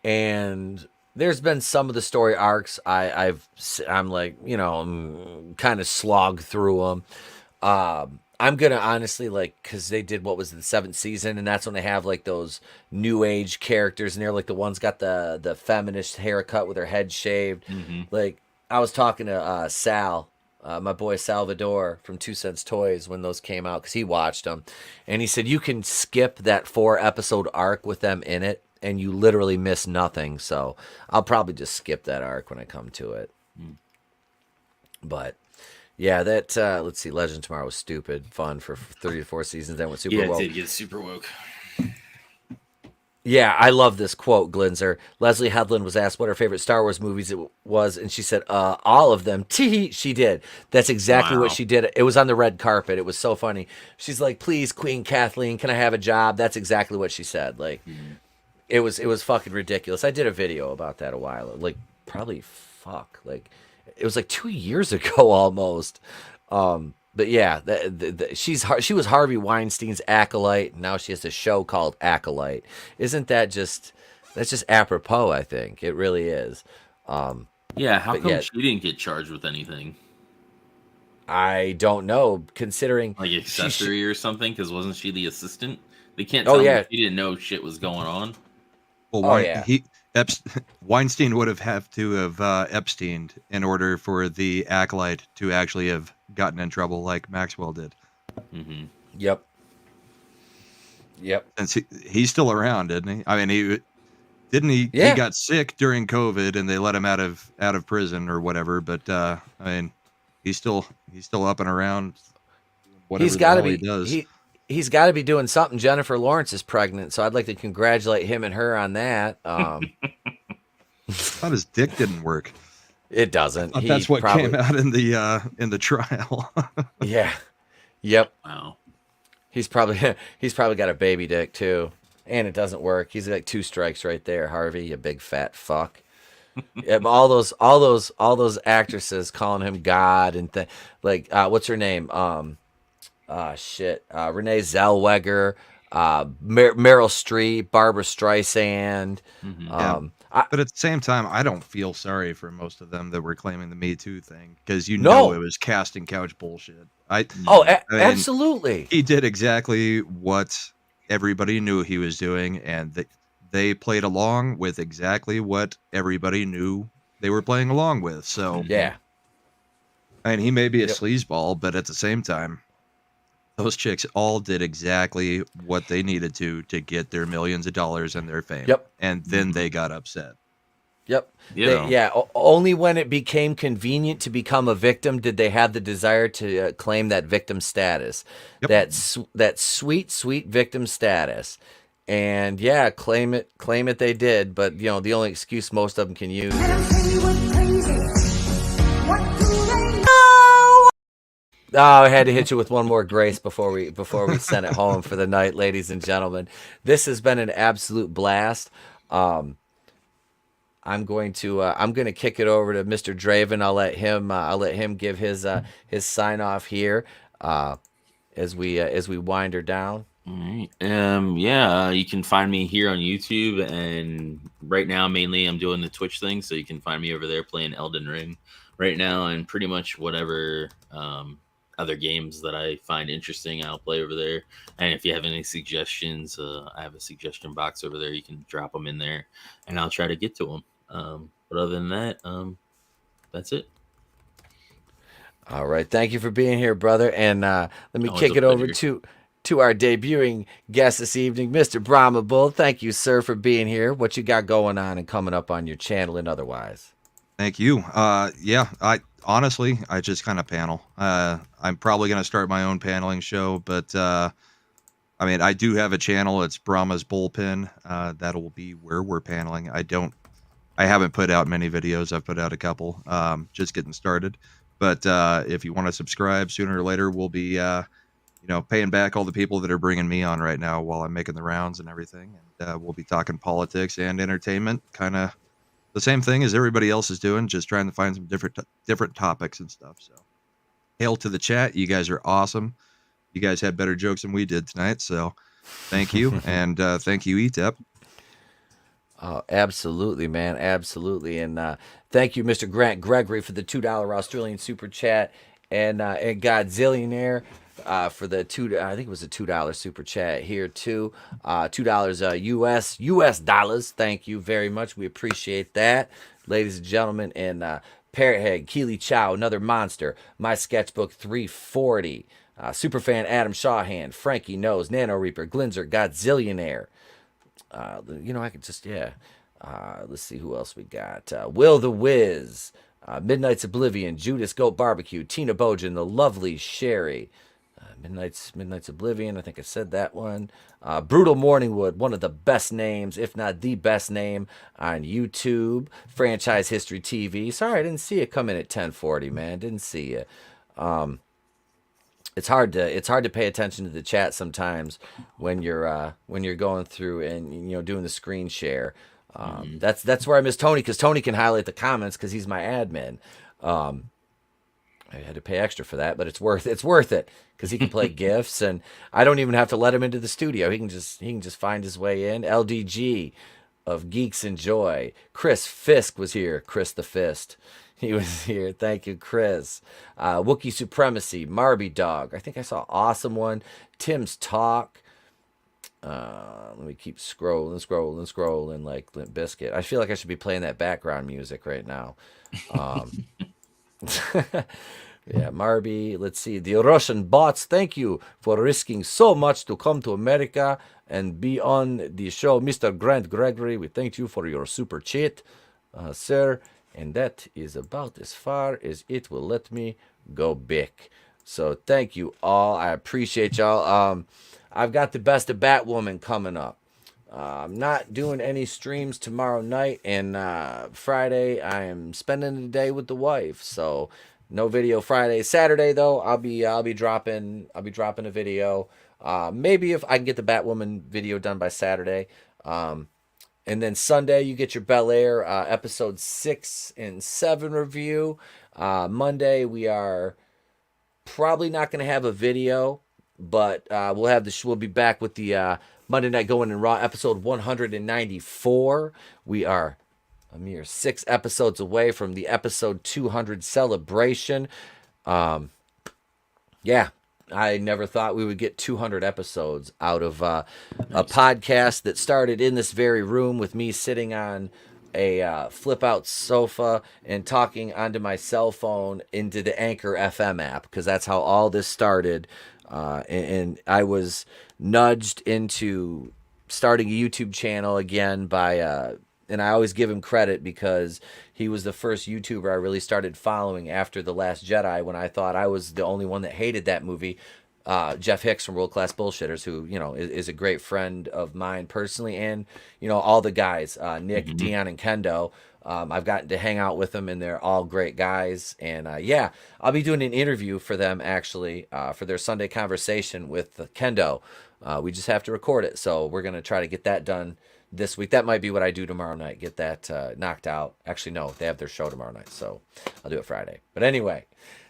And there's been some of the story arcs I'm like, you know, kind of slogged through them. I'm gonna honestly because they did what was the 7th season, and that's when they have like those new age characters, and they're like the ones got the feminist haircut with their head shaved. Like I was talking to Sal, my boy Salvador from 2 Cents Toys when those came out because he watched them, and he said you can skip that 4-episode arc with them in it, and you literally miss nothing. So I'll probably just skip that arc when I come to it. But. Yeah, that let's see. Legend Tomorrow was stupid fun for 3 to 4 seasons. Then went super woke. Yeah, it did get super woke. Yeah, I love this quote, Glinzer. Leslie Headland was asked what her favorite Star Wars movies it was, and she said, all of them. Tee, she did. That's exactly what she did. It was on the red carpet. It was so funny. She's like, please, Queen Kathleen, can I have a job? That's exactly what she said. Like, it was fucking ridiculous. I did a video about that a while, it was like 2 years ago almost. But yeah, she was Harvey Weinstein's acolyte, and now she has a show called Acolyte. Isn't that that's just apropos? I think it really is. Yeah, how come she didn't get charged with anything? I don't know, considering like accessory or something. Because wasn't she the assistant? They can't tell me she didn't know shit was going on. Well, Weinstein would have to have Epsteined in order for the acolyte to actually have gotten in trouble like Maxwell did. Yep. And he's still around, isn't he? I mean, he got sick during COVID, and they let him out of prison or whatever. But I mean, he's still up and around. Whatever He's got to be. he does. He's got to be doing something. Jennifer Lawrence is pregnant, so I'd like to congratulate him and her on that. I thought his dick didn't work. It doesn't. That's what came out in the trial. Yeah. Yep. Wow. He's probably got a baby dick too, and it doesn't work. He's like 2 strikes right there, Harvey. You big fat fuck. all those actresses calling him God and what's her name? Renee Zellweger, Meryl Streep, Barbara Streisand. But at the same time, I don't feel sorry for most of them that were claiming the Me Too thing, because it was casting couch bullshit. Absolutely. He did exactly what everybody knew he was doing, and they played along with exactly what everybody knew they were playing along with. So yeah, I mean, he may be a sleazeball, but at the same time, those chicks all did exactly what they needed to get their millions of dollars and their fame. Yep. And then they got upset. Yep. Only when it became convenient to become a victim did they have the desire to claim that victim status. Yep. That sweet, sweet victim status. And yeah, claim it they did. But the only excuse most of them can use I had to hit you with one more grace before we send it home for the night, ladies and gentlemen. This has been an absolute blast. I'm going to kick it over to Mr. Draven. I'll let him give his sign off here as we wind her down. All right. You can find me here on YouTube, and right now mainly I'm doing the Twitch thing, so you can find me over there playing Elden Ring right now, and pretty much whatever other games that I find interesting, I'll play over there. And if you have any suggestions, I have a suggestion box over there. You can drop them in there, and I'll try to get to them. But other than that, that's it. All right. Thank you for being here, brother. And let me kick it over to our debuting guest this evening, Mr. BrahmaBull. Thank you, sir, for being here. What you got going on and coming up on your channel and otherwise? Thank you. I just kind of panel. I'm probably going to start my own paneling show, but I mean, I do have a channel. It's Brahma's Bullpen. That'll be where we're paneling. I haven't put out many videos. I've put out a couple, just getting started. But if you want to subscribe, sooner or later, we'll be, paying back all the people that are bringing me on right now while I'm making the rounds and everything. And we'll be talking politics and entertainment, kind of the same thing as everybody else is doing, just trying to find some different topics and stuff. So, hail to the chat. You guys are awesome. You guys had better jokes than we did tonight, so thank you. And thank you, ETEP. Oh, absolutely, man. Absolutely. And thank you, Mr. Grant Gregory, for the $2 Australian super chat. And Godzillionaire for the I think it was a $2 super chat here, too. $2 US dollars. Thank you very much. We appreciate that, ladies and gentlemen. And Parrothead, Keely Chow, another monster. My Sketchbook 340. Superfan Adam Shawhan, Frankie Knows, Nano Reaper, Glinzer, Godzillionaire. I could just, let's see who else we got. Will the Wiz, Midnight's Oblivion, Judas Goat Barbecue, Tina Bojan, the lovely Sherry, Midnight's Oblivion, I think I said that one. Brutal Morningwood, one of the best names, if not the best name on YouTube. Franchise History TV. Sorry, I didn't see it come in at 1040, man. Didn't see it. It's hard to pay attention to the chat sometimes when you're going through and doing the screen share. That's where I miss Tony, because Tony can highlight the comments because he's my admin. I had to pay extra for that, but it's worth it because he can play GIFs, and I don't even have to let him into the studio. He can just find his way in. LDG of Geeks and Joy. Chris Fisk was here. Chris the Fist. He was here. Thank you, Chris. Wookiee Supremacy, Marby Dog. I think I saw Awesome One. Tim's Talk. Let me keep scrolling like Limp Bizkit. I feel like I should be playing that background music right now. Yeah, Marby. Let's see. The Russian bots, thank you for risking so much to come to America and be on the show. Mr. Grant Gregory, we thank you for your super chat, sir. And that is about as far as it will let me go big. So thank you all. I appreciate y'all. I've got the Best of Batwoman coming up. I'm not doing any streams tomorrow night, and Friday I am spending the day with the wife. So no video Friday. Saturday though, I'll be dropping a video. Maybe if I can get the Batwoman video done by Saturday. And then Sunday, you get your Bel Air episode 6 and 7 review. Monday, we are probably not going to have a video, but we'll be back with the Monday Night Going in Raw episode 194. We are a mere 6 episodes away from the episode 200 celebration. Yeah. I never thought we would get 200 episodes out of a podcast that started in this very room with me sitting on a flip-out sofa and talking onto my cell phone into the Anchor FM app, because that's how all this started. And I was nudged into starting a YouTube channel again by and I always give him credit because he was the first YouTuber I really started following after The Last Jedi, when I thought I was the only one that hated that movie. Jeff Hicks from World Class Bullshitters, who, is a great friend of mine personally, and, all the guys, Nick, Dion, and Kendo. I've gotten to hang out with them, and they're all great guys. And, I'll be doing an interview for them, actually, for their Sunday conversation with Kendo. We just have to record it, so we're going to try to get that done this week. That might be what I do tomorrow night, get that knocked out. Actually, no, they have their show tomorrow night, so I'll do it Friday. But anyway,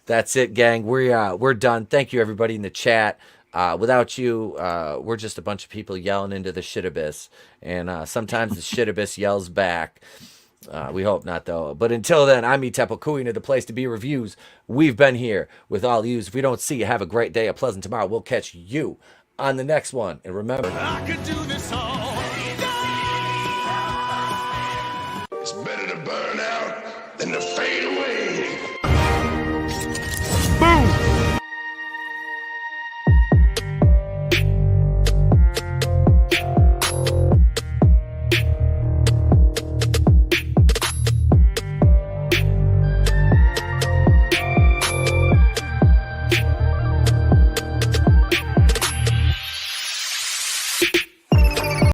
that's it, gang. We're done. Thank you, everybody in the chat. Without you, we're just a bunch of people yelling into the shit abyss, and sometimes the shit abyss yells back. We hope not, though. But until then, I'm Etepo Kuina, the place to be reviews. We've been here with all yous. If we don't see you, have a great day, a pleasant tomorrow. We'll catch you on the next one. And remember, I could do this all day. It's better to burn out than to fade away.